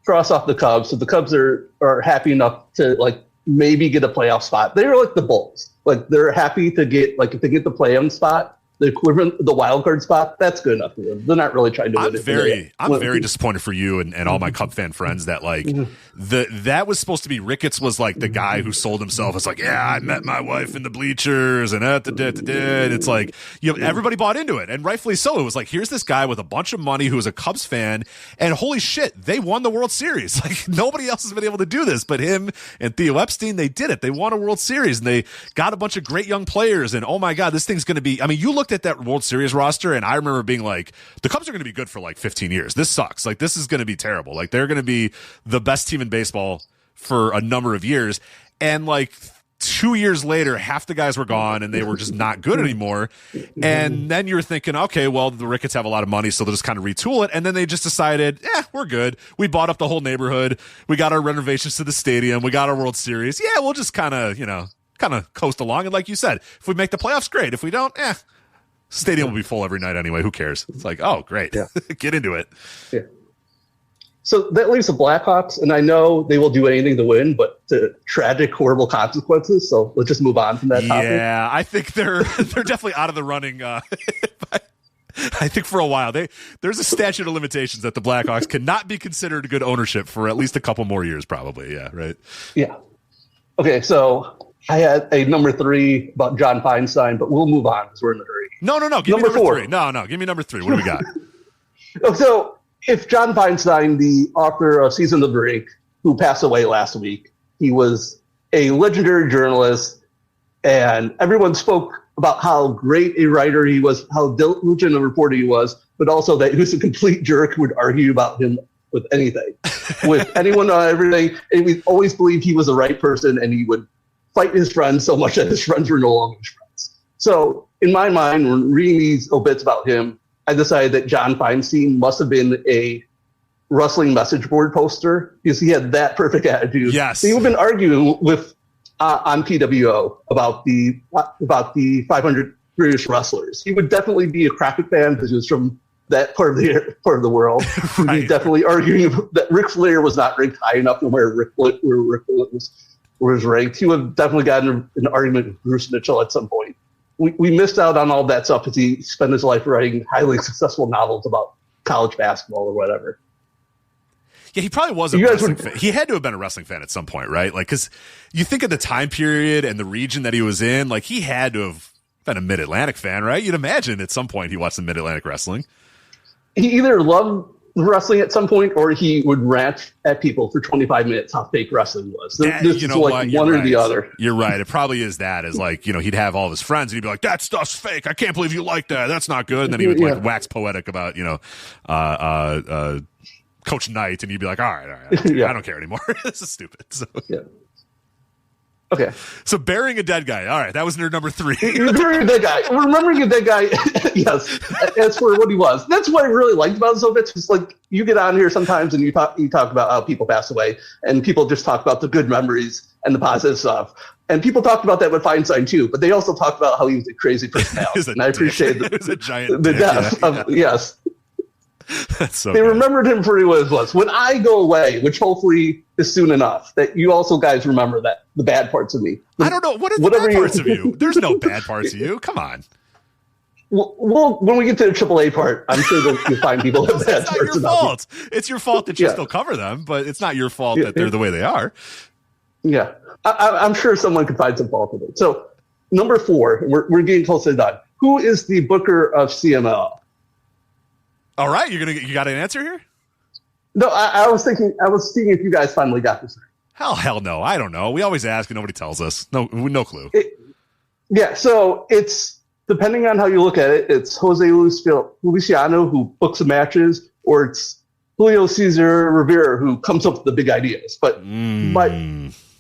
cross off the Cubs. So the Cubs are happy enough to like maybe get a playoff spot. They're like the Bulls. Like, they're happy to get, like, if they get the play-in spot, the equivalent, the wild card spot, that's good enough for them. They're not really trying to win it. I'm very disappointed for you and all my Cub fan friends that like that was supposed to be Ricketts was like the guy who sold himself as like, yeah, I met my wife in the bleachers and it's like, everybody bought into it, and rightfully so. It was like, here's this guy with a bunch of money who was a Cubs fan, and holy shit, they won the World Series. Like, nobody else has been able to do this but him and Theo Epstein. They did it. They won a World Series, and they got a bunch of great young players, and oh my God, this thing's going to be, I mean, you looked at that World Series roster, and I remember being like, the Cubs are going to be good for like 15 years. This sucks. Like, this is going to be terrible. Like, they're going to be the best team in baseball for a number of years. And like 2 years later, half the guys were gone and they were just not good anymore. And then you're thinking, okay, well, the Ricketts have a lot of money, so they'll just kind of retool it. And then they just decided, we're good. We bought up the whole neighborhood. We got our renovations to the stadium. We got our World Series. Yeah, we'll just kind of coast along. And like you said, if we make the playoffs, great. If we don't, stadium will be full every night anyway. Who cares? It's like, oh, great. Yeah. Get into it. Yeah. So that leaves the Blackhawks, and I know they will do anything to win, but to tragic, horrible consequences. So let's just move on from that topic. Yeah, I think they're definitely out of the running. I think for a while there's a statute of limitations that the Blackhawks cannot be considered good ownership for at least a couple more years, probably. Yeah, right. Yeah. Okay, so I had a number 3 about John Feinstein, but we'll move on because we're in a hurry. No. Give me number 4. 3. No. Give me number 3. What do we got? So if John Feinstein, the author of Season of the Brink, who passed away last week, he was a legendary journalist, and everyone spoke about how great a writer he was, how diligent a reporter he was, but also that he was a complete jerk who would argue about him with anything, with anyone on everything. And we always believed he was the right person, and he would fight his friends so much that his friends were no longer his friends. So in my mind, when reading these obits about him, I decided that John Feinstein must have been a wrestling message board poster because he had that perfect attitude. Yes. He would have been arguing with on PWO about the 500 British wrestlers. He would definitely be a Crockett fan because he was from that part of the world. Right. He'd be definitely arguing that Ric Flair was not ranked high enough from where Ric Flair was ranked. He would have definitely gotten an argument with Bruce Mitchell at some point. We missed out on all that stuff because he spent his life writing highly successful novels about college basketball or whatever. Yeah, he probably was a wrestling fan. He had to have been a wrestling fan at some point, right? Like, because you think of the time period and the region that he was in, like, he had to have been a Mid-Atlantic fan, right? You'd imagine at some point he watched some Mid-Atlantic wrestling. He either loved wrestling at some point, or he would rant at people for 25 minutes how fake wrestling was. This is like one or the other. You're right. It probably is that. Is like, he'd have all of his friends and he'd be like, "That stuff's fake. I can't believe you like that. That's not good." And then he would like wax poetic about Coach Knight, and you'd be like, all right, I don't care anymore. This is stupid. So. Yeah. Okay. So burying a dead guy. All right, that was your number 3. Burying a dead guy. Remembering a dead guy. Yes, as for what he was. That's what I really liked about Zovitz. Was like, you get on here sometimes and you talk about how people pass away, and people just talk about the good memories and the positive stuff. And people talked about that with Feinstein too, but they also talked about how he was a crazy personality. And I appreciate the death of yes. That's so they good. remembered him for what it was. When I go away, which hopefully is soon enough, that you also guys remember that the bad parts of me. I don't know. What are the bad parts of you? There's no bad parts of you. Come on. Well, when we get to the AAA part, I'm sure you'll find people that have bad parts. It's not your fault. It's your fault that you still cover them, but it's not your fault that they're the way they are. Yeah. I'm sure someone could find some fault with it. So, number 4, we're getting close to done. Who is the booker of CMLL? All right, you got an answer here? No, I was seeing if you guys finally got this right. Hell no, I don't know. We always ask and nobody tells us. No clue. So it's depending on how you look at it. It's Jose Luciano who books the matches, or it's Julio Cesar Rivera who comes up with the big ideas.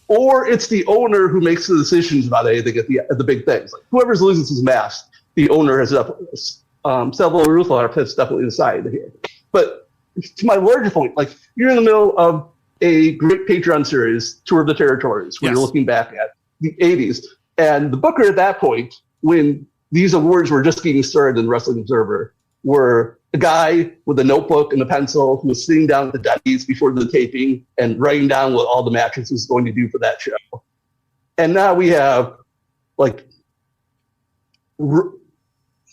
Or it's the owner who makes the decisions about anything at the big things. Like whoever's losing his mask, the owner has several Ruthlard has definitely decided here. But to my larger point, like you're in the middle of a great Patreon series, Tour of the Territories, where you're looking back at the 80s. And the booker at that point, when these awards were just getting started in Wrestling Observer, were a guy with a notebook and a pencil who was sitting down at the Denny's before the taping and writing down what all the matches was going to do for that show. And now we have like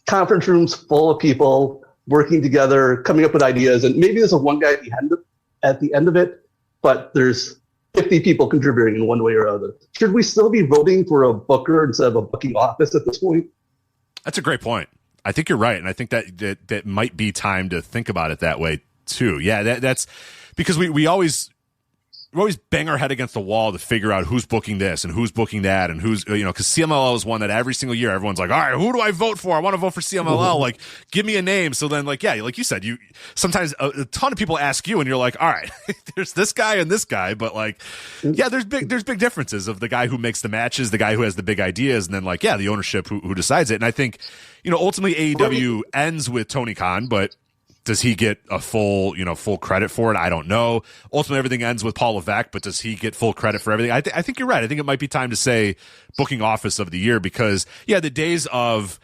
conference rooms full of people working together, coming up with ideas, and maybe there's one guy at the end of it, but there's 50 people contributing in one way or other. Should we still be voting for a booker instead of a booking office at this point? That's a great point. I think you're right, and I think that might be time to think about it that way too. Yeah, that's because we always bang our head against the wall to figure out who's booking this and who's booking that and who's, because CMLL is one that every single year everyone's like, all right, who do I vote for? I want to vote for CMLL. Like, give me a name. So then, like, yeah, like you said, sometimes a ton of people ask you and you're like, all right, there's this guy and this guy, but like, yeah, there's big differences of the guy who makes the matches, the guy who has the big ideas, and then like, yeah, the ownership who decides it. And I think, ultimately AEW ends with Tony Khan, but does he get a full credit for it? I don't know. Ultimately, everything ends with Paul Levesque, but does he get full credit for everything? I think you're right. I think it might be time to say booking office of the year because, yeah, the days of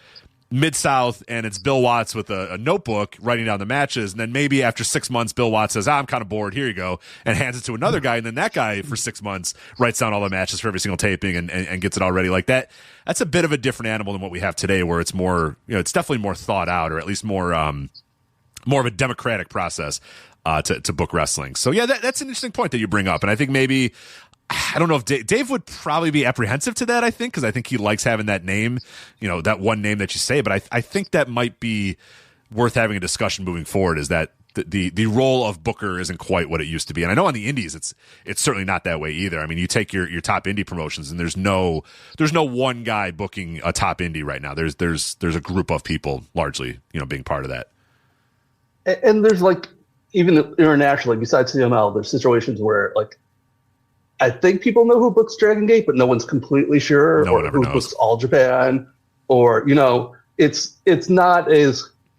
Mid-South and it's Bill Watts with a notebook writing down the matches, and then maybe after 6 months, Bill Watts says, I'm kind of bored, here you go, and hands it to another guy, and then that guy for 6 months writes down all the matches for every single taping and gets it all ready. Like that. That's a bit of a different animal than what we have today, where it's more, it's definitely more thought out, or at least more of a democratic process to book wrestling. So yeah, that's an interesting point that you bring up. And I think maybe, I don't know if Dave would probably be apprehensive to that, I think, because I think he likes having that name, that one name that you say. But I think that might be worth having a discussion moving forward, is that the role of booker isn't quite what it used to be. And I know on the indies, it's certainly not that way either. I mean, you take your top indie promotions and there's no one guy booking a top indie right now. There's a group of people largely, being part of that. And there's like, even internationally, besides CML, there's situations where like, I think people know who books Dragon Gate, but no one's completely sure, or who books All Japan, or, it's not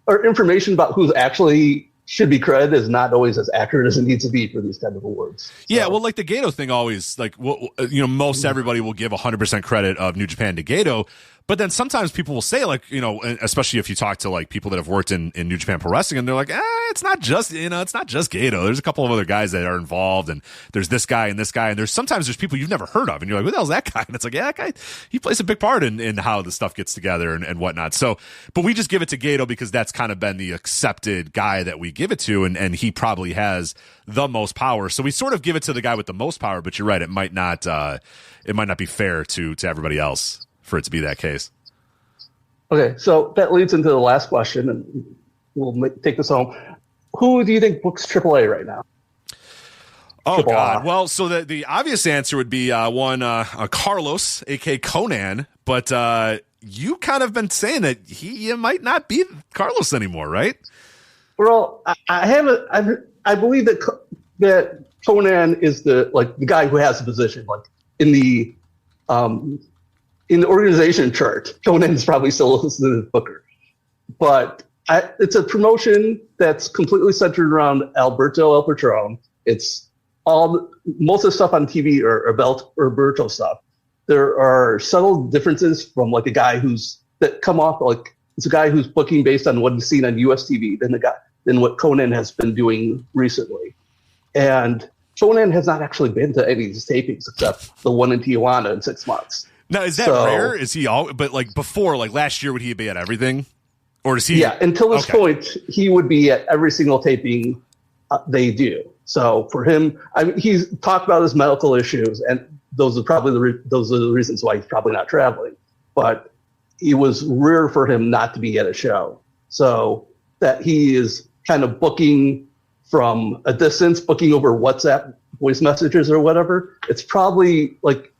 or information about who's actually should be credited is not always as accurate as it needs to be for these kind of awards. So. Yeah, well, like the Gato thing always, like, most everybody will give 100% credit of New Japan to Gato, But then sometimes people will say, like, you know, especially if you talk to like people that have worked in New Japan Pro Wrestling, and they're like, it's not just Gato. There's a couple of other guys that are involved, and there's this guy and this guy, and there's people you've never heard of, and you're like, who the hell's that guy? And it's like, yeah, that guy, he plays a big part in how the stuff gets together and whatnot. So, but we just give it to Gato because that's kind of been the accepted guy that we give it to, and he probably has the most power. So we sort of give it to the guy with the most power. But you're right, it might not be fair to everybody else for it to be that case. Okay, so that leads into the last question, and we'll take this home. Who do you think books AAA right now? Oh, God. Well, so the obvious answer would be one Carlos, a.k.a. Conan, but you kind of been saying that he might not be Carlos anymore, right? Well, I believe that Conan is the guy who has the position, like in the organization chart. Conan is probably still listed as Booker, but it's a promotion that's completely centered around Alberto El Patron. It's most of the stuff on TV are Alberto stuff. There are subtle differences from like a guy that come off like it's a guy who's booking based on what he's seen on US TV than what Conan has been doing recently. And Conan has not actually been to any of these tapings except the one in Tijuana in 6 months. Now, is that rare? Is he all? But like before, like last year, would he be at everything, or does he? Yeah, until this point, he would be at every single taping they do. So for him, he's talked about his medical issues, and those are probably the reasons why he's probably not traveling. But it was rare for him not to be at a show. So that he is kind of booking from a distance, booking over WhatsApp voice messages or whatever. It's probably like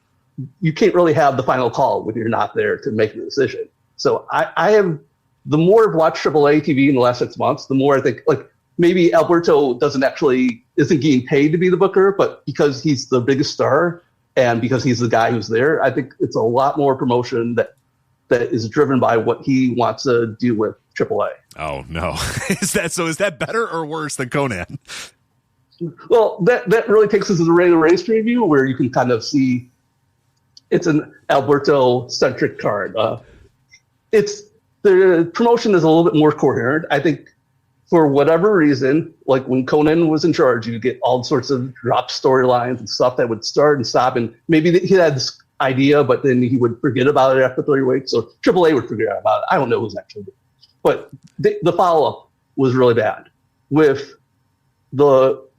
you can't really have the final call when you're not there to make the decision. So I have, the more I've watched AAA TV in the last 6 months, the more I think like maybe Alberto isn't getting paid to be the booker, but because he's the biggest star and because he's the guy who's there, I think it's a lot more promotion that is driven by what he wants to do with AAA. Oh no. Is that better or worse than Conan? Well, that really takes us to the regular race preview where you can kind of see it's an Alberto-centric card. The promotion is a little bit more coherent. I think for whatever reason, like when Conan was in charge, you get all sorts of drop storylines and stuff that would start and stop. And maybe he had this idea, but then he would forget about it after 3 weeks. So AAA would forget about it. I don't know who's actually doing it. But the follow-up was really bad.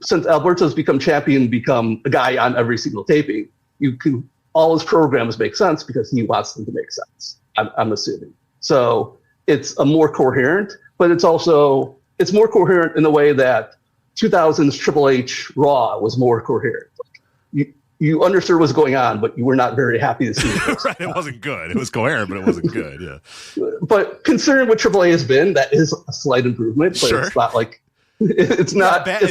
Since Alberto's become champion, become a guy on every single taping, all his programs make sense because he wants them to make sense, I'm assuming. So it's a more coherent, but it's more coherent in the way that 2000's Triple H Raw was more coherent. You understood what was going on, but you were not very happy to see it. Right, it wasn't good. It was coherent, but it wasn't good, yeah. But considering what AAA has been, that is a slight improvement, but sure. It's not like it's not bad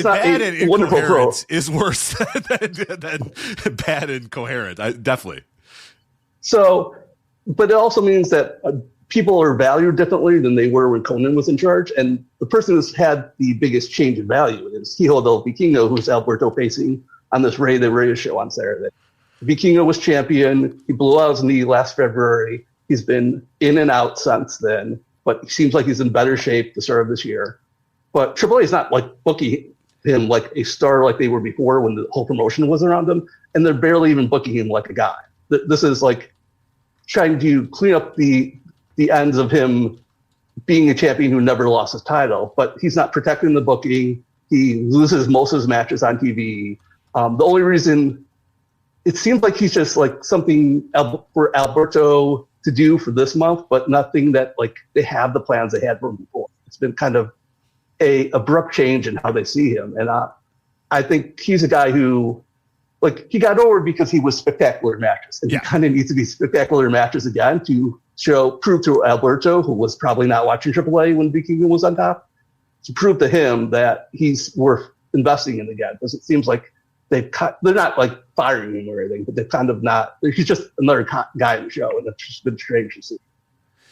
a wonderful pro. Is worse than bad and coherent. Definitely. So, but it also means that people are valued differently than they were when Conan was in charge. And the person who's had the biggest change in value is Hijo del Vikingo, who's Alberto facing on this Rey de Reyes show on Saturday. Vikingo was champion. He blew out his knee last February. He's been in and out since then, but he seems like he's in better shape the start of this year. But AAA is not like booking him like a star like they were before when the whole promotion was around him, and they're barely even booking him like a guy. This is like trying to clean up the ends of him being a champion who never lost his title, but he's not protecting the booking. He loses most of his matches on TV. The only reason it seems like he's just like something for Alberto to do for this month, but nothing that like they have the plans they had for him before. It's been kind of a abrupt change in how they see him. And I think he's a guy who, like, he got over because he was spectacular in matches. And he kind of needs to be spectacular in matches again to prove to Alberto, who was probably not watching AAA when Vikingo was on top, to prove to him that he's worth investing in again. Because it seems like they're not like firing him or anything, but they're kind of not. He's just another guy in the show, and it's just been strange to see.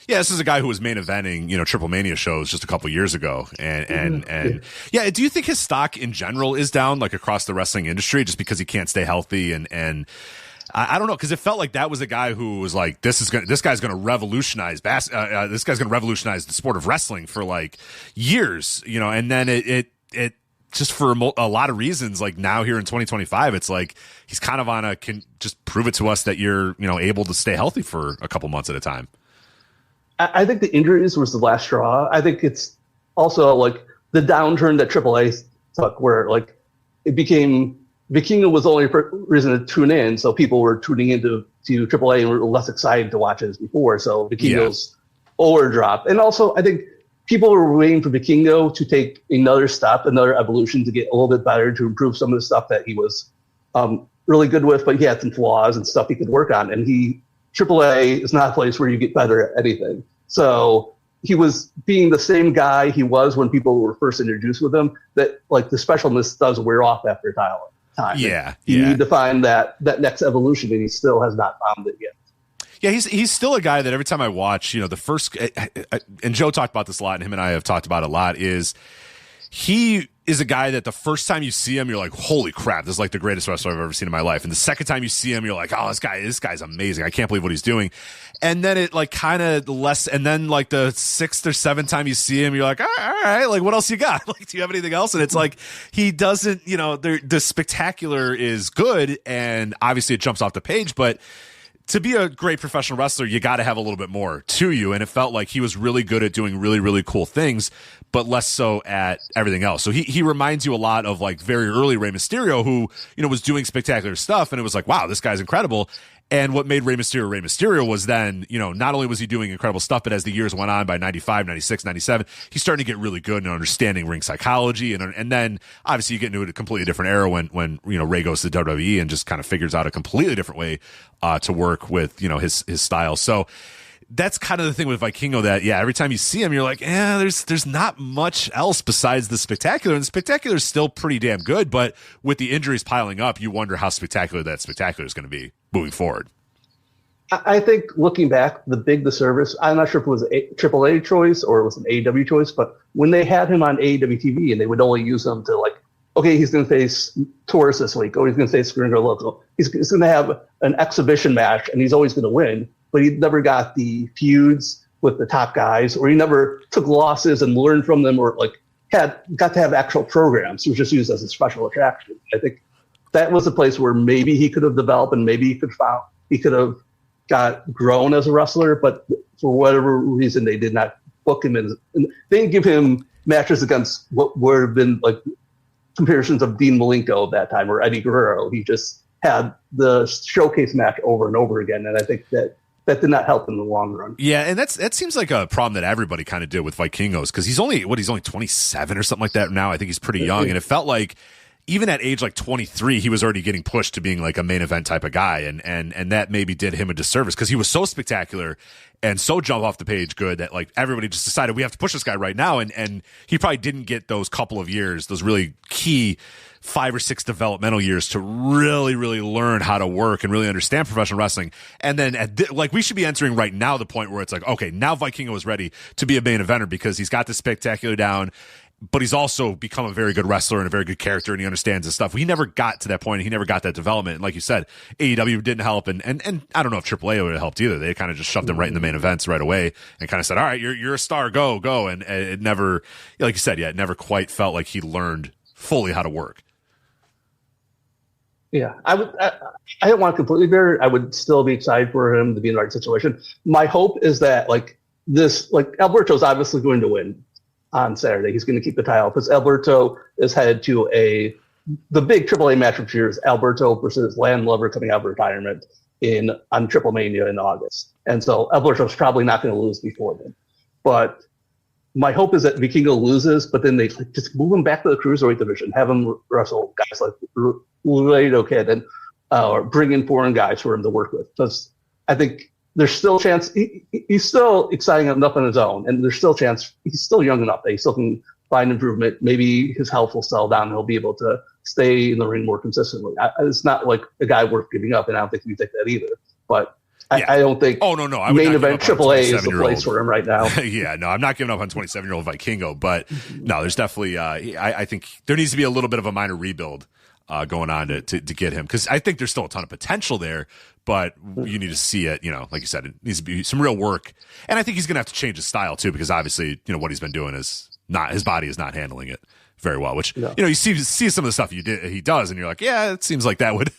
Yeah, this is a guy who was main eventing, Triple Mania shows just a couple years ago, and do you think his stock in general is down, like across the wrestling industry, just because he can't stay healthy? And I don't know, because it felt like that was a guy who was like, this guy's going to revolutionize this guy's going to revolutionize the sport of wrestling for like years, you know. And then it just for a lot of reasons, like now here in 2025, it's like he's kind of on can just prove it to us that you're, you know, able to stay healthy for a couple months at a time. I think the injuries was the last straw. I think it's also like the downturn that AAA took, where like it became Vikingo was the only reason to tune in, so people were tuning into AAA and were less excited to watch it as before. So Vikingo's overdrop, and also I think people were waiting for Vikingo to take another step, another evolution, to get a little bit better, to improve some of the stuff that he was really good with, but he had some flaws and stuff he could work on. And AAA is not a place where you get better at anything. So he was being the same guy he was when people were first introduced with him, that like the specialness does wear off after a time. Yeah. You need to find that next evolution, and he still has not found it yet. Yeah, he's still a guy that every time I watch, you know, the first, and Joe talked about this a lot, and him and I have talked about it a lot, is he is a guy that the first time you see him, you're like, holy crap, this is like the greatest wrestler I've ever seen in my life. And the second time you see him, you're like, oh, this guy's amazing. I can't believe what he's doing. And then it like kind of less, and then like the sixth or seventh time you see him, you're like, all right, like what else you got? Like, do you have anything else? And it's like, he doesn't, you know, the spectacular is good, and obviously it jumps off the page, but to be a great professional wrestler, you got to have a little bit more to you. And it felt like he was really good at doing really, really cool things, but less so at everything else. So he reminds you a lot of like very early Rey Mysterio, who, you know, was doing spectacular stuff. And it was like, wow, this guy's incredible. And what made Rey Mysterio was then, you know, not only was he doing incredible stuff, but as the years went on, by 95, 96, 97, he's starting to get really good in understanding ring psychology. And then obviously you get into a completely different era when you know, Rey goes to WWE and just kind of figures out a completely different way to work with, you know, his style. So that's kind of the thing with Vikingo, that, yeah, every time you see him, you're like, there's not much else besides the spectacular. And the spectacular is still pretty damn good, but with the injuries piling up, you wonder how spectacular that spectacular is going to be moving forward. I think looking back, the service, I'm not sure if it was a AAA choice or it was an AEW choice, but when they had him on AEW TV and they would only use him to like, okay, he's going to face Taurus this week, or he's going to face Gringo Loco. He's going to have an exhibition match, and he's always going to win, but he never got the feuds with the top guys, or he never took losses and learned from them, or like got to have actual programs. He was just used as a special attraction. I think that was a place where maybe he could have developed, and maybe he could have got grown as a wrestler, but for whatever reason, they did not book him in. They didn't give him matches against what would have been like comparisons of Dean Malenko at that time, or Eddie Guerrero. He just had the showcase match over and over again, and I think that did not help in the long run. Yeah, and that seems like a problem that everybody kind of did with Vikingos, because he's only 27 or something like that now. I think he's pretty young, and it felt like even at age like 23, he was already getting pushed to being like a main event type of guy, and that maybe did him a disservice, because he was so spectacular and so jump off the page good that like everybody just decided we have to push this guy right now, and he probably didn't get those couple of years, those really key 5 or 6 developmental years to really, really learn how to work and really understand professional wrestling. And then like we should be entering right now the point where it's like, okay, now Vikingo is ready to be a main eventer, because he's got the spectacular down, but he's also become a very good wrestler and a very good character, and he understands his stuff. He never got to that point, and he never got that development. And like you said, AEW didn't help, and I don't know if AAA would have helped either. They kind of just shoved him right in the main events right away and kind of said, all right, you're a star, go. And it never, like you said, it never quite felt like he learned fully how to work. Yeah, I don't want to completely bear it. I would still be excited for him to be in the right situation. My hope is that Alberto's obviously going to win on Saturday. He's going to keep the title, because Alberto is headed to the big AAA match of years, Alberto versus Landlover coming out of retirement on Triple Mania in August. And so Alberto's probably not going to lose before then. But my hope is that Vikingo loses, but then they just move him back to the Cruiserweight division, have him wrestle guys like Laredo Kid, or bring in foreign guys for him to work with. Because I think there's still a chance he's still exciting enough on his own, and there's still a chance he's still young enough that he still can find improvement. Maybe his health will settle down and he'll be able to stay in the ring more consistently. It's not like a guy worth giving up, and I don't think we think that either. But I don't think main event AAA is the place for him right now. Yeah, no, I'm not giving up on 27-year-old Vikingo, but no, there's definitely I think there needs to be a little bit of a minor rebuild going on to get him, because I think there's still a ton of potential there, but you need to see it. Like you said, it needs to be some real work, and I think he's going to have to change his style too, because obviously what he's been doing is not, his body is not handling it very well. Which you see some of the stuff he does, and you're like, yeah, it seems like that would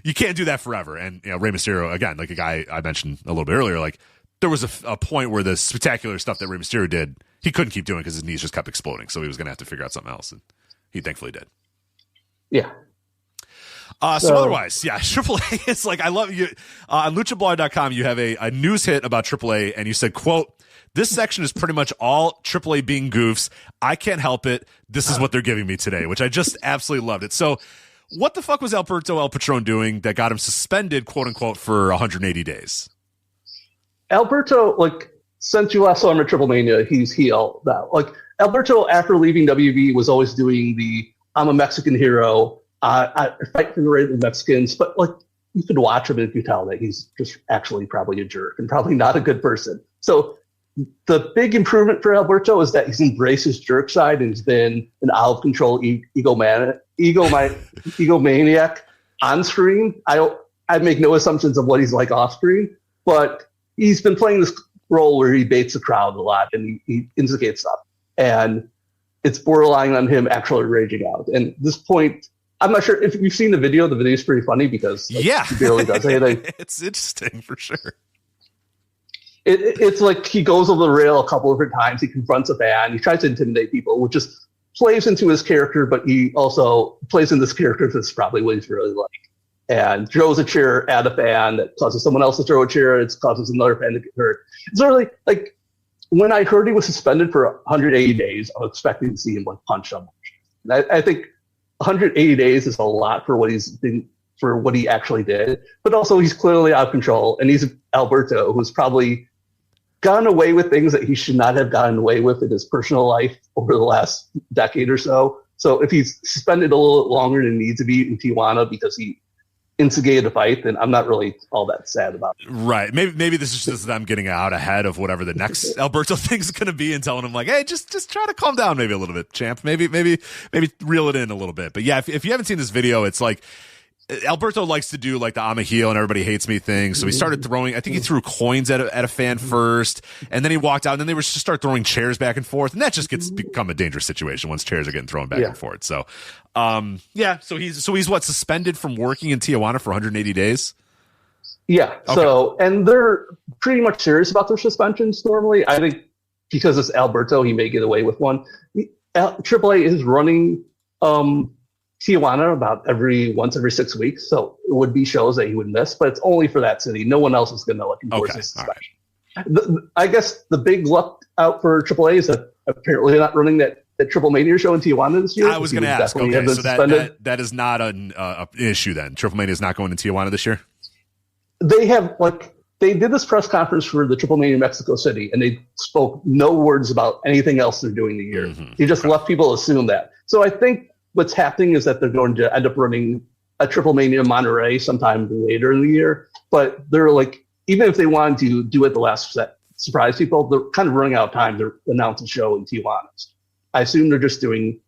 you can't do that forever. And Rey Mysterio, again, like a guy I mentioned a little bit earlier, like there was a point where the spectacular stuff that Rey Mysterio did, he couldn't keep doing because his knees just kept exploding, so he was going to have to figure out something else, and he thankfully did. Yeah. So otherwise, yeah, AAA is like, I love you. On luchablog.com, you have a news hit about AAA, and you said, quote, "This section is pretty much all AAA being goofs. I can't help it. This is what they're giving me today," which I just absolutely loved it. So what the fuck was Alberto El Patron doing that got him suspended, quote unquote, for 180 days? Alberto, like, since you last saw him at Triple Mania, he's heel now. Like, Alberto, after leaving WB, was always doing the "I'm a Mexican hero, I fight for the right of the Mexicans," but like, you could watch him and you could tell that he's just actually probably a jerk and probably not a good person. So the big improvement for Alberto is that he's embraced his jerk side and he's been an out of control egomaniac on screen. I make no assumptions of what he's like off screen, but he's been playing this role where he baits the crowd a lot and he instigates stuff, and it's borderline on him actually raging out. And at this point, I'm not sure if you've seen the video. The video is pretty funny because he barely does anything. It's interesting for sure. It's like he goes over the rail a couple of different times. He confronts a fan. He tries to intimidate people, which just plays into his character, but he also plays in this character that's probably what he's really like. And throws a chair at a fan that causes someone else to throw a chair. It causes another fan to get hurt. It's really like, when I heard he was suspended for 180 days, I was expecting to see him like punch someone. I think 180 days is a lot for what he actually did, but also he's clearly out of control, and he's Alberto, who's probably gotten away with things that he should not have gotten away with in his personal life over the last decade or so. So if he's suspended a little longer than he needs to be in Tijuana because he instigated a fight, then I'm not really all that sad about it. Right. Maybe this is just them getting out ahead of whatever the next Alberto thing's going to be, and telling him like, hey, just try to calm down maybe a little bit, champ. Maybe reel it in a little bit. But yeah, if you haven't seen this video, it's like, Alberto likes to do like the "I'm a heel and everybody hates me" thing. So he started throwing, I think he threw coins at a fan first, and then he walked out, and then they were just start throwing chairs back and forth, and that just become a dangerous situation once chairs are getting thrown back and forth. So so he's what, suspended from working in Tijuana for 180 days? Yeah. Okay. So, and they're pretty much serious about their suspensions normally. I think because it's Alberto, he may get away with one. AAA is running Tijuana about once every 6 weeks, so it would be shows that he would miss, but it's only for that city. No one else is going to enforce his suspension. Right. I guess the big luck out for AAA is that apparently they're not running that Triple Mania show in Tijuana this year. I was going to ask. Okay, so that is not an issue then. Triple Mania is not going to Tijuana this year? They have, they did this press conference for the Triple Mania Mexico City, and they spoke no words about anything else they're doing the year. Mm-hmm. They just left people assume that. So I think what's happening is that they're going to end up running a Triple Mania Monterrey sometime later in the year. But they're like, even if they wanted to do it the last set, surprise people, they're kind of running out of time to announce a show in Tijuana. I assume they're just doing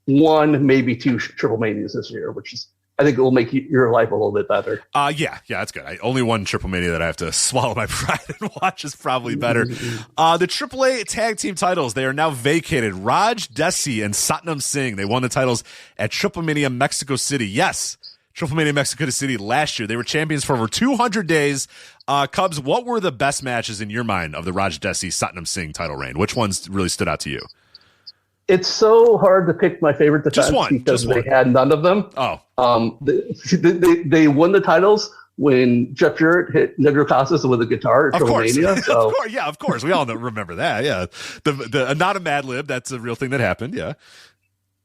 one, maybe two Triple Manias this year, which is, I think it will make your life a little bit better. Yeah, that's good. Only one Triple Mania that I have to swallow my pride and watch is probably better. The AAA tag team titles, they are now vacated. Raj Desi and Satnam Singh, they won the titles at Triple Mania Mexico City. Yes, Triple Mania Mexico City last year. They were champions for over 200 days. Cubs, what were the best matches in your mind of the Raj Desi Satnam Singh title reign? Which ones really stood out to you? It's so hard to pick my favorite defense because they had none of them. Oh, they won the titles when Jeff Jarrett hit Negro Casas with a guitar at Triple Mania. So. Of course, we all remember that. Yeah, the not a Mad Lib. That's a real thing that happened. Yeah.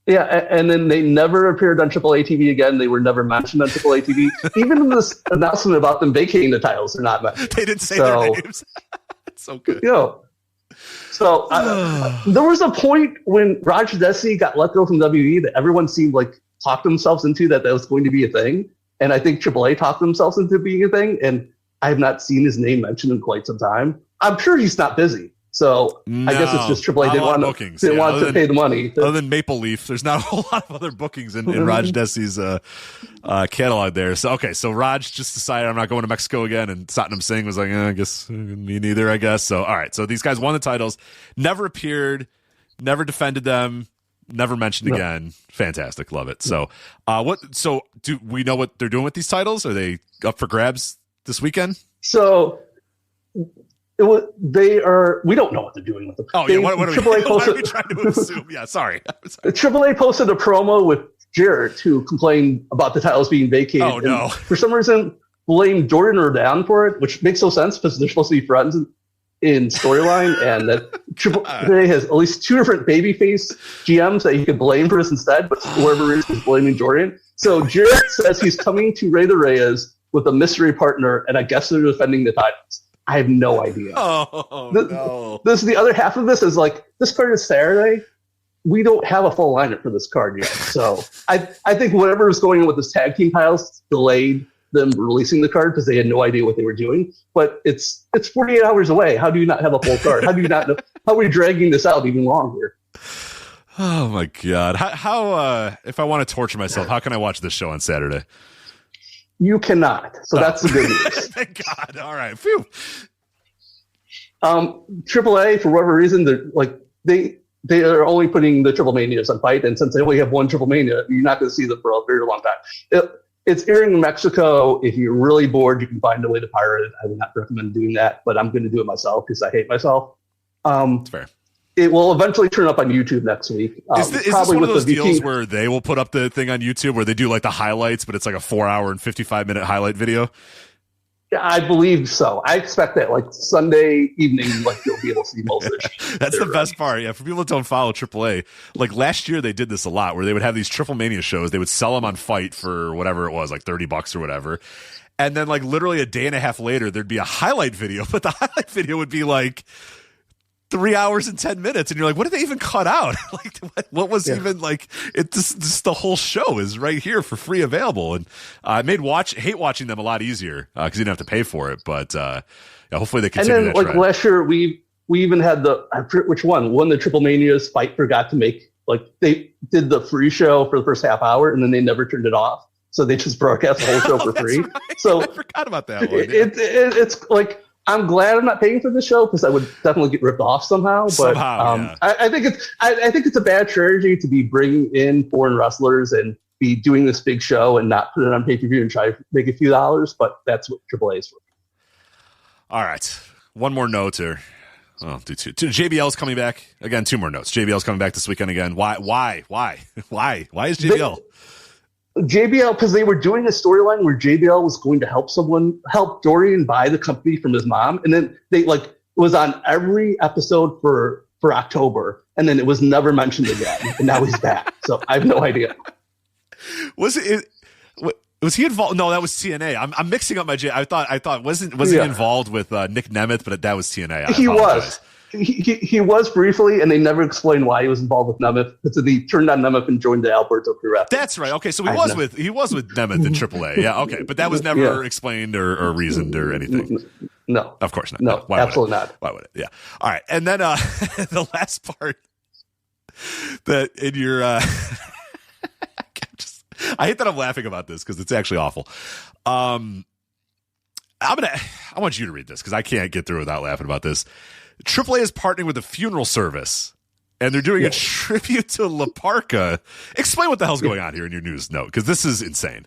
Yeah, and then they never appeared on AAA TV again. They were never mentioned on AAA TV. Even in this announcement about them vacating the titles, they're not mentioned. They didn't say their names. It's so good. So there was a point when Raj Desi got let go from WWE that everyone seemed like talked themselves into that was going to be a thing. And I think AAA talked themselves into being a thing. And I have not seen his name mentioned in quite some time. I'm sure he's not busy. So I guess it's just AAA didn't want to pay the money. Other than Maple Leaf, there's not a whole lot of other bookings in Raj Desi's catalog there. So Raj just decided, I'm not going to Mexico again, and Satnam Singh was like, I guess me neither, I guess. So all right, so these guys won the titles, never appeared, never defended them, never mentioned again. Fantastic, love it. So So do we know what they're doing with these titles? Are they up for grabs this weekend? So they are. We don't know what they're doing with them. Oh yeah, what are we trying to assume? Yeah, sorry. AAA posted a promo with Jarrett who complained about the titles being vacated. Oh no! For some reason, blamed Jordan or Dan for it, which makes no sense because they're supposed to be friends in storyline, and that AAA has at least two different babyface GMs that you could blame for this instead, but whoever is blaming Jordan. So Jarrett says he's coming to Rey de Reyes with a mystery partner, and I guess they're defending the titles. I have no idea. No. This is the other half of this is like, this card is Saturday. We don't have a full lineup for this card yet. So I think whatever was going on with this tag team titles delayed them releasing the card because they had no idea what they were doing. But it's 48 hours away. How do you not have a full card? How do you not know? How are we dragging this out even longer? Oh my God. How if I want to torture myself, how can I watch this show on Saturday? You cannot. So that's the good news. Thank God. All right. Phew. AAA, for whatever reason, they are only putting the Triple Manias on Fight, and since they only have one Triple Mania, you're not going to see them for a very long time. It's airing in Mexico. If you're really bored, you can find a way to pirate it. I would not recommend doing that, but I'm going to do it myself because I hate myself. That's fair. It will eventually turn up on YouTube next week. Is this one of those deals where they will put up the thing on YouTube where they do like the highlights, but it's like a 4-hour and 55-minute highlight video? I believe so. I expect that like Sunday evening, like you'll be able to see most of it. That's the best part. Yeah, for people that don't follow AAA, like last year they did this a lot where they would have these Triple Mania shows. They would sell them on Fight for whatever it was, like $30 or whatever. And then like literally a day and a half later, there'd be a highlight video, but the highlight video would be like 3 hours and 10 minutes, and you're like, what did they even cut out? Like, what was even like? It just the whole show is right here for free available, and it made hate watching them a lot easier because you didn't have to pay for it. But hopefully they continue. And then, that like trend. last year, we even had which one the Triple Manias Fight forgot to make. Like they did the free show for the first half hour, and then they never turned it off, so they just broadcast the whole show for free. Right. So I forgot about that one. It's like, I'm glad I'm not paying for the show because I would definitely get ripped off somehow. But I think it's a bad strategy to be bringing in foreign wrestlers and be doing this big show and not put it on pay-per-view and try to make a few dollars. But that's what AAA is for. All right, one more note here. Oh, do two. JBL's coming back again. 2 more notes. JBL's coming back this weekend again. Why is JBL? JBL, because they were doing a storyline where JBL was going to help Dorian buy the company from his mom, and then they it was on every episode for October, and then it was never mentioned again, and now he's back. So I have no idea. Was he involved? No, that was TNA. I'm mixing up my I thought wasn't he involved with Nick Nemeth, but that was TNA. He was. He was briefly, and they never explained why he was involved with Nemeth. Because he turned on Nemeth and joined the Alberto crew. That's right. Okay, so he was with Nemeth in AAA. Yeah, okay, but that was never explained or reasoned or anything. No, of course not. No, absolutely not. Why would it? Yeah. All right, and then the last part that in your I hate that I'm laughing about this because it's actually awful. I want you to read this because I can't get through without laughing about this. AAA is partnering with a funeral service, and they're doing a tribute to La Parka. Explain what the hell's going on here in your news note, because this is insane.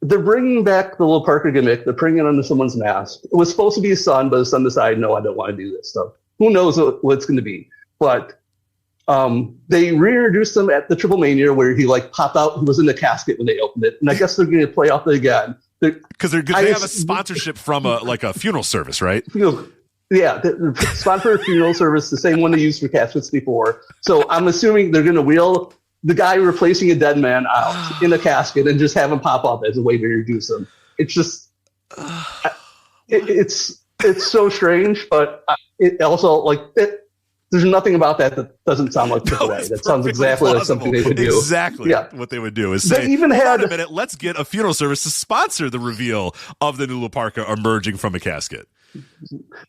They're bringing back the La Parka gimmick. They're putting it under someone's mask. It was supposed to be his son, but his son decided, no, I don't want to do this. So who knows what it's going to be. But they reintroduced him at the Triple Mania where he popped out. He was in the casket when they opened it. And I guess they're going to play off it again. Because they have a sponsorship from a funeral service, right? Yeah, the sponsor funeral service, the same one they used for caskets before. So I'm assuming they're going to wheel the guy replacing a dead man out in a casket and just have him pop up as a way to introduce him. It's just, it's so strange, but it also there's nothing about that doesn't sound like AAA. That sounds exactly like something they would do. Exactly what they would do is say, even had a minute, let's get a funeral service to sponsor the reveal of the new La Parka emerging from a casket.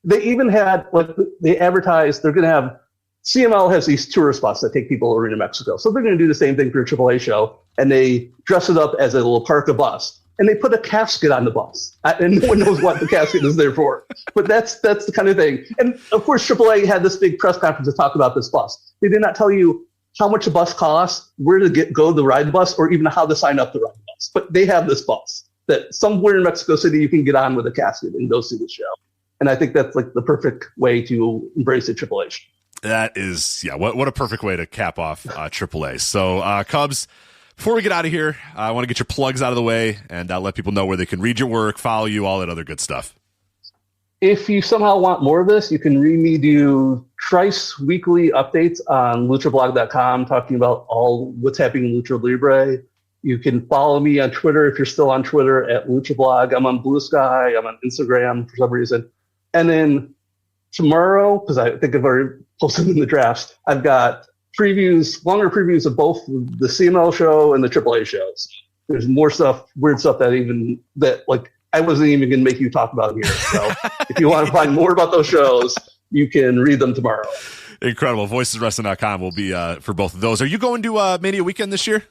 They even had, like, they advertised they're going to have, CML has these tourist buses that take people over to Mexico. So they're going to do the same thing for a AAA show, and they dress it up as a little Parka bus. And they put a casket on the bus, and no one knows what the casket is there for. But that's the kind of thing. And of course, AAA had this big press conference to talk about this bus. They did not tell you how much a bus costs, where to go to ride the bus, or even how to sign up to ride the bus. But they have this bus that somewhere in Mexico City you can get on with a casket and go see the show. And I think that's like the perfect way to embrace a AAA show. That is, what a perfect way to cap off AAA. So, Cubs, before we get out of here, I want to get your plugs out of the way and let people know where they can read your work, follow you, all that other good stuff. If you somehow want more of this, you can read me do thrice weekly updates on luchablog.com talking about all what's happening in Lucha Libre. You can follow me on Twitter if you're still on Twitter at luchablog. I'm on Blue Sky. I'm on Instagram for some reason. And then tomorrow, because I think I've already posted in the drafts, I've got longer previews of both the CML show and the AAA shows. There's more stuff, weird stuff that I wasn't even going to make you talk about here. So if you want to find more about those shows, you can read them tomorrow. Incredible. VoicesWrestling.com will be for both of those. Are you going to Mania Weekend this year?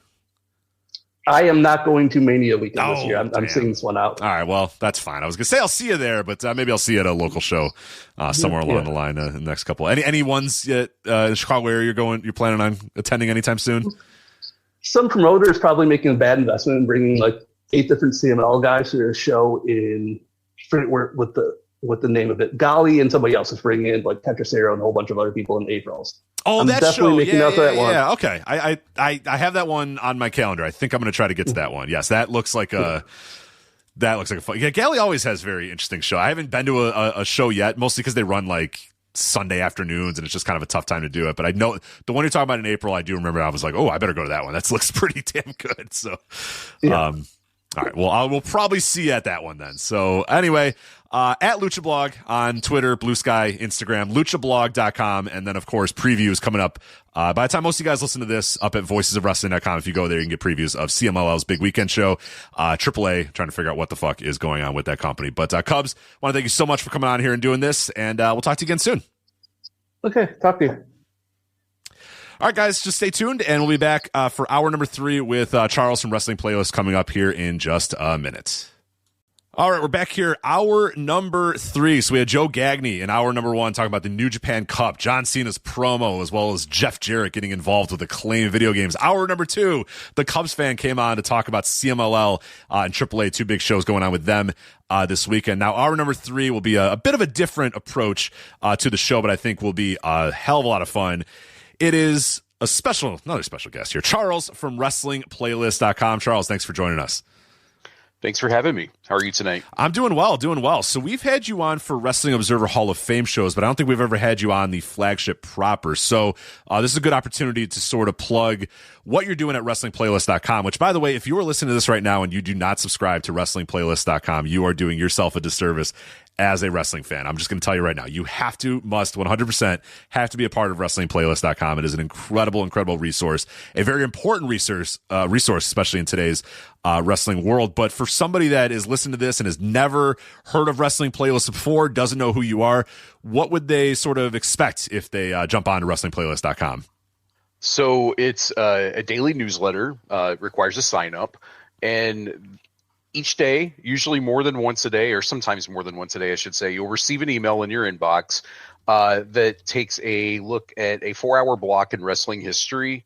I am not going to Mania Weekend this year. I'm seeing this one out. All right, well, that's fine. I was going to say I'll see you there, but maybe I'll see you at a local show somewhere along the line in the next couple. Any ones in the Chicago area you're planning on attending anytime soon? Some promoter is probably making a bad investment in bringing like 8 different CML guys to their show with the name of it. Gali and somebody else is bringing in like Tetracero and a whole bunch of other people in April. Oh, that show. One. Yeah. Okay. I have that one on my calendar. I think I'm going to try to get to that one. Yes, that looks like a fun. Yeah, Gali always has very interesting show. I haven't been to a show yet, mostly because they run like Sunday afternoons, and it's just kind of a tough time to do it. But I know the one you're talking about in April. I do remember. I was like, oh, I better go to that one. That looks pretty damn good. So, all right. Well, we'll probably see you at that one then. So anyway, at LuchaBlog on Twitter, Blue Sky, Instagram, luchablog.com. And then, of course, previews coming up. By the time most of you guys listen to this, up at voicesofwrestling.com. If you go there, you can get previews of CMLL's big weekend show. AAA, trying to figure out what the fuck is going on with that company. But Cubs, want to thank you so much for coming on here and doing this. And we'll talk to you again soon. Okay. Talk to you. All right, guys, just stay tuned, and we'll be back for hour number 3 with Charles from Wrestling Playlist coming up here in just a minute. All right, we're back here, hour number 3. So we had Joe Gagney in hour number 1 talking about the New Japan Cup, John Cena's promo, as well as Jeff Jarrett getting involved with Acclaim video games. Hour number 2, the Cubs fan came on to talk about CMLL and AAA, 2 big shows going on with them this weekend. Now, hour number 3 will be a bit of a different approach to the show, but I think will be a hell of a lot of fun. It is another special guest here, Charles from WrestlingPlaylist.com. Charles, thanks for joining us. Thanks for having me. How are you tonight? I'm doing well. So we've had you on for Wrestling Observer Hall of Fame shows, but I don't think we've ever had you on the Flagship proper. So this is a good opportunity to sort of plug what you're doing at WrestlingPlaylist.com, which, by the way, if you are listening to this right now and you do not subscribe to WrestlingPlaylist.com, you are doing yourself a disservice as a wrestling fan. I'm just going to tell you right now, you must 100% have to be a part of WrestlingPlaylist.com. It is an incredible resource, a very important resource, especially in today's wrestling world. But for somebody that is listening to this and has never heard of Wrestling Playlist before, doesn't know who you are, what would they sort of expect if they jump on to WrestlingPlaylist.com? So it's a daily newsletter, requires a sign up, and each day, usually more than once a day, or sometimes more than once a day, I should say, you'll receive an email in your inbox that takes a look at a 4-hour block in wrestling history.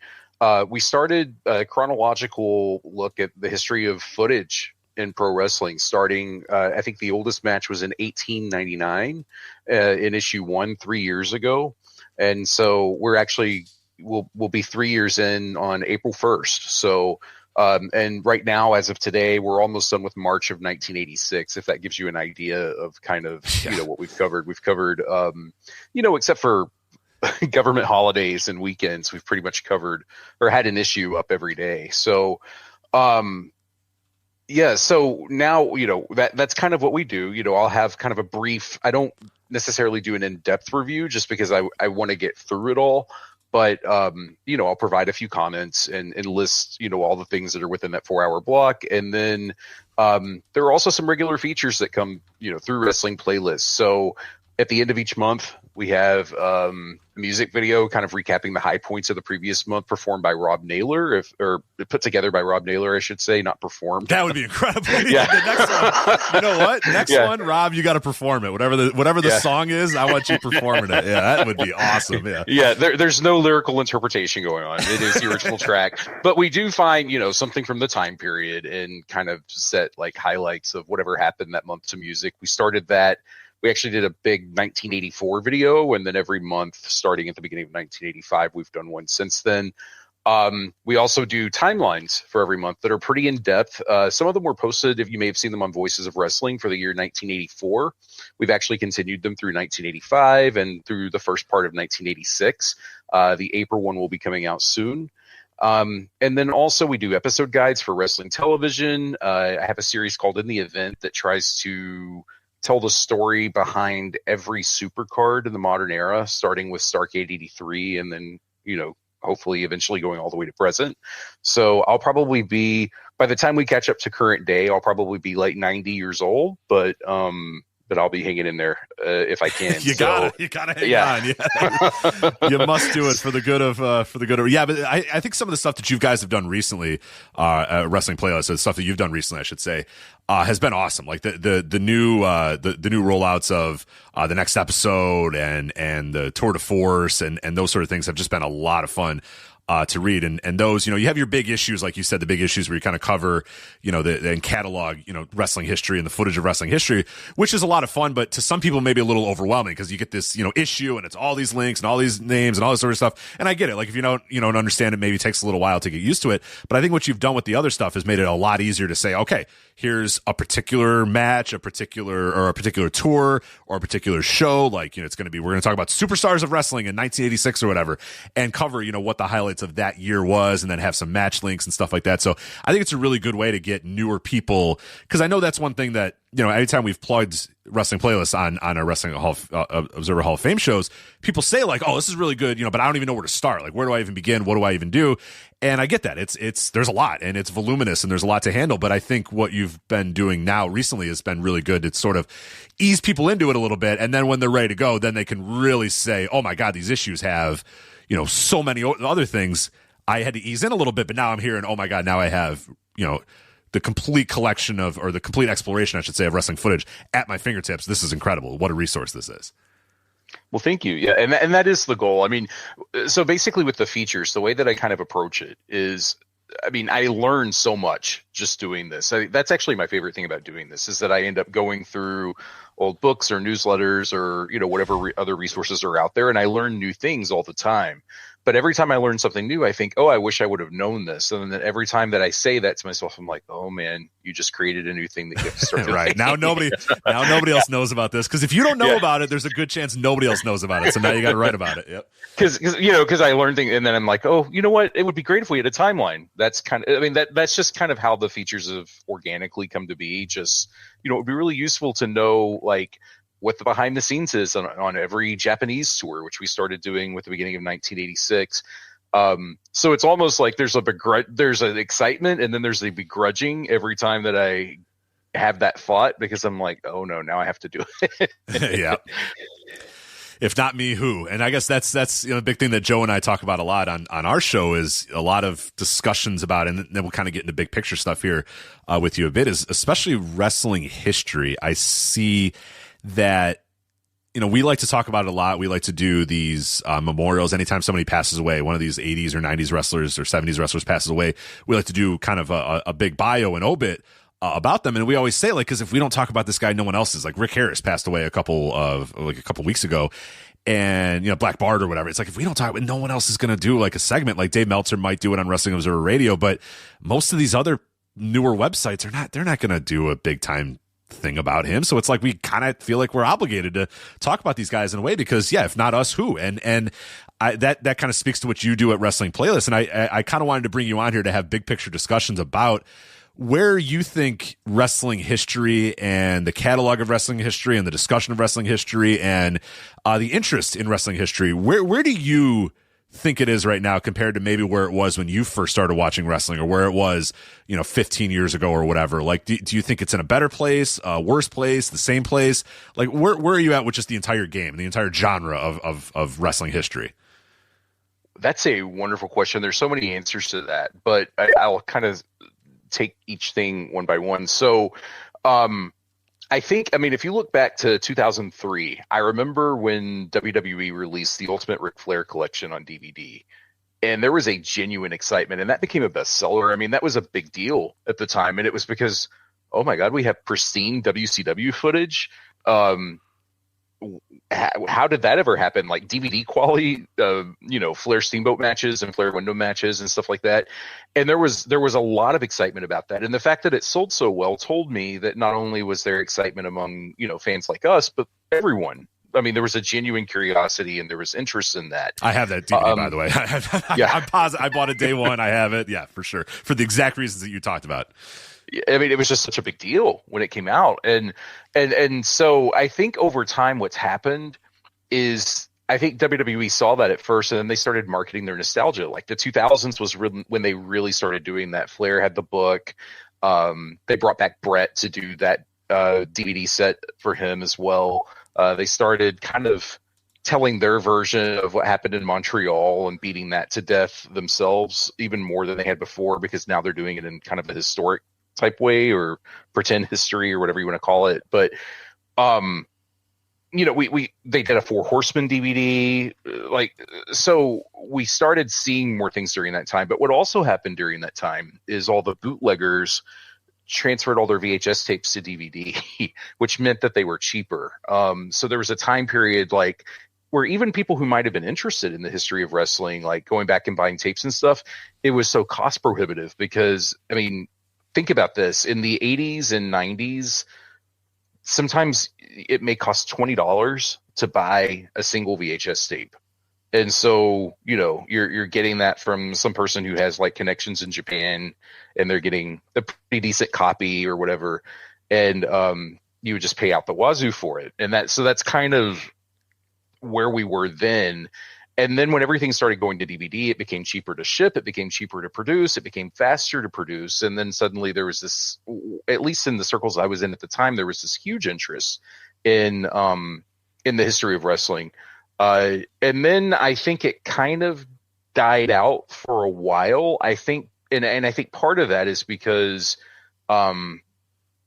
We started a chronological look at the history of footage in pro wrestling, starting, I think the oldest match was in 1899 in issue 1 3 years ago. And so we're actually, we'll be 3 years in on April 1st. So, and right now, as of today, we're almost done with March of 1986, if that gives you an idea of kind of, what we've covered. We've covered, except for government holidays and weekends, we've pretty much covered or had an issue up every day. So, so now, that's kind of what we do. I'll have kind of a brief, I don't necessarily do an in-depth review just because I want to get through it all. But, I'll provide a few comments and list, all the things that are within that 4-hour block. And then there are also some regular features that come, through wrestling playlists. So at the end of each month, we have a music video kind of recapping the high points of the previous month, performed by Rob Naylor, or put together by Rob Naylor, I should say, not performed. That would be incredible. Yeah. The next one, you know what? Next one, Rob, you got to perform it. Whatever the song is, I want you performing it. Yeah, that would be awesome. Yeah. Yeah. There's no lyrical interpretation going on. It is the original track, but we do find, something from the time period and kind of set like highlights of whatever happened that month to music. We started that. We actually did a big 1984 video, and then every month, starting at the beginning of 1985, we've done one since then. We also do timelines for every month that are pretty in-depth. Some of them were posted, if you may have seen them on Voices of Wrestling for the year 1984. We've actually continued them through 1985 and through the first part of 1986. The April one will be coming out soon. And then also we do episode guides for wrestling television. I have a series called In the Event that tries to tell the story behind every supercard in the modern era, starting with Starrcade 83 and then, hopefully eventually going all the way to present. So I'll probably be, by the time we catch up to current day, I'll probably be like 90 years old, but I'll be hanging in there if I can. You gotta hang on. Yeah. You must do it for the good of yeah. But I think some of the stuff that you guys have done recently, wrestling playlist, the stuff that you've done recently, I should say, has been awesome. Like the new rollouts of the next episode and the tour de force and those sort of things have just been a lot of fun to read. And those, you have your big issues, like you said, the big issues where you kind of cover, and catalog, wrestling history and the footage of wrestling history, which is a lot of fun, but to some people maybe a little overwhelming because you get this, issue and it's all these links and all these names and all this sort of stuff. And I get it. Like if you don't understand it, maybe it takes a little while to get used to it. But I think what you've done with the other stuff has made it a lot easier to say, okay, here's a particular match, a particular tour or a particular show. Like, we're going to talk about superstars of wrestling in 1986 or whatever, and cover, what the highlights of that year was, and then have some match links and stuff like that. So I think it's a really good way to get newer people, because I know that's one thing that, anytime we've plugged wrestling playlists on our Wrestling Observer Hall of Fame shows, people say like, oh, this is really good, but I don't even know where to start. Like, where do I even begin? What do I even do? And I get that. It's there's a lot, and it's voluminous, and there's a lot to handle. But I think what you've been doing now recently has been really good. It's sort of ease people into it a little bit, and then when they're ready to go, then they can really say, oh my God, these issues have, so many other things. I had to ease in a little bit, but now I'm here, and oh my God, now I have, the complete collection or the complete exploration, I should say, of wrestling footage at my fingertips. This is incredible. What a resource this is. Well, thank you. Yeah, and that is the goal. I mean, so basically with the features, the way that I kind of approach it is, I learned so much just doing this. That's actually my favorite thing about doing this, is that I end up going through old books or newsletters or, whatever other resources are out there, and I learn new things all the time. But every time I learn something new, I think, oh, I wish I would have known this. And then every time that I say that to myself, I'm like, oh man, you just created a new thing that you have to start doing. Right. Now nobody else knows about this. Because if you don't know about it, there's a good chance nobody else knows about it. So now you got to write about it. Yep. Because I learned things, and then I'm like, oh, you know what? It would be great if we had a timeline. That's kind of, that's just kind of how the features have organically come to be. Just, it would be really useful to know, like, what the behind the scenes is on every Japanese tour, which we started doing with the beginning of 1986. So it's almost like there's an excitement, and then there's a begrudging every time that I have that thought, because I'm like, oh no, now I have to do it. Yeah. If not me, who? And I guess that's the big thing that Joe and I talk about a lot on our show, is a lot of discussions about, and then we'll kind of get into big picture stuff here with you a bit, is especially wrestling history. I see that, we like to talk about it a lot. We like to do these memorials. Anytime somebody passes away, one of these 80s or 90s wrestlers or 70s wrestlers passes away, we like to do kind of a big bio and obit about them. And we always say, like, because if we don't talk about this guy, no one else is. Like, Rick Harris passed away a couple weeks ago, and Black Bart or whatever. It's like, if we don't talk, no one else is going to do like a segment. Like Dave Meltzer might do it on Wrestling Observer Radio, but most of these other newer websites they're not going to do a big time thing about him. So it's like we kind of feel like we're obligated to talk about these guys in a way, because if not us, who? And that kind of speaks to what you do at Wrestling Playlist. And I kind of wanted to bring you on here to have big picture discussions about where you think wrestling history and the catalog of wrestling history and the discussion of wrestling history and the interest in wrestling history, where do you think it is right now compared to maybe where it was when you first started watching wrestling, or where it was, 15 years ago or whatever? Like, do you think it's in a better place, worse place, the same place? Like, where are you at with just the entire game, the entire genre of wrestling history? That's a wonderful question. There's so many answers to that, but I'll kind of take each thing one by one. So, I think, if you look back to 2003, I remember when WWE released the Ultimate Ric Flair collection on DVD, and there was a genuine excitement, and that became a bestseller. That was a big deal at the time, and it was because, oh my God, we have pristine WCW footage. How did that ever happen? Like DVD quality, Flair Steamboat matches and Flair Window matches and stuff like that. And there was a lot of excitement about that. And the fact that it sold so well told me that not only was there excitement among, fans like us, but everyone. There was a genuine curiosity and there was interest in that. I have that DVD, by the way. Yeah. I'm positive. I bought it day one. I have it. Yeah, for sure. For the exact reasons that you talked about. It was just such a big deal when it came out. And so I think over time what's happened is I think WWE saw that at first, and then they started marketing their nostalgia. Like the 2000s was when they really started doing that. Flair had the book. They brought back Brett to do that DVD set for him as well. They started kind of telling their version of what happened in Montreal and beating that to death themselves even more than they had before, because now they're doing it in kind of a historic type way or pretend history or whatever you want to call it. But they did a Four Horsemen DVD, so we started seeing more things during that time. But what also happened during that time is all the bootleggers transferred all their VHS tapes to DVD, which meant that they were cheaper. So there was a time period where even people who might have been interested in the history of wrestling, like going back and buying tapes and stuff, it was so cost prohibitive because, think about this. In the 80s and 90s, sometimes it may cost $20 to buy a single VHS tape. And so, you're getting that from some person who has connections in Japan, and they're getting a pretty decent copy or whatever. And you would just pay out the wazoo for it. And that's kind of where we were then. And then when everything started going to DVD, it became cheaper to ship, it became cheaper to produce, it became faster to produce. And then suddenly there was this, at least in the circles I was in at the time, there was this huge interest in the history of wrestling. And then I think it kind of died out for a while. I think, and I think part of that is because,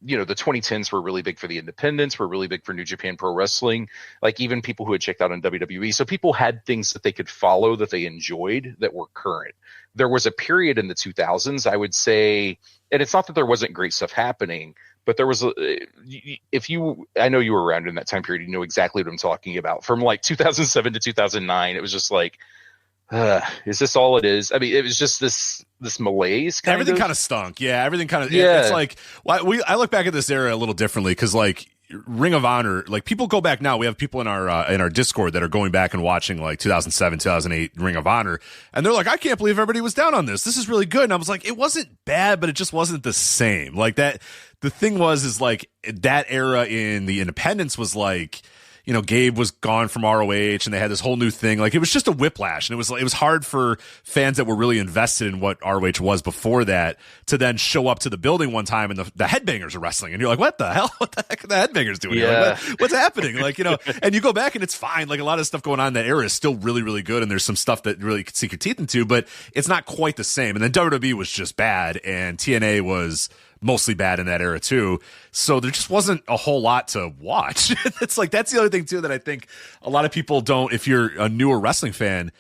the 2010s were really big for the independents, were really big for New Japan Pro Wrestling, even people who had checked out on WWE. So people had things that they could follow that they enjoyed that were current. There was a period in the 2000s, I would say, and it's not that there wasn't great stuff happening, but there was, I know you were around in that time period, you know exactly what I'm talking about. From 2007 to 2009, it was just is this all it is? It was just this malaise. Everything kind of stunk. Yeah, everything kind of. Yeah. It's I look back at this era a little differently because Ring of Honor, people go back now. We have people in our Discord that are going back and watching 2007, 2008 Ring of Honor, and they're like, I can't believe everybody was down on this. This is really good. And I was like, it wasn't bad, but it just wasn't the same. That. The thing is that era in the independents was Gabe was gone from ROH and they had this whole new thing. It was just a whiplash. And it was hard for fans that were really invested in what ROH was before that to then show up to the building one time and the headbangers are wrestling. And you're like, what the hell? What the heck are the headbangers doing here? What's happening? And you go back and it's fine. A lot of stuff going on in that era is still really, really good. And there's some stuff that really could sink your teeth into, but it's not quite the same. And then WWE was just bad and TNA was mostly bad in that era too. So there just wasn't a whole lot to watch. It's that's the other thing too that I think a lot of people don't, if you're a newer wrestling fan,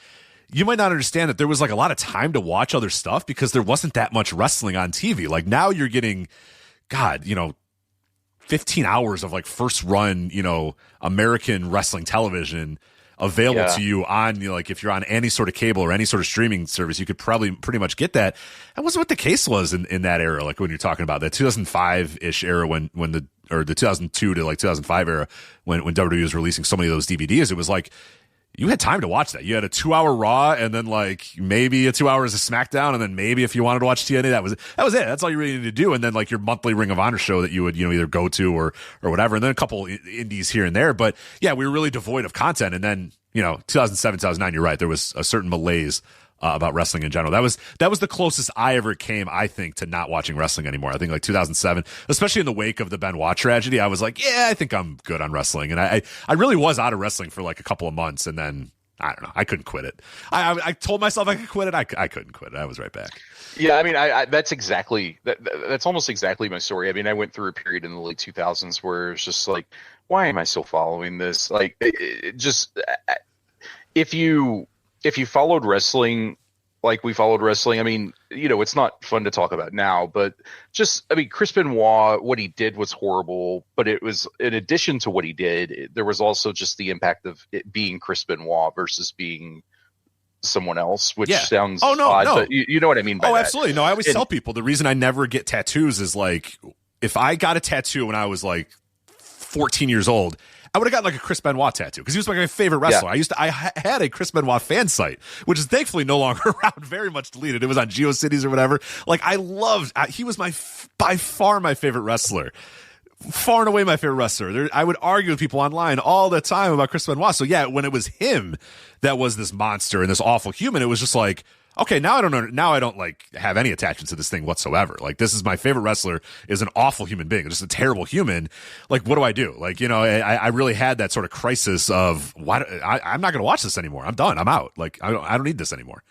you might not understand that there was a lot of time to watch other stuff because there wasn't that much wrestling on TV. Now you're getting, 15 hours of first run, American wrestling television available to you on, if you're on any sort of cable or any sort of streaming service, you could probably pretty much get that. That wasn't what the case was in that era. When you're talking about that 2005-ish era when the 2002 to 2005 era when WWE was releasing so many of those DVDs, it was you had time to watch that. You had a 2-hour Raw and then maybe a 2 hours of SmackDown. And then maybe if you wanted to watch TNA, that was it. That's all you really needed to do. And then your monthly Ring of Honor show that you would, either go to or whatever. And then a couple indies here and there. But yeah, we were really devoid of content. And then 2007, 2009, you're right. There was a certain malaise about wrestling in general. That was the closest I ever came, I think, to not watching wrestling anymore. I think like 2007, especially in the wake of the Benoit tragedy, I was like, yeah, I think I'm good on wrestling. And I really was out of wrestling for like a couple of months, and then I don't know, I couldn't quit it. I told myself I could quit it. I couldn't quit it. I was right back. Yeah, I mean, that's almost exactly my story. I mean, I went through a period in the late 2000s where it's just like, why am I still following this? Like, if you followed wrestling like we followed wrestling, I mean, it's not fun to talk about now, but Chris Benoit, what he did was horrible, but it was, in addition to what he did, there was also just the impact of it being Chris Benoit versus being someone else, which sounds odd, but you know what I mean by that. Absolutely. No, I always tell people the reason I never get tattoos is like, if I got a tattoo when I was like 14 years old, I would have gotten like a Chris Benoit tattoo because he was like my favorite wrestler. Yeah. I had a Chris Benoit fan site, which is thankfully no longer around, very much deleted. It was on GeoCities or whatever. Like he was by far my favorite wrestler. Far and away my favorite wrestler. I would argue with people online all the time about Chris Benoit. So yeah, when it was him that was this monster and this awful human, it was just like, okay, now I don't know. Now I don't like have any attachment to this thing whatsoever. Like, this is my favorite wrestler, is an awful human being, just a terrible human. Like, what do I do? Like, I really had that sort of crisis of I'm not going to watch this anymore. I'm done. I'm out. Like, I don't need this anymore.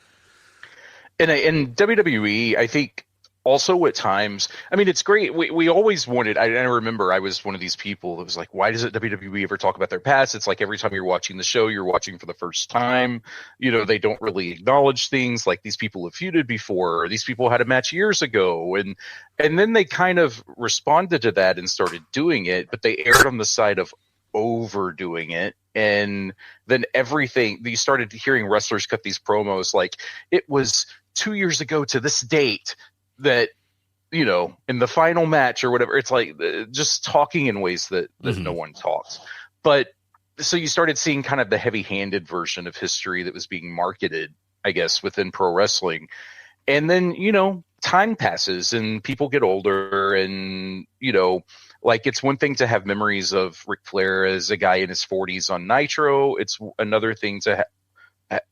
And WWE, I think, also at times, I mean, it's great. We always wanted, I remember I was one of these people that was like, why doesn't WWE ever talk about their past? It's like every time you're watching the show, you're watching for the first time. They don't really acknowledge things like these people have feuded before, or these people had a match years ago. And then they kind of responded to that and started doing it, but they erred on the side of overdoing it. And then you started hearing wrestlers cut these promos like, it was 2 years ago to this date that, in the final match or whatever, it's like just talking in ways that no one talks. But so you started seeing kind of the heavy-handed version of history that was being marketed, I guess, within pro wrestling. And then, time passes and people get older and, like, it's one thing to have memories of Ric Flair as a guy in his 40s on Nitro. It's another thing to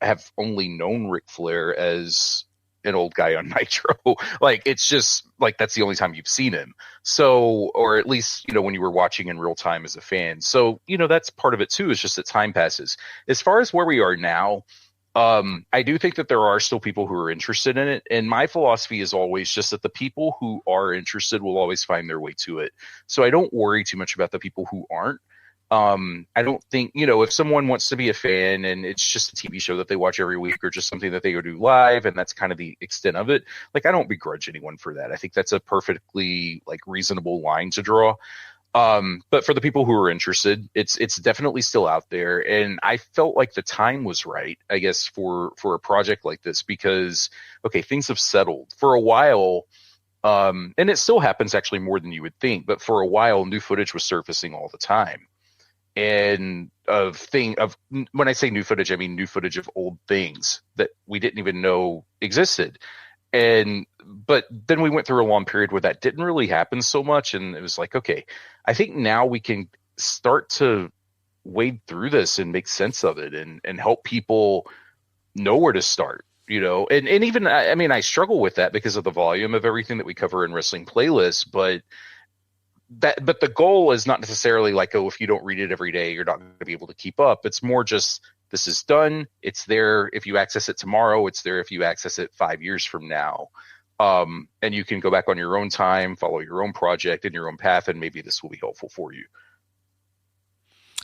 have only known Ric Flair as an old guy on Nitro. Like, it's just like, that's the only time you've seen him. So, or at least, when you were watching in real time as a fan. So, that's part of it too, is just that time passes. As far as where we are now, I do think that there are still people who are interested in it. And my philosophy is always just that the people who are interested will always find their way to it. So I don't worry too much about the people who aren't. I don't think, if someone wants to be a fan and it's just a TV show that they watch every week or just something that they go do live and that's kind of the extent of it, like, I don't begrudge anyone for that. I think that's a perfectly reasonable line to draw. But for the people who are interested, it's definitely still out there. And I felt like the time was right, I guess, for a project like this, because, okay, things have settled for a while. And it still happens actually more than you would think, but for a while, new footage was surfacing all the time. And when I say new footage, I mean new footage of old things that we didn't even know existed. But then we went through a long period where that didn't really happen so much. And it was like, okay, I think now we can start to wade through this and make sense of it and help people know where to start, and even, I mean, I struggle with that because of the volume of everything that we cover in wrestling playlists, but the goal is not necessarily like, oh, if you don't read it every day, you're not going to be able to keep up. It's more just, this is done. It's there. If you access it tomorrow, it's there. If you access it 5 years from now, and you can go back on your own time, follow your own project and your own path. And maybe this will be helpful for you.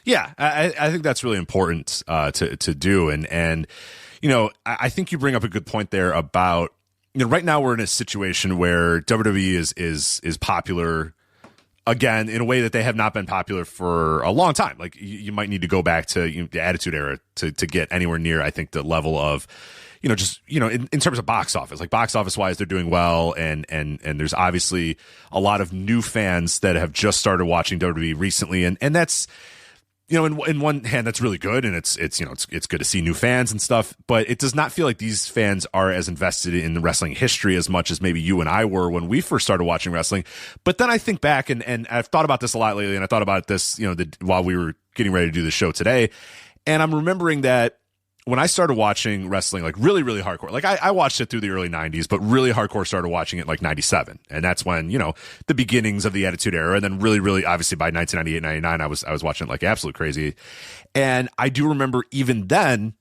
Yeah. I think that's really important, to do. And, I think you bring up a good point there about, right now we're in a situation where WWE is popular again, in a way that they have not been popular for a long time. Like, you might need to go back to the Attitude Era to get anywhere near, I think, the level of, in terms of box office. Like, box office wise, they're doing well, and there's obviously a lot of new fans that have just started watching WWE recently, and that's, in one hand, that's really good, and it's good to see new fans and stuff, but it does not feel like these fans are as invested in the wrestling history as much as maybe you and I were when we first started watching wrestling. But then I think back, and I've thought about this a lot lately, and I thought about this, while we were getting ready to do the show today, And I'm remembering that when I started watching wrestling, like really, really hardcore, like I watched it through the early 90s, but really hardcore started watching it like 97. And that's when, you know, the beginnings of the Attitude Era. And then really, really, obviously by 1998, 99, I was watching it like absolute crazy. And I do remember even then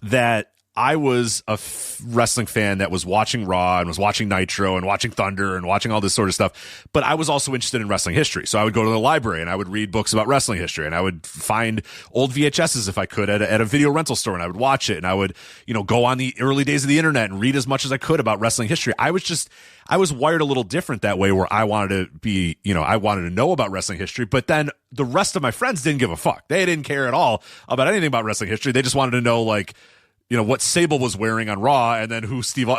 that I was a wrestling fan that was watching Raw and was watching Nitro and watching Thunder and watching all this sort of stuff. But I was also interested in wrestling history. So I would go to the library and I would read books about wrestling history, and I would find old VHSs if I could at a video rental store, and I would watch it, and I would, you know, go on the early days of the internet and read as much as I could about wrestling history. I was wired a little different that way, where I wanted to be, you know, I wanted to know about wrestling history, but then the rest of my friends didn't give a fuck. They didn't care at all about anything about wrestling history. They just wanted to know, like, you know, what Sable was wearing on Raw, and then what Steve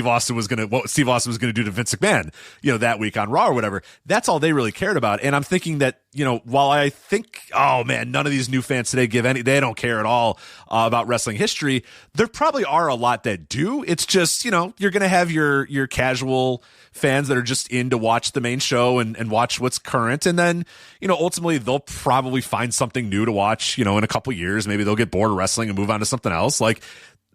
Austin was going to do to Vince McMahon, you know, that week on Raw or whatever. That's all they really cared about. And I'm thinking that, you know, while I think, oh man, none of these new fans today they don't care at all about wrestling history. There probably are a lot that do. It's just, you know, you're going to have your casual fans that are just in to watch the main show and watch what's current. And then, you know, ultimately they'll probably find something new to watch, you know, in a couple years. Maybe they'll get bored of wrestling and move on to something else. Like,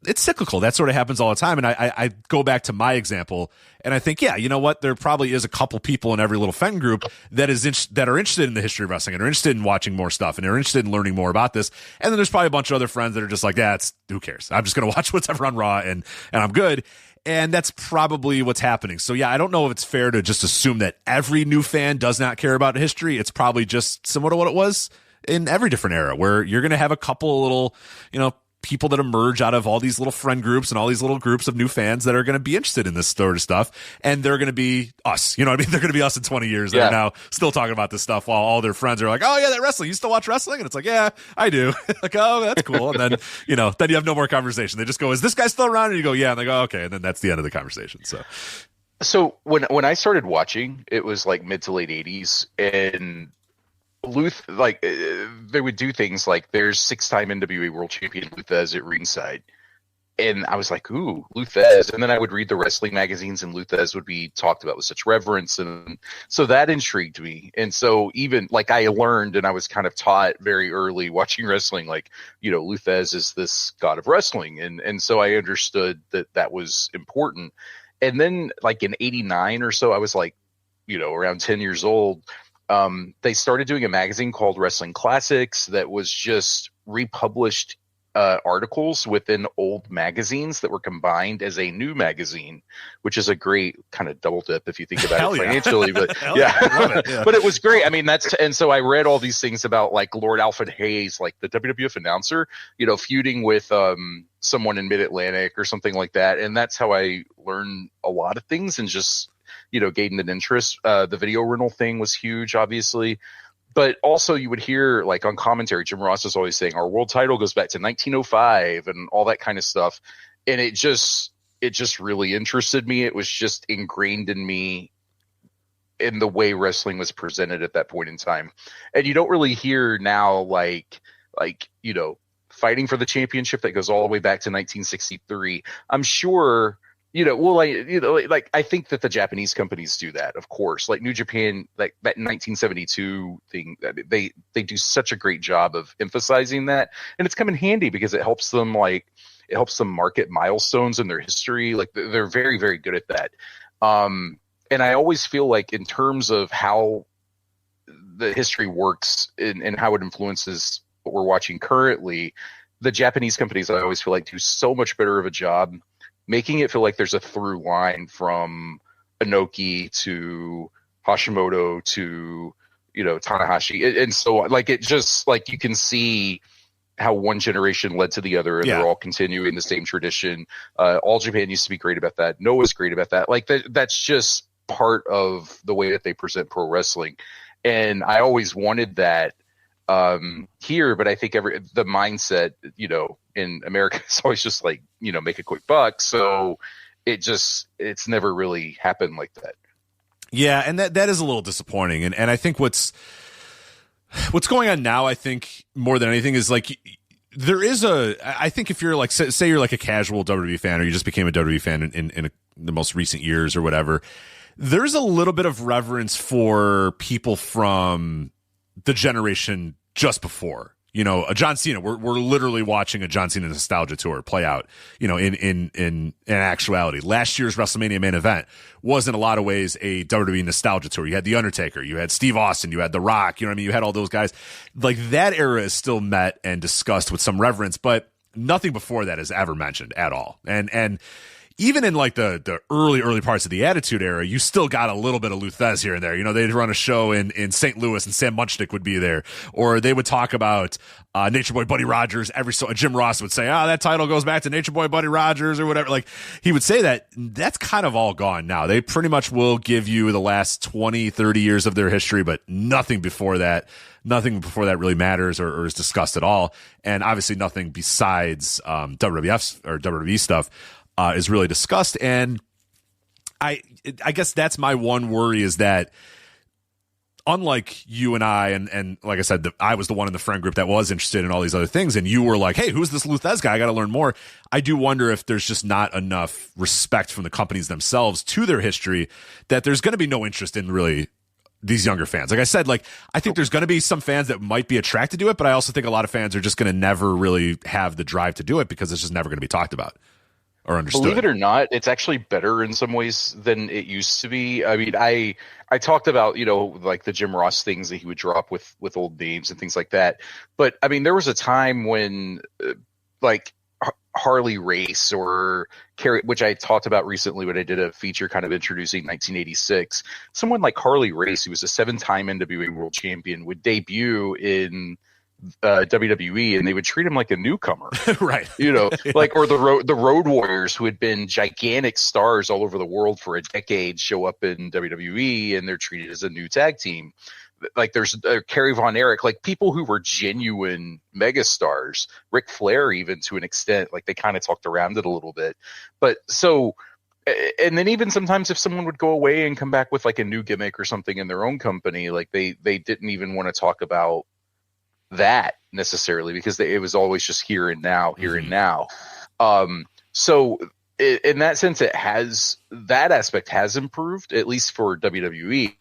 it's cyclical. That sort of happens all the time. And I go back to my example, and I think, yeah, you know what? There probably is a couple people in every little fan group that are interested in the history of wrestling and are interested in watching more stuff and are interested in learning more about this. And then there's probably a bunch of other friends that are just like, yeah, who cares? I'm just going to watch whatever on Raw and I'm good. And that's probably what's happening. So yeah, I don't know if it's fair to just assume that every new fan does not care about history. It's probably just similar to what it was in every different era, where you're going to have a couple of little, you know, people that emerge out of all these little friend groups and all these little groups of new fans that are going to be interested in this sort of stuff. And they're going to be us, you know what I mean? They're going to be us in 20 years. They're now still talking about this stuff while all their friends are like, oh yeah, that wrestling, you still watch wrestling? And it's like, yeah, I do. Like, oh, that's cool. And then, you know, then you have no more conversation. They just go, is this guy still around? And you go, yeah. And they go, okay. And then that's the end of the conversation. So when I started watching, it was like mid to late 80s, and they would do things like, there's 6-time NWA World Champion Lou Thesz at ringside, and I was like, ooh, Lou Thesz. And then I would read the wrestling magazines, and Lou Thesz would be talked about with such reverence, and so that intrigued me. And so even like I learned, and I was kind of taught very early watching wrestling, like, you know, Lou Thesz is this god of wrestling, and so I understood that was important. And then like in 89 or so, I was like, you know, around 10 years old. They started doing a magazine called Wrestling Classics that was just republished articles within old magazines that were combined as a new magazine, which is a great kind of double dip if you think about it financially. But yeah. But it was great. I mean, and so I read all these things about like Lord Alfred Hayes, like the WWF announcer, you know, feuding with someone in Mid-Atlantic or something like that. And that's how I learned a lot of things and just, you know, gained an interest. The video rental thing was huge, obviously. But also you would hear like on commentary, Jim Ross is always saying our world title goes back to 1905 and all that kind of stuff. And it just really interested me. It was just ingrained in me in the way wrestling was presented at that point in time. And you don't really hear now, like, you know, fighting for the championship that goes all the way back to 1963. I'm sure, you know, well, like I think that the Japanese companies do that, of course. Like New Japan, like that 1972 thing, they do such a great job of emphasizing that, and it's come in handy because it helps them market milestones in their history. Like they're very, very good at that. And I always feel like in terms of how the history works and how it influences what we're watching currently, the Japanese companies, I always feel like, do so much better of a job making it feel like there's a through line from Inoki to Hashimoto to, you know, Tanahashi. And so like, it just like, you can see how one generation led to the other, and they're all continuing the same tradition. All Japan used to be great about that. Noah's great about that. Like that's just part of the way that they present pro wrestling. And I always wanted that here, but I think the mindset, you know, in America is always just like, you know, make a quick buck. So it's never really happened like that. Yeah. And that is a little disappointing. And I think what's going on now, I think more than anything is like, I think if you're like, say you're like a casual WWE fan, or you just became a WWE fan in the most recent years or whatever, there's a little bit of reverence for people from the generation just before You know, a John Cena, we're literally watching a John Cena nostalgia tour play out, you know, in actuality. Last year's WrestleMania main event was in a lot of ways a WWE nostalgia tour. You had The Undertaker, you had Steve Austin, you had The Rock, you know what I mean? You had all those guys. Like, that era is still met and discussed with some reverence, but nothing before that is ever mentioned at all. And even in like the early parts of the Attitude Era, you still got a little bit of Lou Thesz here and there. You know, they'd run a show in St. Louis and Sam Munchnick would be there. Or they would talk about Nature Boy Buddy Rogers. Jim Ross would say, that title goes back to Nature Boy Buddy Rogers or whatever. Like, he would say that. That's kind of all gone now. They pretty much will give you the last 20, 30 years of their history, but nothing before that. Nothing before that really matters or is discussed at all. And obviously nothing besides WWF or WWE stuff is really discussed. And I guess that's my one worry, is that unlike you and I, and like I said, I was the one in the friend group that was interested in all these other things, and you were like, hey, who's this Lou Thesz guy? I got to learn more. I do wonder if there's just not enough respect from the companies themselves to their history, that there's going to be no interest in really these younger fans. Like I said, like, I think there's going to be some fans that might be attracted to it, but I also think a lot of fans are just going to never really have the drive to do it because it's just never going to be talked about or understood. Believe it or not, it's actually better in some ways than it used to be. I mean, I talked about, you know, like the Jim Ross things that he would drop with old names and things like that. But I mean, there was a time when like Harley Race or Carrie, which I talked about recently when I did a feature kind of introducing 1986. Someone like Harley Race, who was a 7-time NWA World Champion, would debut in WWE, and they would treat him like a newcomer, right? You know, like, or the Road Warriors, who had been gigantic stars all over the world for a decade, show up in WWE and they're treated as a new tag team. Like, there's Kerry Von Erich, like people who were genuine megastars, Ric Flair, even to an extent. Like, they kind of talked around it a little bit, but so. And then even sometimes if someone would go away and come back with like a new gimmick or something in their own company, like they didn't even want to talk about that necessarily, because it was always just here and now. So in that sense, that aspect has improved, at least for WWE.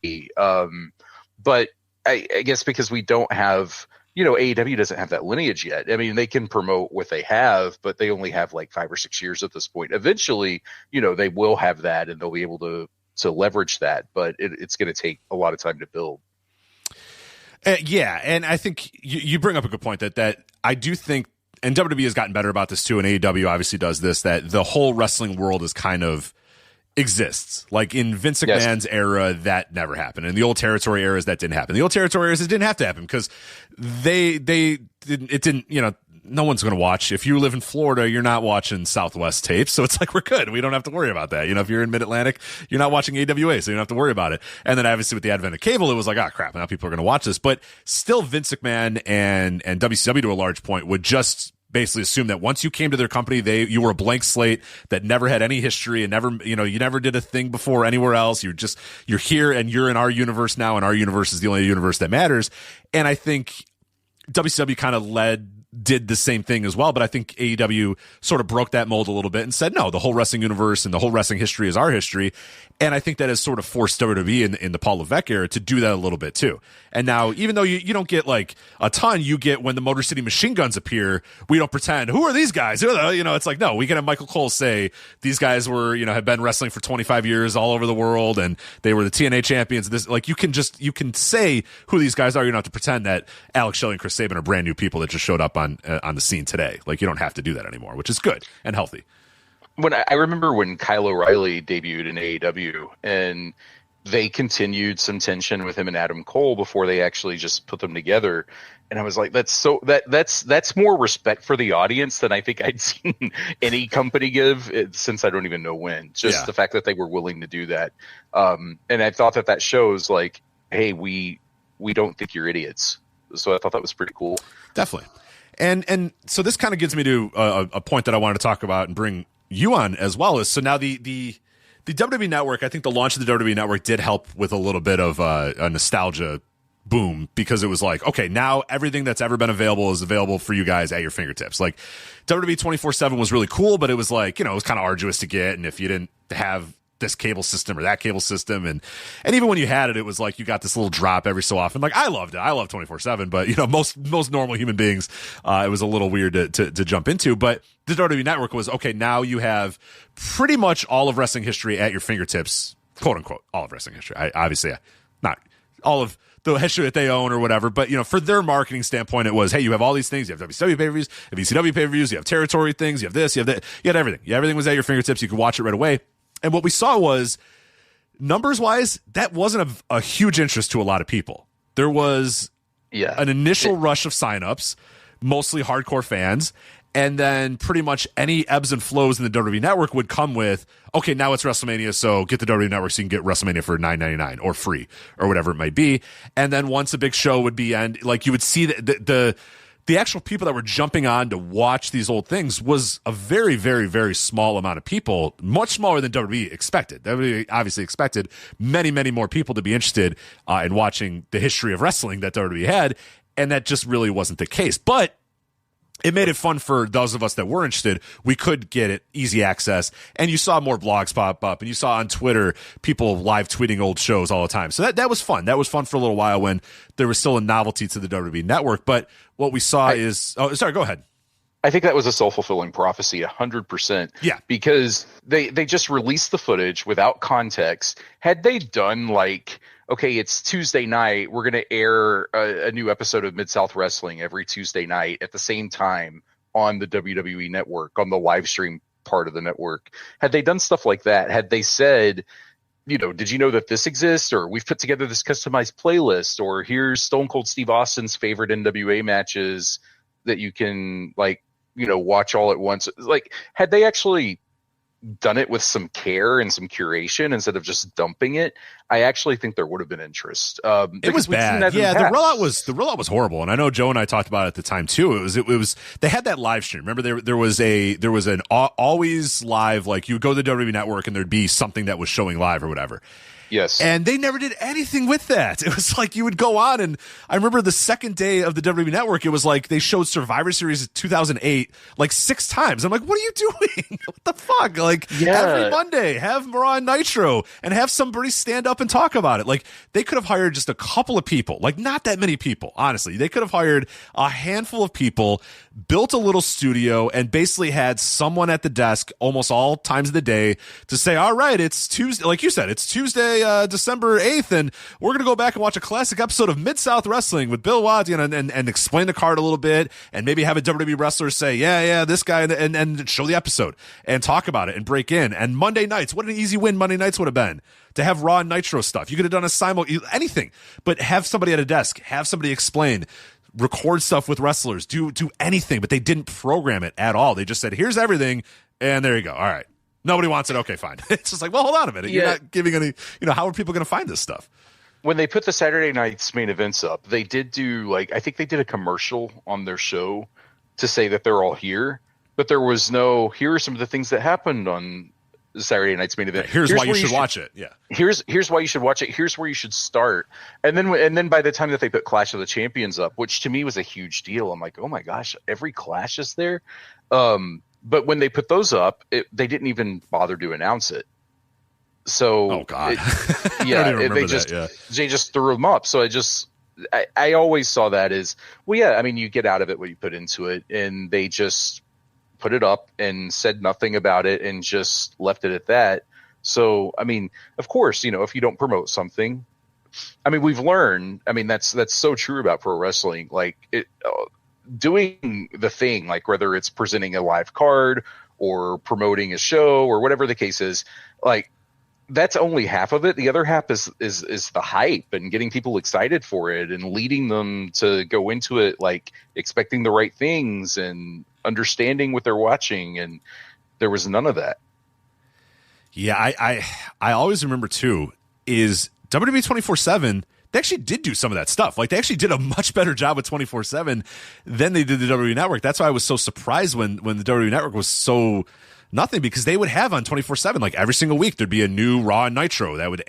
But I guess because we don't have, you know, AEW doesn't have that lineage yet. I mean, they can promote what they have, but they only have like 5 or 6 years at this point. Eventually, you know, they will have that and they'll be able to leverage that, but it's going to take a lot of time to build. Yeah, and I think you bring up a good point that I do think, and WWE has gotten better about this too, and AEW obviously does this, that the whole wrestling world is kind of exists. Like in Vince McMahon's era, that never happened. In the old territory eras, that didn't happen. The old territory eras, it didn't have to happen because it didn't, you know, no one's going to watch. If you live in Florida, you're not watching Southwest tapes. So it's like, we're good. We don't have to worry about that. You know, if you're in Mid-Atlantic, you're not watching AWA, so you don't have to worry about it. And then obviously with the advent of cable, it was like, crap, now people are going to watch this. But still, Vince McMahon and WCW to a large point would just basically assume that once you came to their company, you were a blank slate that never had any history and never, you know, you never did a thing before anywhere else. You're here and you're in our universe now, and our universe is the only universe that matters. And I think WCW kind of did the same thing as well, but I think AEW sort of broke that mold a little bit and said, no, the whole wrestling universe and the whole wrestling history is our history. And I think that has sort of forced WWE in the Paul Levesque era to do that a little bit too. And now, even though you don't get like a ton, you get when the Motor City Machine Guns appear, we don't pretend, who are these guys? You know, it's like, no, we can have Michael Cole say these guys were, you know, have been wrestling for 25 years all over the world and they were the TNA champions. This, like, you can say who these guys are. You don't have to pretend that Alex Shelley and Chris Sabin are brand new people that just showed up on the scene today. Like, you don't have to do that anymore, which is good and healthy. When I remember when Kyle O'Reilly debuted in AEW, and they continued some tension with him and Adam Cole before they actually just put them together, and I was like, that's more respect for the audience than I think I'd seen any company give since I don't even know when. Just the fact that they were willing to do that, and I thought that shows like, hey, we don't think you're idiots. So I thought that was pretty cool. Definitely. And so this kind of gets me to a point that I wanted to talk about and bring you on as well. Is so now the WWE Network, I think the launch of the WWE Network did help with a little bit of a nostalgia boom, because it was like, okay, now everything that's ever been available is available for you guys at your fingertips. Like WWE 24/7 was really cool, but it was like, you know, it was kind of arduous to get. And if you didn't have this cable system or that cable system. And even when you had it, it was like you got this little drop every so often. Like I loved it. I love 24/7, but most normal human beings, it was a little weird to jump into. But the WWE Network was, okay, now you have pretty much all of wrestling history at your fingertips, quote unquote, all of wrestling history. Obviously, not all of the history that they own or whatever, but for their marketing standpoint, it was, hey, you have all these things. You have WCW pay-per-views, you have ECW pay-per-views, you have territory things, you have this, you have that, you had everything. Everything was at your fingertips. You could watch it right away. And what we saw was, numbers-wise, that wasn't a huge interest to a lot of people. There was an initial rush of signups, mostly hardcore fans, and then pretty much any ebbs and flows in the WWE Network would come with, okay, now it's WrestleMania, so get the WWE Network so you can get WrestleMania for $9.99 or free or whatever it might be. And then once a big show would be end, like you would see the actual people that were jumping on to watch these old things was a very, very, very small amount of people, much smaller than WWE expected. WWE obviously expected many, many more people to be interested in watching the history of wrestling that WWE had, and that just really wasn't the case. But it made it fun for those of us that were interested. We could get it easy access, and you saw more blogs pop up, and you saw on Twitter people live tweeting old shows all the time. So that was fun. That was fun for a little while when there was still a novelty to the WWE Network. But what we saw go ahead. I think that was a self-fulfilling prophecy, 100%. Yeah. Because they just released the footage without context. Had they done like, okay, it's Tuesday night, we're going to air a new episode of Mid-South Wrestling every Tuesday night at the same time on the WWE Network, on the live stream part of the network. Had they done stuff like that, had they said, did you know that this exists? Or we've put together this customized playlist, or here's Stone Cold Steve Austin's favorite NWA matches that you can watch all at once. Like, had they actually done it with some care and some curation instead of just dumping it, I actually think there would have been interest. It was bad. Yeah, the rollout was horrible, and I know Joe and I talked about it at the time too. It was they had that live stream. Remember, there was an always live, like you would go to the WWE Network and there'd be something that was showing live or whatever. Yes. And they never did anything with that. It was like you would go on, and I remember the second day of the WWE Network, it was like they showed Survivor Series 2008 like 6 times. I'm like, what are you doing? What the fuck? Like, every Monday, have Raw and Nitro, and have somebody stand up and talk about it. Like, they could have hired just a couple of people, like not that many people, honestly. They could have hired a handful of people, built a little studio, and basically had someone at the desk almost all times of the day to say, all right, it's Tuesday. Like you said, it's Tuesday, December 8th, and we're going to go back and watch a classic episode of Mid-South Wrestling with Bill Watts, and explain the card a little bit, and maybe have a WWE wrestler say, yeah, this guy, and show the episode and talk about it and break in. And Monday nights, what an easy win Monday nights would have been to have Raw and Nitro stuff. You could have done a anything, but have somebody at a desk, have somebody explain, record stuff with wrestlers, do anything, but they didn't program it at all. They just said, here's everything, and there you go. All right. Nobody wants it. Okay, fine. It's just like, well, hold on a minute. Yeah. You're not giving any, how are people going to find this stuff? When they put the Saturday night's main events up, they did do I think they did a commercial on their show to say that they're all here, but there was no, here are some of the things that happened on the Saturday night's main event. Here's why you should watch it. Yeah. Here's why you should watch it. Here's where you should start. And then by the time that they put Clash of the Champions up, which to me was a huge deal, I'm like, oh my gosh, every Clash is there. But when they put those up, they didn't even bother to announce it. So, oh god, they just threw them up. So I always saw that as, well, yeah. I mean, you get out of it what you put into it, and they just put it up and said nothing about it and just left it at that. So, I mean, of course, if you don't promote something, I mean, we've learned. I mean, that's so true about pro wrestling. Like doing the thing, like whether it's presenting a live card or promoting a show or whatever the case is, like that's only half of it. The other half is the hype and getting people excited for it and leading them to go into it like expecting the right things and understanding what they're watching. And there was none of that. Yeah, I always remember too is WWE 24/7. They actually did do some of that stuff. Like, they actually did a much better job with 24/7 than they did the WWE Network. That's why I was so surprised when the WWE Network was so Nothing, because they would have on 24/7, like every single week, there'd be a new Raw and Nitro that would,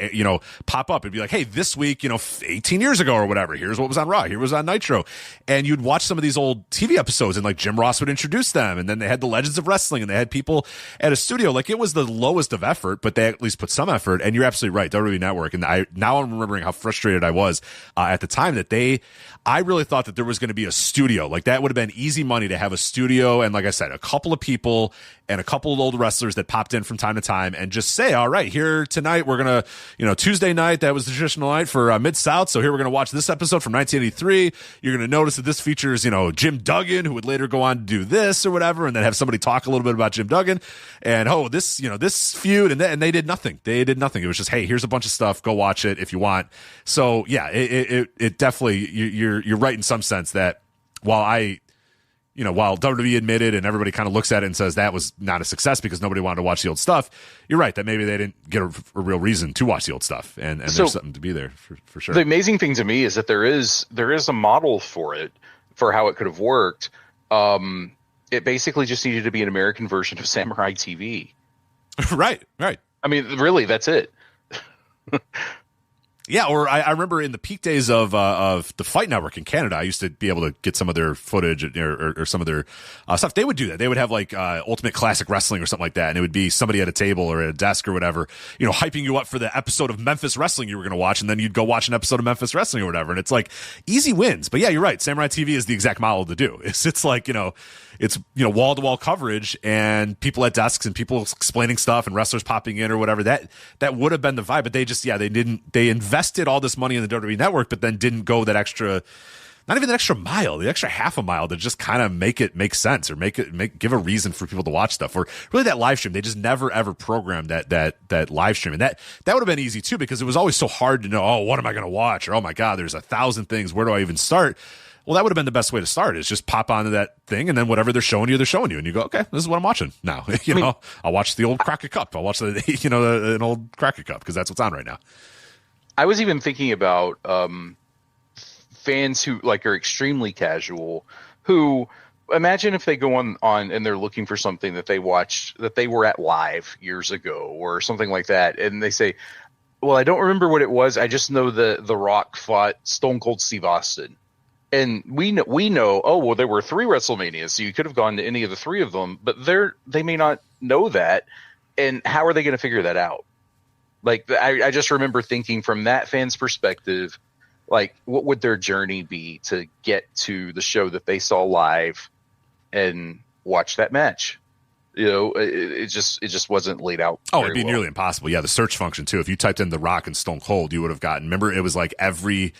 pop up. It'd be like, hey, this week, 18 years ago or whatever, here's what was on Raw, here was on Nitro. And you'd watch some of these old TV episodes, and like Jim Ross would introduce them. And then they had the Legends of Wrestling, and they had people at a studio. Like, it was the lowest of effort, but they at least put some effort. And you're absolutely right, WWE Network. And now I'm remembering how frustrated I was at the time that I really thought that there was going to be a studio. Like, that would have been easy money to have a studio. And like I said, a couple of people and a couple of old wrestlers that popped in from time to time and just say, all right, here tonight, we're going to, Tuesday night, that was the traditional night for Mid-South. So here we're going to watch this episode from 1983. You're going to notice that this features, Jim Duggan, who would later go on to do this or whatever. And then have somebody talk a little bit about Jim Duggan and, this, this feud. And they did nothing. It was just, hey, here's a bunch of stuff. Go watch it if you want. So yeah, it definitely, you're right in some sense that while while WWE admitted and everybody kind of looks at it and says that was not a success because nobody wanted to watch the old stuff, you're right that maybe they didn't get a real reason to watch the old stuff, and so there's something to be there for sure. The amazing thing to me is that there is a model for it, for how it could have worked. It basically just needed to be an American version of Samurai TV. Right. I mean, really, that's it. Yeah, or I remember in the peak days of the Fight Network in Canada, I used to be able to get some of their footage or some of their stuff. They would do that. They would have like Ultimate Classic Wrestling or something like that, and it would be somebody at a table or at a desk or whatever, hyping you up for the episode of Memphis Wrestling you were going to watch, and then you'd go watch an episode of Memphis Wrestling or whatever, and it's like easy wins. But yeah, you're right. Samurai TV is the exact model to do. It's like it's wall to wall coverage and people at desks and people explaining stuff and wrestlers popping in or whatever. That would have been the vibe, but they invested all this money in the WWE Network, but then didn't go that extra, not even the extra mile, the extra half a mile to just kind of make it make sense or give a reason for people to watch stuff. Or really that live stream, they just never ever programmed that live stream, and that would have been easy too, because it was always so hard to know, oh, what am I going to watch, or oh my god, there's 1,000 things, where do I even start? Well, that would have been the best way to start, is just pop onto that thing, and then whatever they're showing you, and you go, okay, this is what I'm watching now. I'll watch the old Crockett Cup. I'll watch an old Crockett Cup because that's what's on right now. I was even thinking about fans who are extremely casual, who imagine if they go on and they're looking for something that they watched, that they were at live years ago or something like that, and they say, well, I don't remember what it was. I just know The Rock fought Stone Cold Steve Austin. And we know, oh, well, there were 3 WrestleManias, so you could have gone to any of the 3 of them, but they may not know that. And how are they going to figure that out? Like, I just remember thinking from that fan's perspective, like, what would their journey be to get to the show that they saw live and watch that match? It just wasn't laid out. Oh, it'd be nearly impossible. Yeah, the search function too. If you typed in The Rock and Stone Cold, you would have gotten. Remember, it was like every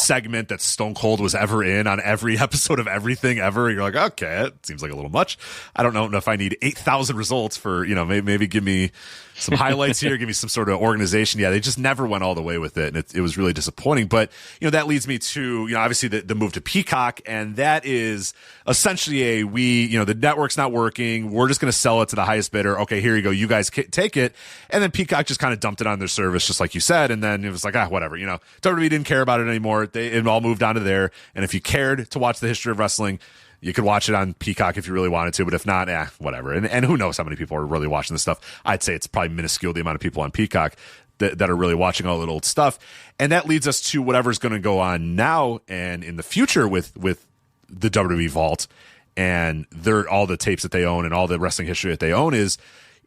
segment that Stone Cold was ever in on every episode of everything ever. You're like, okay, it seems like a little much. I don't know if I need 8,000 results for maybe give me some highlights here, give me some sort of organization. Yeah, they just never went all the way with it, and it was really disappointing. But that leads me to obviously the move to Peacock, and that is essentially the network's not working. We're just going to sell it to the highest bidder. Okay, here you go. You guys take it. And then Peacock just kind of dumped it on their service, just like you said. And then it was like, whatever. WWE didn't care about it anymore. It all moved on to there. And if you cared to watch the history of wrestling, you could watch it on Peacock if you really wanted to. But if not, whatever. And who knows how many people are really watching this stuff. I'd say it's probably minuscule, the amount of people on Peacock that are really watching all that old stuff. And that leads us to whatever's going to go on now and in the future with the WWE Vault. And all the tapes that they own and all the wrestling history that they own is,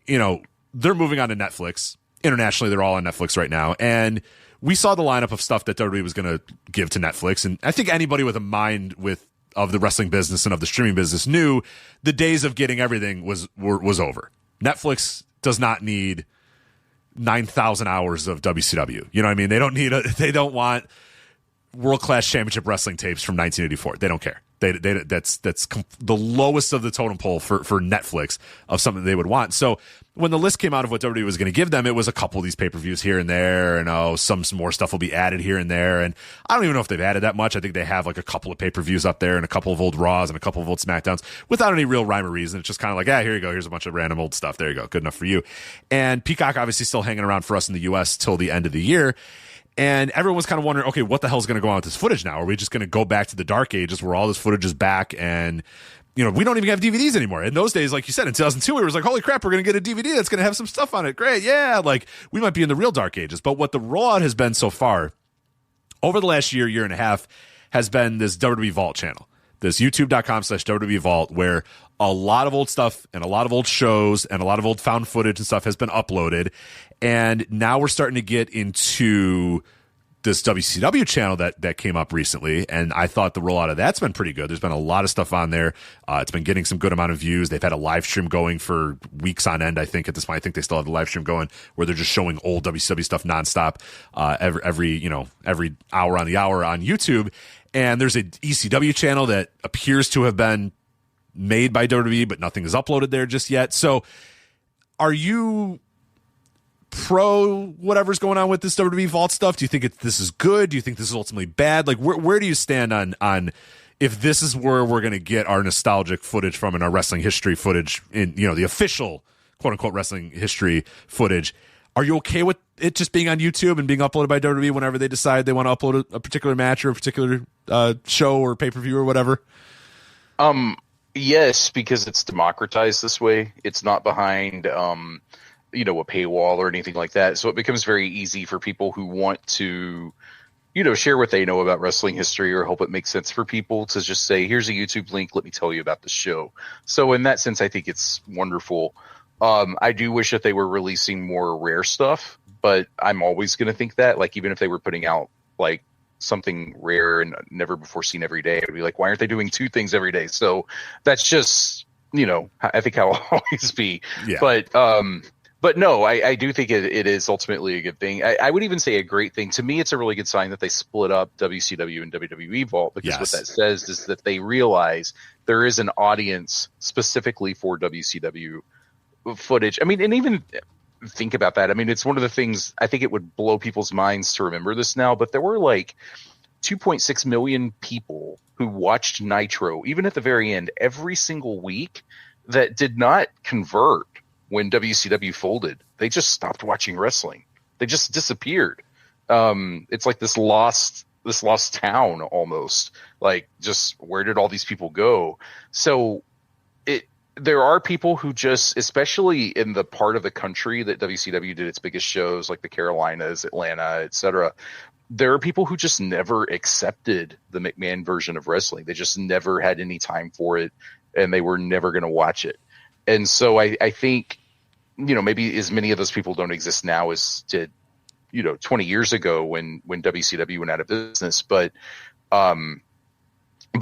they're moving on to Netflix. Internationally, they're all on Netflix right now. And we saw the lineup of stuff that WWE was going to give to Netflix. And I think anybody with a mind of the wrestling business and of the streaming business knew the days of getting everything was over. Netflix does not need 9,000 hours of WCW. You know what I mean? They don't want world-class championship wrestling tapes from 1984. They don't care. That's the lowest of the totem pole for Netflix of something they would want. So when the list came out of what WWE was going to give them, it was a couple of these pay-per-views here and there, and some more stuff will be added here and there. And I don't even know if they've added that much. I think they have like a couple of pay-per-views up there and a couple of old Raws and a couple of old SmackDowns without any real rhyme or reason. It's just kind of like, here you go. Here's a bunch of random old stuff. There you go. Good enough for you. And Peacock obviously still hanging around for us in the U.S. till the end of the year. And everyone was kind of wondering, okay, what the hell's going to go on with this footage now? Are we just going to go back to the dark ages where all this footage is back and we don't even have DVDs anymore. In those days, like you said, in 2002, we was like, holy crap, we're going to get a DVD that's going to have some stuff on it. Great. Yeah. Like, we might be in the real dark ages. But what the rollout has been so far over the last year and a half has been this WWE Vault channel, this youtube.com/WWE Vault, where a lot of old stuff and a lot of old shows and a lot of old found footage and stuff has been uploaded. And now we're starting to get into this WCW channel that came up recently, and I thought the rollout of that's been pretty good. There's been a lot of stuff on there. It's been getting some good amount of views. They've had a live stream going for weeks on end, I think, at this point. I think they still have the live stream going where they're just showing old WCW stuff nonstop every hour on the hour on YouTube. And there's a ECW channel that appears to have been made by WWE, but nothing is uploaded there just yet. So are you pro whatever's going on with this WWE Vault stuff? Do you think this is good? Do you think this is ultimately bad? Like, where do you stand on if this is where we're going to get our nostalgic footage from and our wrestling history footage in, the official quote unquote wrestling history footage? Are you okay with it just being on YouTube and being uploaded by WWE whenever they decide they want to upload a particular match or a particular show or pay-per-view or whatever? Yes, because it's democratized this way. It's not behind a paywall or anything like that. So it becomes very easy for people who want to, share what they know about wrestling history or help it make sense for people to just say, here's a YouTube link. Let me tell you about the show. So in that sense, I think it's wonderful. I do wish that they were releasing more rare stuff, but I'm always going to think that, like, even if they were putting out like something rare and never before seen every day, I'd be like, why aren't they doing 2 things every day? So that's just, I think how I'll always be. Yeah. But no, I do think it is ultimately a good thing. I would even say a great thing. To me, it's a really good sign that they split up WCW and WWE Vault, because what that says is that they realize there is an audience specifically for WCW footage. I mean, and even think about that. I mean, it's one of the things, I think it would blow people's minds to remember this now, but there were like 2.6 million people who watched Nitro, even at the very end, every single week, that did not convert when WCW folded. They just stopped watching wrestling. They just disappeared. It's like this lost town almost. Like, just where did all these people go? So there are people who just, especially in the part of the country that WCW did its biggest shows, like the Carolinas, Atlanta, etc. There are people who just never accepted the McMahon version of wrestling. They just never had any time for it, and they were never going to watch it. And so I think, maybe as many of those people don't exist now as did, 20 years ago when WCW went out of business. But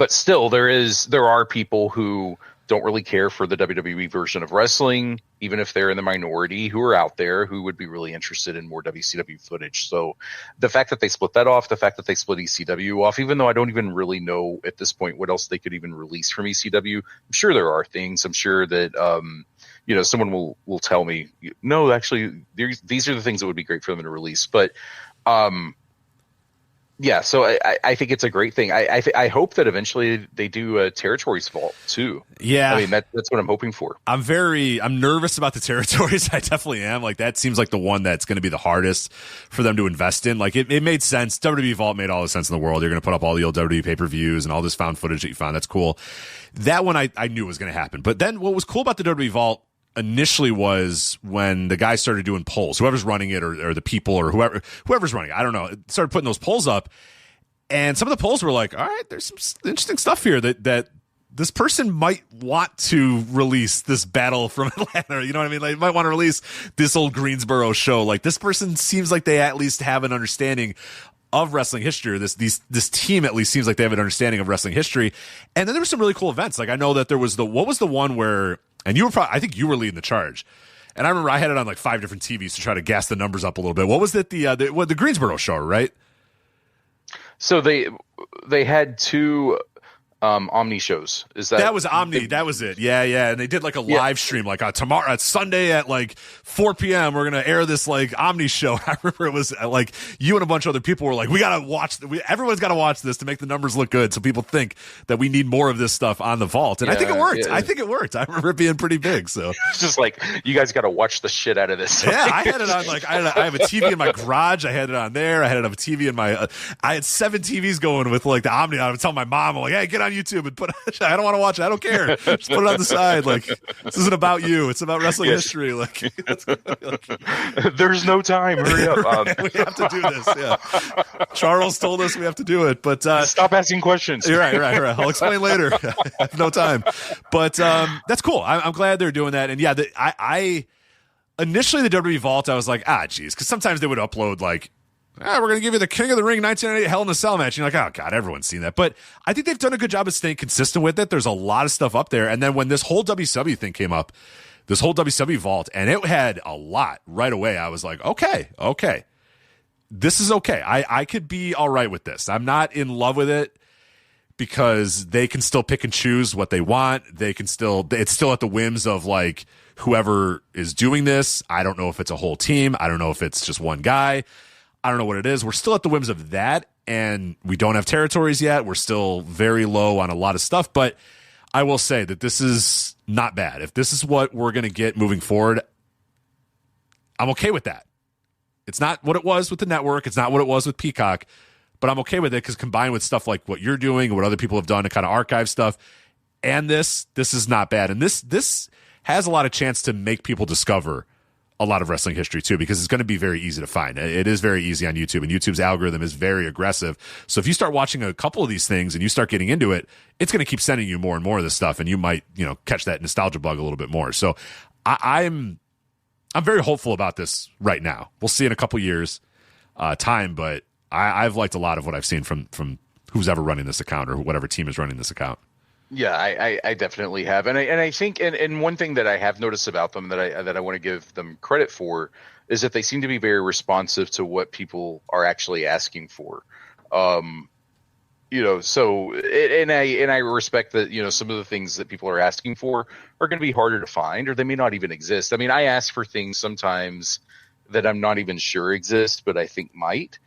still, there are people who don't really care for the WWE version of wrestling, even if they're in the minority, who are out there who would be really interested in more WCW footage. So the fact that they split that off, the fact that they split ECW off, even though I don't even really know at this point what else they could even release from ECW, I'm sure there are things. I'm sure that, someone will tell me, no, actually, these are the things that would be great for them to release. But, yeah, so I think it's a great thing. I hope that eventually they do a Territories Vault too. Yeah, I mean that's what I'm hoping for. I'm nervous about the Territories. I definitely am. Like, that seems like the one that's going to be the hardest for them to invest in. Like, it made sense. WWE Vault made all the sense in the world. You're going to put up all the old WWE pay-per-views and all this found footage that you found. That's cool. That one I knew was going to happen. But then what was cool about the WWE Vault initially was when the guys started doing polls, whoever's running it or the people or whoever's running it, I don't know, started putting those polls up, and some of the polls were like, all right, there's some interesting stuff here that this person might want to release this Battle from Atlanta. You know what I mean? Like, might want to release this old Greensboro show. Like, this person seems like they at least have an understanding of wrestling history. This team at least seems like they have an understanding of wrestling history. And then there were some really cool events. Like, I know that there was what was the one where, and I think you were leading the charge. And I remember I had it on like 5 different TVs to try to gas the numbers up a little bit. What was it? The Greensboro show, right? So they had 2 Omni shows. That was Omni? That was it. Yeah. And they did like a live stream, like tomorrow, Sunday at like 4 p.m. We're gonna air this like Omni show. I remember it was like you and a bunch of other people were like, we gotta watch. Everyone's gotta watch this to make the numbers look good, so people think that we need more of this stuff on the Vault. And I think it worked. I think it worked. I remember it being pretty big. So it's just like, you guys gotta watch the shit out of this. Yeah, I had it on like I have a TV in my garage. I had it on there. I had it on a TV in my. I had 7 TVs going with like the Omni. I would tell my mom, I'm like, hey, get on on YouTube and I don't want to watch it. I don't care. Just put it on the side. Like, this isn't about you. It's about wrestling history. Like, there's no time. Hurry up. We have to do this. Yeah. Charles told us we have to do it, but stop asking questions. You're right. I'll explain later. I have no time, but that's cool. I'm glad they're doing that. And yeah, I initially the WWE Vault, I was like, geez, because sometimes they would upload like, we're going to give you the King of the Ring 1998 Hell in a Cell match. And you're like, oh, God, everyone's seen that. But I think they've done a good job of staying consistent with it. There's a lot of stuff up there. And then when this whole WCW thing came up, this whole WCW Vault, and it had a lot right away, I was like, okay. This is okay. I could be all right with this. I'm not in love with it because they can still pick and choose what they want. It's still at the whims of like whoever is doing this. I don't know if it's a whole team. I don't know if it's just one guy. I don't know what it is. We're still at the whims of that, and we don't have territories yet. We're still very low on a lot of stuff, but I will say that this is not bad. If this is what we're going to get moving forward, I'm okay with that. It's not what it was with the network. It's not what it was with Peacock, but I'm okay with it because combined with stuff like what you're doing and what other people have done to kind of archive stuff, and this is not bad. And this has a lot of chance to make people discover a lot of wrestling history too, because it's going to be very easy to find. It is very easy on YouTube, and YouTube's algorithm is very aggressive. So if you start watching a couple of these things and you start getting into it, it's going to keep sending you more and more of this stuff, and you might, catch that nostalgia bug a little bit more. So I'm very hopeful about this right now. We'll see in a couple years time, but I've liked a lot of what I've seen from who's ever running this account or whatever team is running this account. Yeah, I definitely have, and I think, and one thing that I have noticed about them that I want to give them credit for is that they seem to be very responsive to what people are actually asking for. So and I respect that some of the things that people are asking for are going to be harder to find, or they may not even exist. I mean, I ask for things sometimes that I'm not even sure exist, but I think might.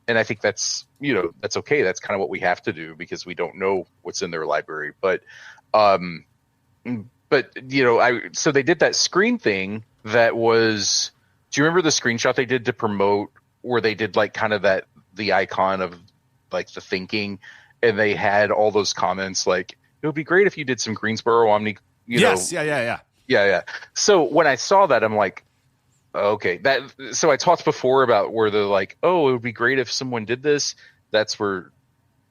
And I think that's okay. That's kind of what we have to do because we don't know what's in their library. But so they did that screen thing that was, do you remember the screenshot they did to promote where they did like kind of the icon of like the thinking, and they had all those comments like, it would be great if you did some Greensboro Omni, Yes. Yeah. So when I saw that, I'm like, okay, so I talked before about where they're like, oh, it would be great if someone did this. That's where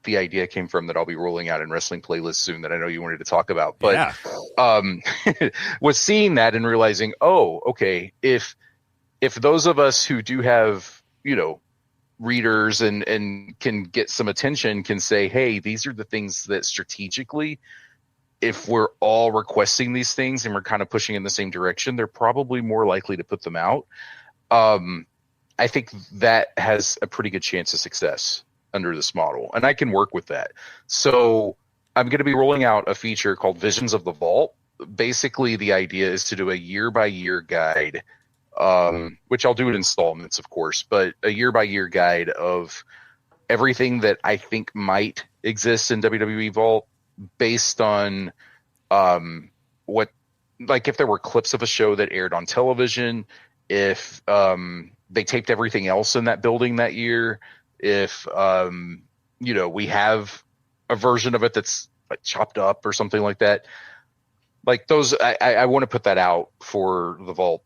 the idea came from that I'll be rolling out in wrestling playlists soon that I know you wanted to talk about. But was seeing that and realizing, oh, okay, if those of us who do have, readers and can get some attention can say, hey, these are the things that strategically, if we're all requesting these things and we're kind of pushing in the same direction, they're probably more likely to put them out. I think that has a pretty good chance of success under this model, and I can work with that. So I'm going to be rolling out a feature called Visions of the Vault. Basically, the idea is to do a year-by-year guide, which I'll do in installments, of course, but a year-by-year guide of everything that I think might exist in WWE Vault, based on what, like if there were clips of a show that aired on television, if they taped everything else in that building that year, if we have a version of it that's like chopped up or something like that, like those, I want to put that out for the Vault,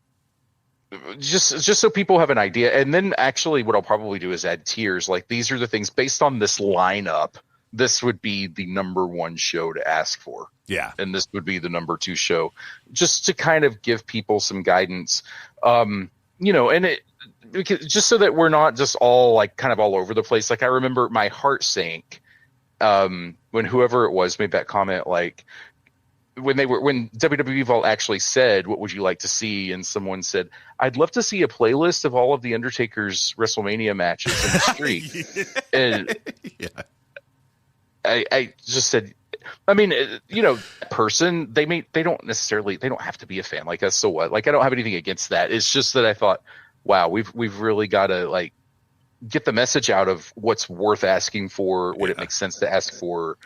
just so people have an idea. And then actually what I'll probably do is add tiers, like these are the things based on this lineup. This would be the number one show to ask for. Yeah. And this would be the number two show, just to kind of give people some guidance. And just so that we're not just all like kind of all over the place. Like I remember my heart sank when whoever it was made that comment, like when WWE Vault actually said, what would you like to see? And someone said, I'd love to see a playlist of all of the Undertaker's WrestleMania matches in the street. And yeah. I just said, I mean, person, they don't have to be a fan like us. So what? Like, I don't have anything against that. It's just that I thought, wow, we've really got to like get the message out of what's worth asking for, what it makes sense to ask for.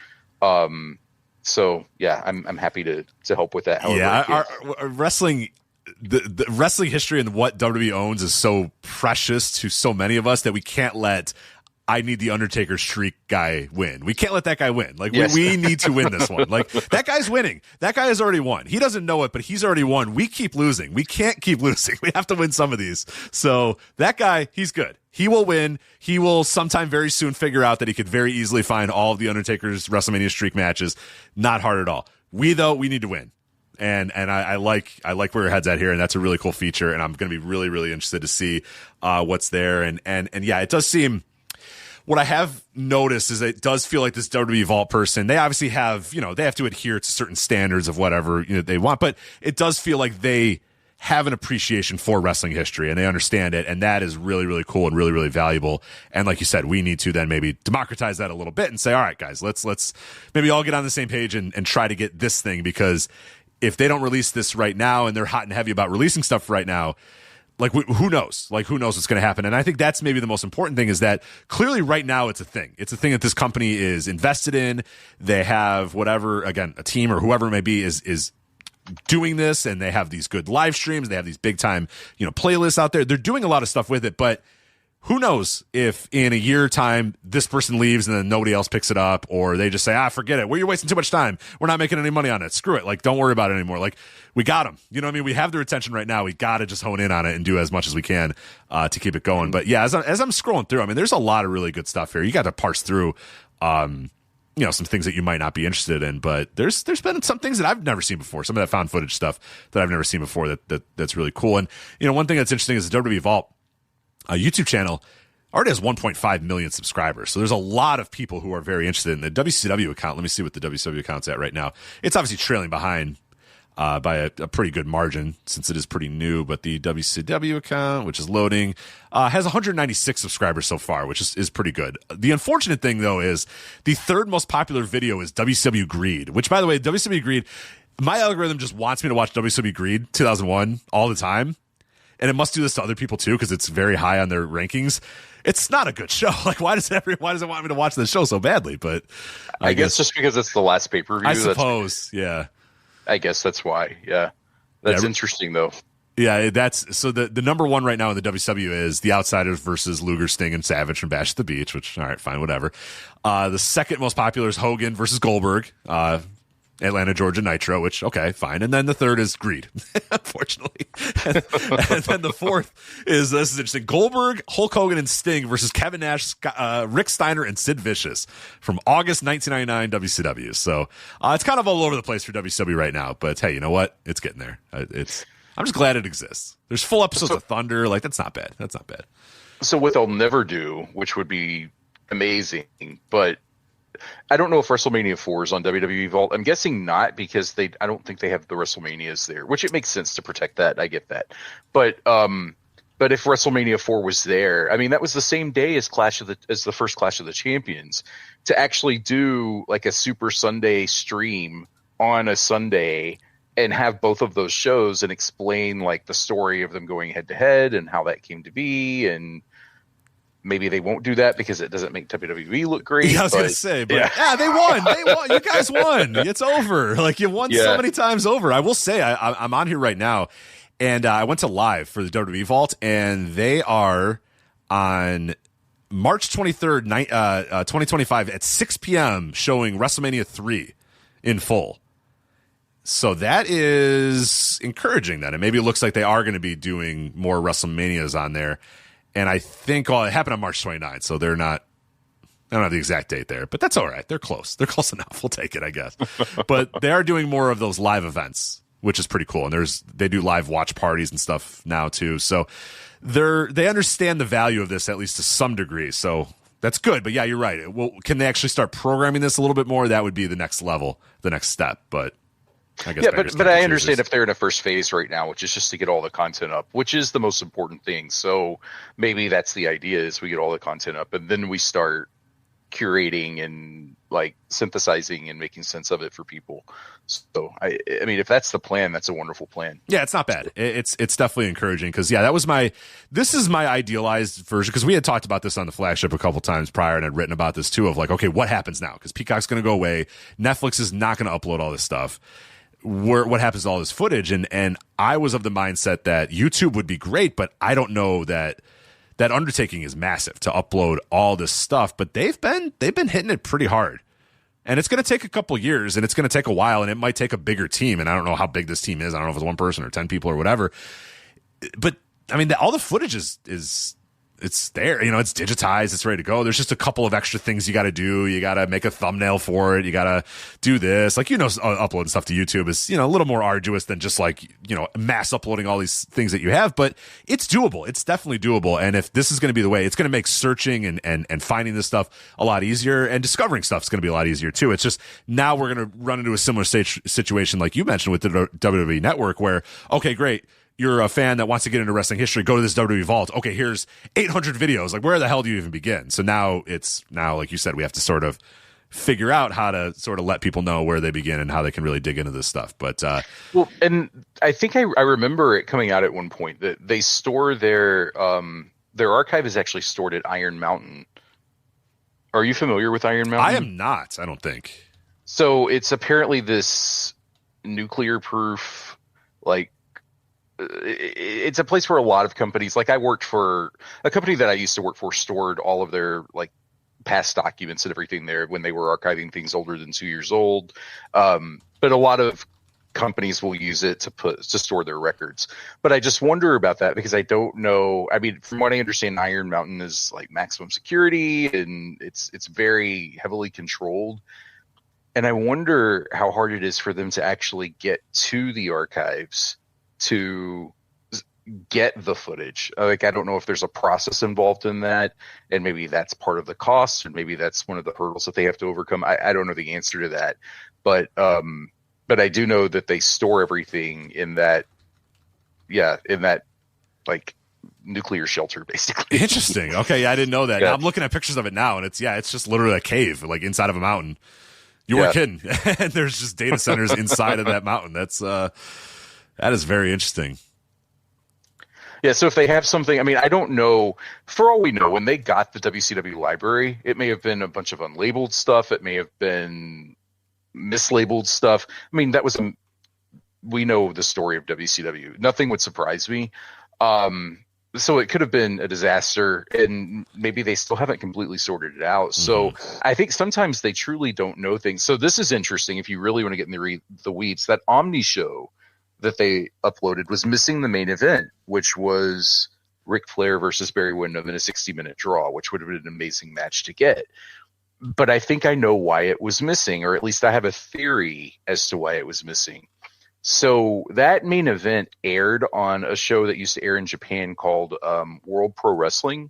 So yeah, I'm happy to help with that. Our wrestling, the wrestling history and what WWE owns is so precious to so many of us that we can't let I need the Undertaker streak guy win. We can't let that guy win. Like, we need to win this one. Like, that guy's winning. That guy has already won. He doesn't know it, but he's already won. We keep losing. We can't keep losing. We have to win some of these. So that guy, he's good. He will win. He will sometime very soon figure out that he could very easily find all of the Undertaker's WrestleMania streak matches. Not hard at all. We need to win. And I like where your head's at here, and that's a really cool feature, and I'm going to be really, really interested to see what's there. And yeah, it does seem... What I have noticed is it does feel like this WWE Vault person, they obviously have, they have to adhere to certain standards of whatever they want, but it does feel like they have an appreciation for wrestling history and they understand it. And that is really, really cool and really, really valuable. And like you said, we need to then maybe democratize that a little bit and say, all right, guys, let's maybe all get on the same page and try to get this thing, because if they don't release this right now and they're hot and heavy about releasing stuff right now, like, who knows? Like, who knows what's going to happen? And I think that's maybe the most important thing, is that clearly right now it's a thing. It's a thing that this company is invested in. They have whatever, again, a team or whoever it may be is doing this, and they have these good live streams. They have these big time, playlists out there. They're doing a lot of stuff with it, but who knows if in a year time this person leaves and then nobody else picks it up, or they just say, forget it. You're wasting too much time. We're not making any money on it. Screw it. Like, don't worry about it anymore. Like, we got them. You know what I mean? We have their attention right now. We got to just hone in on it and do as much as we can to keep it going. But yeah, as I'm scrolling through, I mean, there's a lot of really good stuff here. You got to parse through, some things that you might not be interested in, but there's been some things that I've never seen before. Some of that found footage stuff that I've never seen before that's really cool. And, one thing that's interesting is the WWE Vault YouTube channel already has 1.5 million subscribers. So there's a lot of people who are very interested in the WCW account. Let me see what the WCW account's at right now. It's obviously trailing behind by a pretty good margin since it is pretty new, but the WCW account, which is loading, has 196 subscribers so far, which is pretty good. The unfortunate thing, though, is the third most popular video is WCW Greed, which, by the way, WCW Greed, my algorithm just wants me to watch WCW Greed 2001 all the time. And it must do this to other people too, because it's very high on their rankings. It's not a good show. Like, why does it want me to watch this show so badly? But I guess just because it's the last pay-per-view. I suppose, yeah. I guess that's why. Yeah, that's interesting though. Yeah, that's so. The number one right now in the WCW is the Outsiders versus Luger, Sting, and Savage from Bash at the Beach. Which, all right, fine, whatever. The second most popular is Hogan versus Goldberg. Atlanta, Georgia Nitro, which, okay, fine. And then the third is Greed, unfortunately. And then the fourth is, this is interesting, Goldberg, Hulk Hogan, and Sting versus Kevin Nash, Rick Steiner, and Sid Vicious from August 1999 WCW. So it's kind of all over the place for WCW right now. But hey, you know what? It's getting there. I'm just glad it exists. There's full episodes of Thunder. Like, that's not bad. That's not bad. So what they'll never do, which would be amazing, but I don't know if WrestleMania 4 is on WWE Vault. I'm guessing not, because I don't think they have the WrestleManias there, which it makes sense to protect that. I get that. But if WrestleMania 4 was there, I mean, that was the same day as the first Clash of the Champions. To actually do like a Super Sunday stream on a Sunday and have both of those shows and explain like the story of them going head to head and how that came to be, and maybe they won't do that because it doesn't make WWE look great. Yeah, I was going to say, but yeah, they won. You guys won. It's over. Like, you won so many times over. I will say, I'm on here right now, and I went to live for the WWE Vault, and they are on March 23rd, 2025 at 6 p.m. showing WrestleMania 3 in full. So that is encouraging then. And maybe it looks like they are going to be doing more WrestleManias on there. And I think it happened on March 29th, so I don't have the exact date there, but that's all right. They're close. They're close enough. We'll take it, I guess. But they are doing more of those live events, which is pretty cool. And they do live watch parties and stuff now too. So they understand the value of this, at least to some degree. So that's good. But yeah, you're right. Well, can they actually start programming this a little bit more? That would be the next level, the next step. But I guess but I understand if they're in a first phase right now, which is just to get all the content up, which is the most important thing. So maybe that's the idea, is we get all the content up and then we start curating and like synthesizing and making sense of it for people. So I mean, if that's the plan, that's a wonderful plan. Yeah, it's not bad. It's definitely encouraging, because this is my idealized version, because we had talked about this on the Flagship a couple times prior and had written about this too, of like, okay, what happens now? Because Peacock's going to go away. Netflix is not going to upload all this stuff. What happens to all this footage? And I was of the mindset that YouTube would be great, but I don't know that that undertaking is massive to upload all this stuff, but they've been hitting it pretty hard. And it's going to take a couple years, and it's going to take a while, and it might take a bigger team. And I don't know how big this team is. I don't know if it's one person or 10 people or whatever. But I mean, all the footage is it's there. It's digitized. It's ready to go. There's just a couple of extra things you got to do. You got to make a thumbnail for it. You got to do this. Like, uploading stuff to YouTube is, a little more arduous than just like, mass uploading all these things that you have, but it's doable. It's definitely doable. And if this is going to be the way, it's going to make searching and finding this stuff a lot easier, and discovering stuff is going to be a lot easier too. It's just now we're going to run into a similar situation like you mentioned with the WWE Network, where, okay, great. You're a fan that wants to get into wrestling history, go to this WWE Vault. Okay, here's 800 videos. Like, where the hell do you even begin? So now, like you said, we have to sort of figure out how to sort of let people know where they begin and how they can really dig into this stuff. But well, and I think I remember it coming out at one point that they store their archive is actually stored at Iron Mountain. Are you familiar with Iron Mountain? I am not. I don't think so. It's apparently this nuclear proof, like. It's a place where a lot of companies, like I worked for a company that I used to work for, stored all of their like past documents and everything there when they were archiving things older than 2 years old. But a lot of companies will use it to store their records. But I just wonder about that because I don't know. I mean, from what I understand, Iron Mountain is like maximum security and it's very heavily controlled. And I wonder how hard it is for them to actually get to the archives to get the footage. Like, I don't know if there's a process involved in that, and maybe that's part of the cost, and maybe that's one of the hurdles that they have to overcome. I don't know the answer to that, but I do know that they store everything in that like nuclear shelter, basically. Interesting. Okay, yeah, I didn't know that. Yeah. Now I'm looking at pictures of it now, and it's just literally a cave, like inside of a mountain. You weren't kidding. And there's just data centers inside of that mountain. That is very interesting. Yeah, so if they have something, I mean, I don't know. For all we know, when they got the WCW library, it may have been a bunch of unlabeled stuff. It may have been mislabeled stuff. I mean, we know the story of WCW. Nothing would surprise me. So it could have been a disaster, and maybe they still haven't completely sorted it out. So I think sometimes they truly don't know things. So this is interesting if you really want to get in the weeds. That Omni show that they uploaded was missing the main event, which was Ric Flair versus Barry Windham in a 60-minute draw, which would have been an amazing match to get. But I think I know why it was missing, or at least I have a theory as to why it was missing. So that main event aired on a show that used to air in Japan called World Pro Wrestling,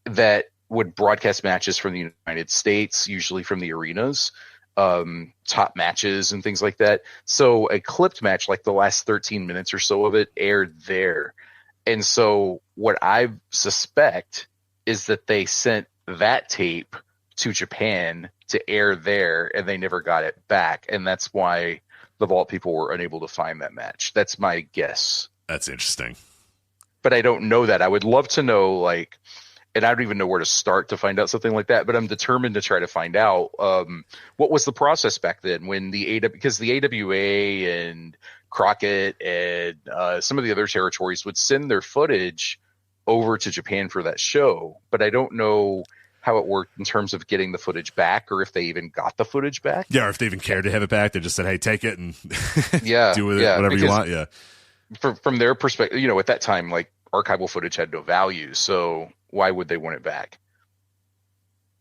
that would broadcast matches from the United States, usually from the arenas. Top matches and things like that. So a clipped match, like the last 13 minutes or so of it, aired there. And so what I suspect is that they sent that tape to Japan to air there, and they never got it back. And that's why the Vault people were unable to find that match. That's my guess. That's interesting. But I don't know that. I would love to know, like, and I don't even know where to start to find out something like that, but I'm determined to try to find out what was the process back then when because the AWA and Crockett and some of the other territories would send their footage over to Japan for that show. But I don't know how it worked in terms of getting the footage back, or if they even got the footage back. Yeah, or if they even cared to have it back. They just said, hey, take it and do with it whatever you want. Yeah. From their perspective, at that time, like, archival footage had no value, so why would they want it back?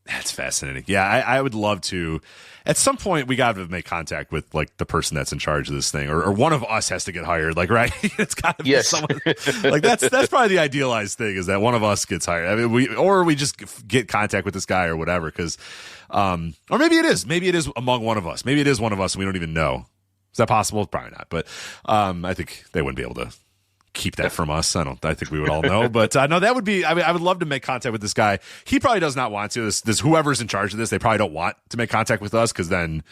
That's fascinating. Yeah, I would love to. At some point, we got to make contact with like the person that's in charge of this thing, or one of us has to get hired. Like, right? It's got to be someone. Like that's probably the idealized thing, is that one of us gets hired. I mean, we just get contact with this guy or whatever. Because, or maybe it is among one of us. Maybe it is one of us, and we don't even know. Is that possible? Probably not. But I think they wouldn't be able to keep that from us. I think we would all know, but no, that would be, I would love to make contact with this guy. He probably does not want to. This whoever's in charge of this, they probably don't want to make contact with us, because then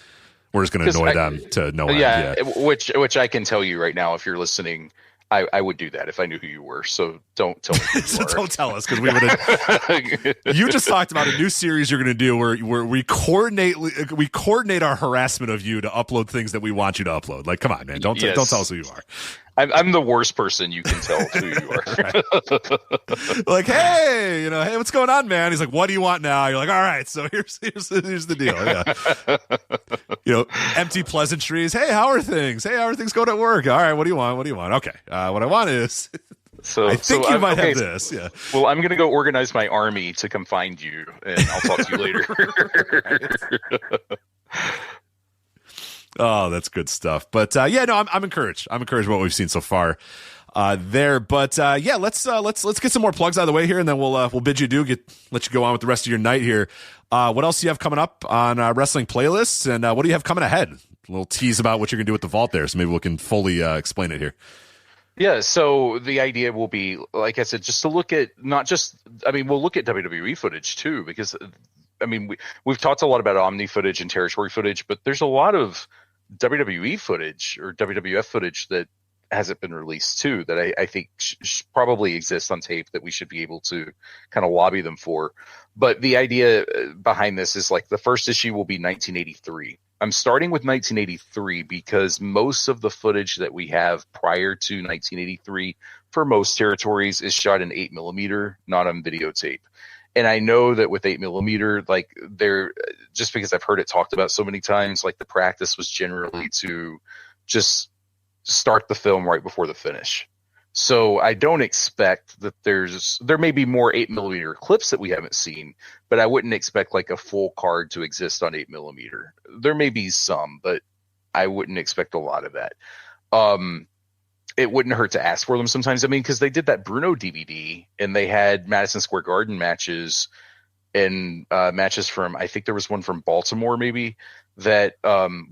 we're just going to annoy them to no end. Yeah, which I can tell you right now, if you're listening, I would do that if I knew who you were. So don't tell me who you are. Don't tell us, because we would have. You just talked about a new series you're going to do where we coordinate our harassment of you to upload things that we want you to upload. Like, come on, man, don't tell us who you are. I'm the worst person you can tell who you are. Like, hey, hey, what's going on, man? He's like, what do you want now? You're like, all right, so here's the deal. Yeah. Empty pleasantries. Hey, how are things? Hey, how are things going at work? All right, what do you want? Okay, what I want is. So I think you might have this. Yeah. Well, I'm gonna go organize my army to come find you, and I'll talk to you later. Oh, that's good stuff. But yeah, no, I'm encouraged. I'm encouraged by what we've seen so far there. But yeah, let's get some more plugs out of the way here, and then we'll bid you adieu. Let you go on with the rest of your night here. What else do you have coming up on wrestling playlists, and what do you have coming ahead? A little tease about what you're gonna do with the vault there, so maybe we can fully explain it here. Yeah, so the idea will be, like I said, just to look at we'll look at WWE footage too, because we've talked a lot about Omni footage and territory footage, but there's a lot of WWE footage or WWF footage that hasn't been released too, that I think probably exists on tape that we should be able to kind of lobby them for. But the idea behind this is, like, the first issue will be 1983. I'm starting with 1983 because most of the footage that we have prior to 1983 for most territories is shot in 8mm, not on videotape. And I know that with 8mm, like, just because I've heard it talked about so many times, like, the practice was generally to just start the film right before the finish. So I don't expect that there may be more 8mm clips that we haven't seen, but I wouldn't expect like a full card to exist on 8mm. There may be some, but I wouldn't expect a lot of that. It wouldn't hurt to ask for them sometimes. Because they did that Bruno DVD and they had Madison Square Garden matches and matches from, I think there was one from Baltimore maybe, that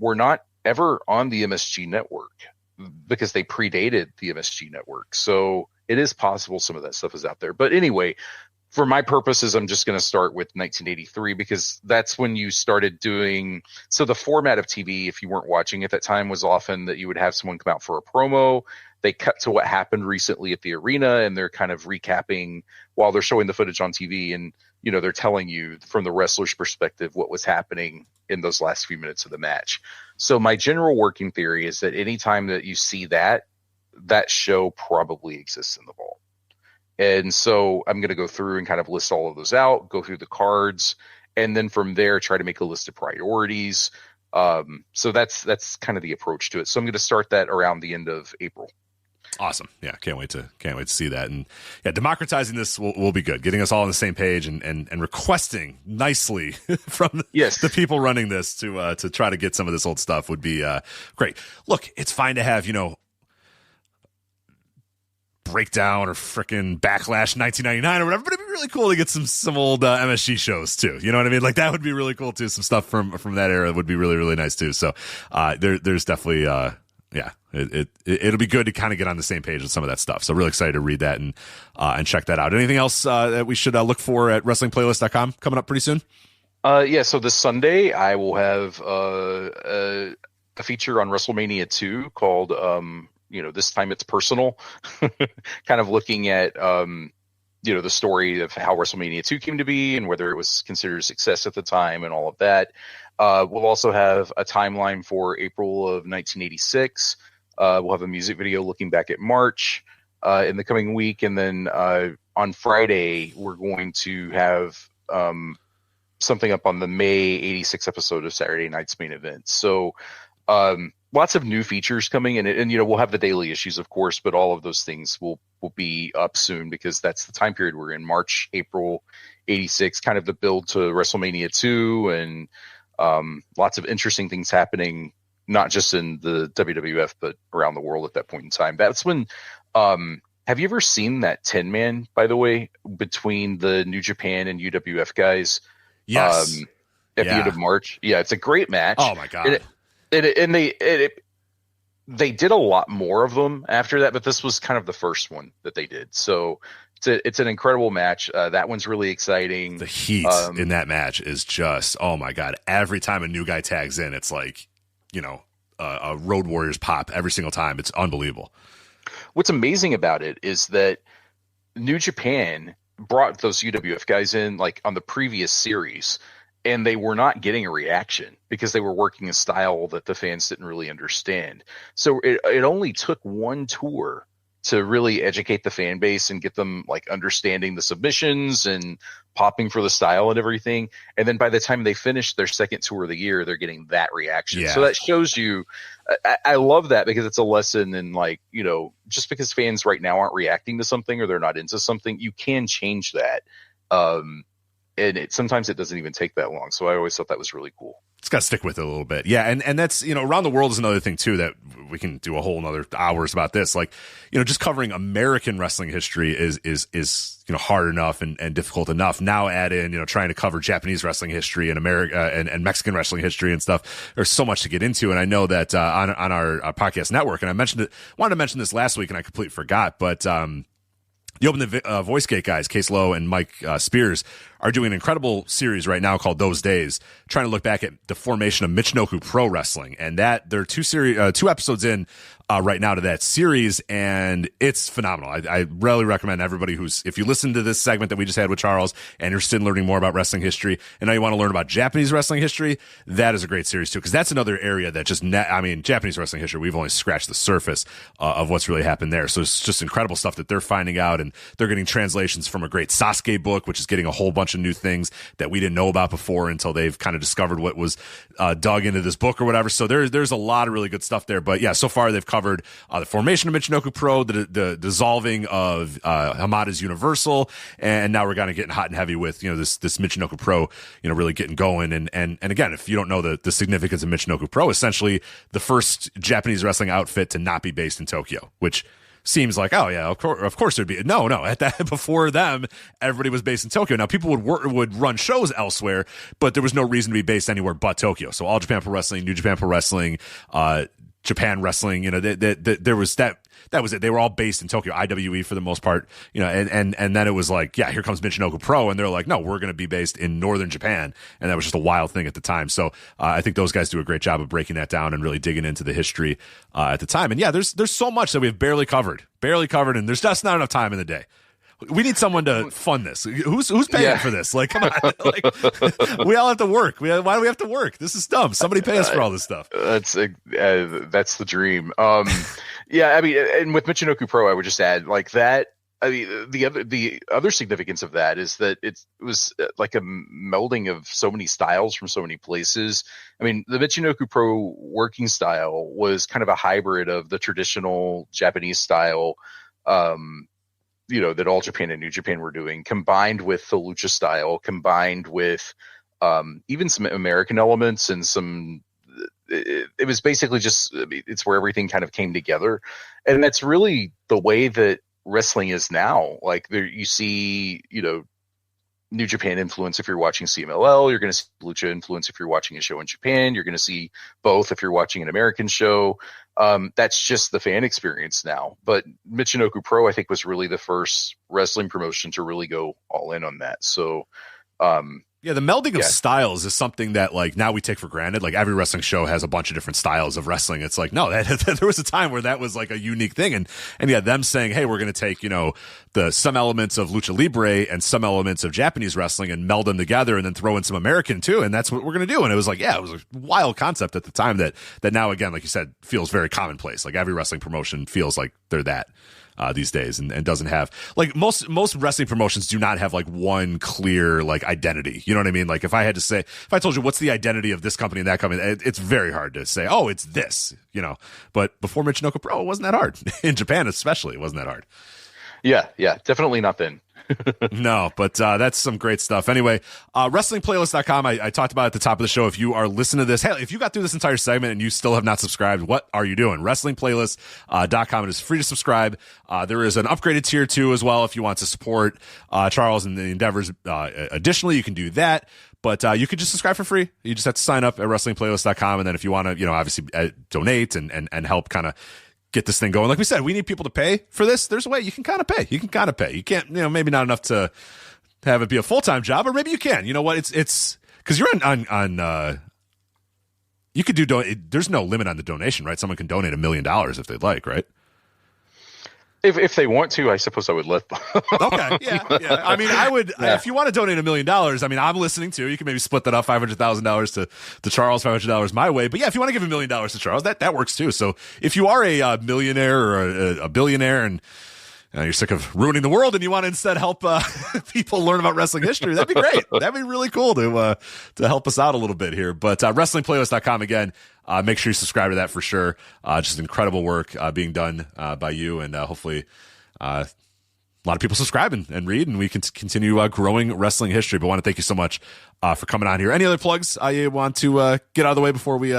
were not ever on the MSG network, because they predated the MSG network. So it is possible some of that stuff is out there. But anyway, for my purposes, I'm just going to start with 1983 because that's when you started doing. So the format of TV, if you weren't watching at that time, was often that you would have someone come out for a promo. They cut to what happened recently at the arena, and they're kind of recapping while they're showing the footage on TV. And, they're telling you from the wrestler's perspective what was happening in those last few minutes of the match. So my general working theory is that anytime that you see that show probably exists in the vault. And so I'm going to go through and kind of list all of those out, go through the cards, and then from there, try to make a list of priorities. So that's kind of the approach to it. So I'm going to start that around the end of April. Awesome. Yeah. Can't wait to see that. And yeah, democratizing this will be good. Getting us all on the same page and requesting nicely from the people running this to try to get some of this old stuff would be great. Look, it's fine to have, Breakdown or frickin' Backlash 1999 or whatever, but it'd be really cool to get some old MSG shows too. You know what I mean? Like, that would be really cool too. Some stuff from that era would be really, really nice too. So there's definitely it'll be good to kind of get on the same page with some of that stuff. So really excited to read that and check that out. Anything else that we should look for at WrestlingPlaylist.com coming up pretty soon? So this Sunday I will have a feature on WrestleMania 2 called This Time It's Personal, kind of looking at the story of how WrestleMania 2 came to be and whether it was considered a success at the time and all of that. We'll also have a timeline for April of 1986. We'll have a music video looking back at March in the coming week. And then on Friday, we're going to have something up on the May 86 episode of Saturday Night's Main Event. So lots of new features coming in. And we'll have the daily issues, of course, but all of those things will be up soon because that's the time period we're in, March, April 86, kind of the build to WrestleMania 2 and lots of interesting things happening, not just in the WWF, but around the world at that point in time. That's when, have you ever seen that 10-man, by the way, between the New Japan and UWF guys? Yes. At the end of March. Yeah, it's a great match. Oh my God. And they did a lot more of them after that, but this was kind of the first one that they did. So it's an incredible match. That one's really exciting. The heat in that match is just, oh my God. Every time a new guy tags in, it's like, a Road Warriors pop every single time. It's unbelievable. What's amazing about it is that New Japan brought those UWF guys in like on the previous series. and they were not getting a reaction because they were working a style that the fans didn't really understand. So it only took one tour to really educate the fan base and get them like understanding the submissions and popping for the style and everything. And then by the time they finished their second tour of the year, they're getting that reaction. Yeah. So that shows you, I love that because it's a lesson in like, you know, just because fans right now aren't reacting to something or they're not into something, you can change that. And sometimes it doesn't even take that long. So I always thought that was really cool. It's got to stick with it a little bit. Yeah. And that's, you know, around the world is another thing too, that we can do a whole nother hours about this. Like, you know, just covering American wrestling history is, you know, hard enough and difficult enough. Now add in, you know, trying to cover Japanese wrestling history and America and Mexican wrestling history and stuff. There's so much to get into. And I know that, on our podcast network, and I wanted to mention this last week and I completely forgot, but, the Open the Voice Gate guys, Case Lowe and Mike Spears, are doing an incredible series right now called Those Days, trying to look back at the formation of Michinoku Pro Wrestling. And that they're two episodes in right now to that series, and it's phenomenal. I really recommend everybody if you listen to this segment that we just had with Charles and you're interested in learning more about wrestling history, and now you want to learn about Japanese wrestling history, that is a great series too, because that's another area that Japanese wrestling history, we've only scratched the surface of what's really happened there. So it's just incredible stuff that they're finding out, and they're getting translations from a great Sasuke book, which is getting a whole bunch of new things that we didn't know about before until they've kind of discovered what was dug into this book or whatever. So there's a lot of really good stuff there. But yeah, so far they've covered the formation of Michinoku Pro, the dissolving of Hamada's Universal, and now we're kind of getting hot and heavy with, you know, this Michinoku Pro, you know, really getting going. And again, if you don't know the significance of Michinoku Pro, essentially the first Japanese wrestling outfit to not be based in Tokyo, which seems like, oh yeah, of course there'd be no at that. Before them, everybody was based in Tokyo. Now people would run shows elsewhere, but there was no reason to be based anywhere but Tokyo. So All Japan Pro Wrestling, New Japan Pro Wrestling, Japan Wrestling, you know, there was that was it. They were all based in Tokyo, IWE for the most part, you know, and then it was like, yeah, here comes Michinoku Pro, and they're like, no, we're going to be based in northern Japan, and that was just a wild thing at the time. So I think those guys do a great job of breaking that down and really digging into the history at the time. And yeah, there's so much that we've barely covered, and there's just not enough time in the day. We need someone to fund this. Who's paying for this? Like, come on. Like, we all have to work. Why do we have to work? This is dumb. Somebody pay us for all this stuff. That's the dream. Yeah, I mean, and with Michinoku Pro, I would just add like that. I mean, the other significance of that is that it was like a melding of so many styles from so many places. I mean, the Michinoku Pro working style was kind of a hybrid of the traditional Japanese style, you know, that All Japan and New Japan were doing, combined with the lucha style, combined with even some American elements and some. It was basically just, I mean, it's where everything kind of came together, and that's really the way that wrestling is now. Like there, you see, you know, New Japan influence if you're watching CMLL. You're going to see lucha influence if you're watching a show in Japan. You're going to see both if you're watching an American show. That's just the fan experience now. But Michinoku Pro, I think, was really the first wrestling promotion to really go all in on that. So, yeah, the melding of styles is something that, like, now we take for granted. Like, every wrestling show has a bunch of different styles of wrestling. It's like, no, there was a time where that was like a unique thing. And yeah, them saying, hey, we're going to take, you know, some elements of lucha libre and some elements of Japanese wrestling and meld them together and then throw in some American too. And that's what we're going to do. And it was like, yeah, it was a wild concept at the time that now, again, like you said, feels very commonplace. Like every wrestling promotion feels like they're that. These days and doesn't have, like, most wrestling promotions do not have like one clear like identity. You know what I mean? Like if I told you what's the identity of this company and that company, it's very hard to say, oh, it's this, you know. But before Michinoku Pro, it wasn't that hard. In Japan especially, it wasn't that hard. Yeah, definitely not then. No, but that's some great stuff. Anyway, WrestlingPlaylist.com, I talked about at the top of the show. If you are listening to this, hell, if you got through this entire segment and you still have not subscribed, what are you doing? WrestlingPlaylist.com. It is free to subscribe. There is an upgraded tier too as well if you want to support Charles and the endeavors. Additionally, you can do that. But you could just subscribe for free. You just have to sign up at WrestlingPlaylist.com. And then if you want to, you know, obviously donate and help kind of get this thing going. Like we said, we need people to pay for this. There's a way you can kind of pay. You can't, you know, maybe not enough to have it be a full-time job, or maybe you can. You know what? It's because you're on you could do, there's no limit on the donation, right? Someone can donate $1 million if they'd like, right? If they want to, I suppose I would let them. Okay, yeah. I mean, I would if you want to donate $1 million. I mean, I'm listening too. You can maybe split that up, $500,000 to Charles, $500 my way. But yeah, if you want to give $1 million to Charles, that works too. So if you are a millionaire or a billionaire and you're sick of ruining the world and you want to instead help people learn about wrestling history, that'd be great. That'd be really cool to help us out a little bit here. But WrestlingPlaylist.com again. Make sure you subscribe to that for sure. Just incredible work being done by you, and hopefully a lot of people subscribe and read, and we can continue growing wrestling history. But I want to thank you so much for coming on here. Any other plugs you want to get out of the way before we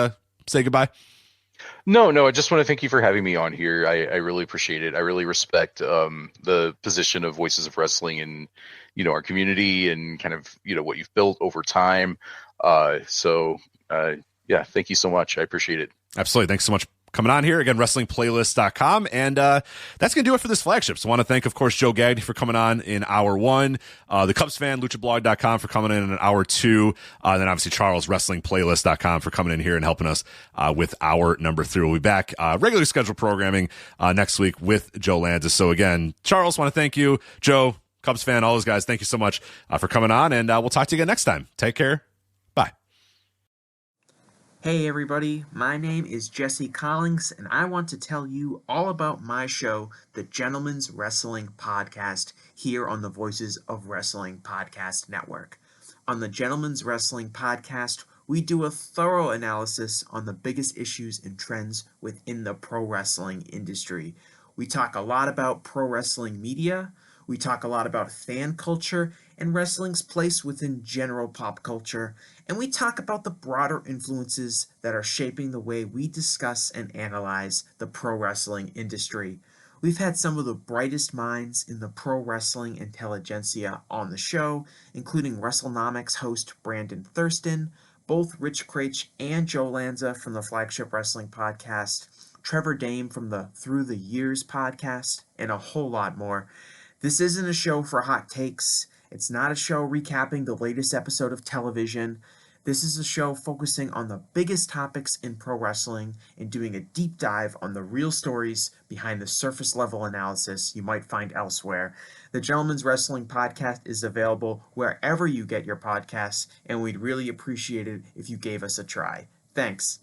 say goodbye? No, I just want to thank you for having me on here. I really appreciate it. I really respect the position of Voices of Wrestling in, our community and kind of, what you've built over time. Yeah, thank you so much. I appreciate it. Absolutely. Thanks so much for coming on here. Again, WrestlingPlaylist.com. And that's going to do it for this flagship. So I want to thank, of course, Joe Gagdy for coming on in hour 1, the Cubs fan, LuchaBlog.com for coming in hour 2, and then obviously Charles, WrestlingPlaylist.com for coming in here and helping us with hour number 3. We'll be back regularly scheduled programming next week with Joe Lanza. So again, Charles, want to thank you. Joe, Cubs fan, all those guys, thank you so much for coming on, and we'll talk to you again next time. Take care. Bye. Hey everybody, my name is Jesse Collins, and I want to tell you all about my show, the Gentleman's Wrestling Podcast, here on the Voices of Wrestling Podcast Network. On the Gentleman's Wrestling Podcast, we do a thorough analysis on the biggest issues and trends within the pro wrestling industry. We talk a lot about pro wrestling media, we talk a lot about fan culture and wrestling's place within general pop culture, and we talk about the broader influences that are shaping the way we discuss and analyze the pro wrestling industry. We've had some of the brightest minds in the pro wrestling intelligentsia on the show, including WrestleNomics host Brandon Thurston, both Rich Craich and Joe Lanza from the Flagship Wrestling Podcast, Trevor Dame from the Through the Years podcast, and a whole lot more. This isn't a show for hot takes. It's not a show recapping the latest episode of television. This is a show focusing on the biggest topics in pro wrestling and doing a deep dive on the real stories behind the surface level analysis you might find elsewhere. The Gentleman's Wrestling Podcast is available wherever you get your podcasts, and we'd really appreciate it if you gave us a try. Thanks.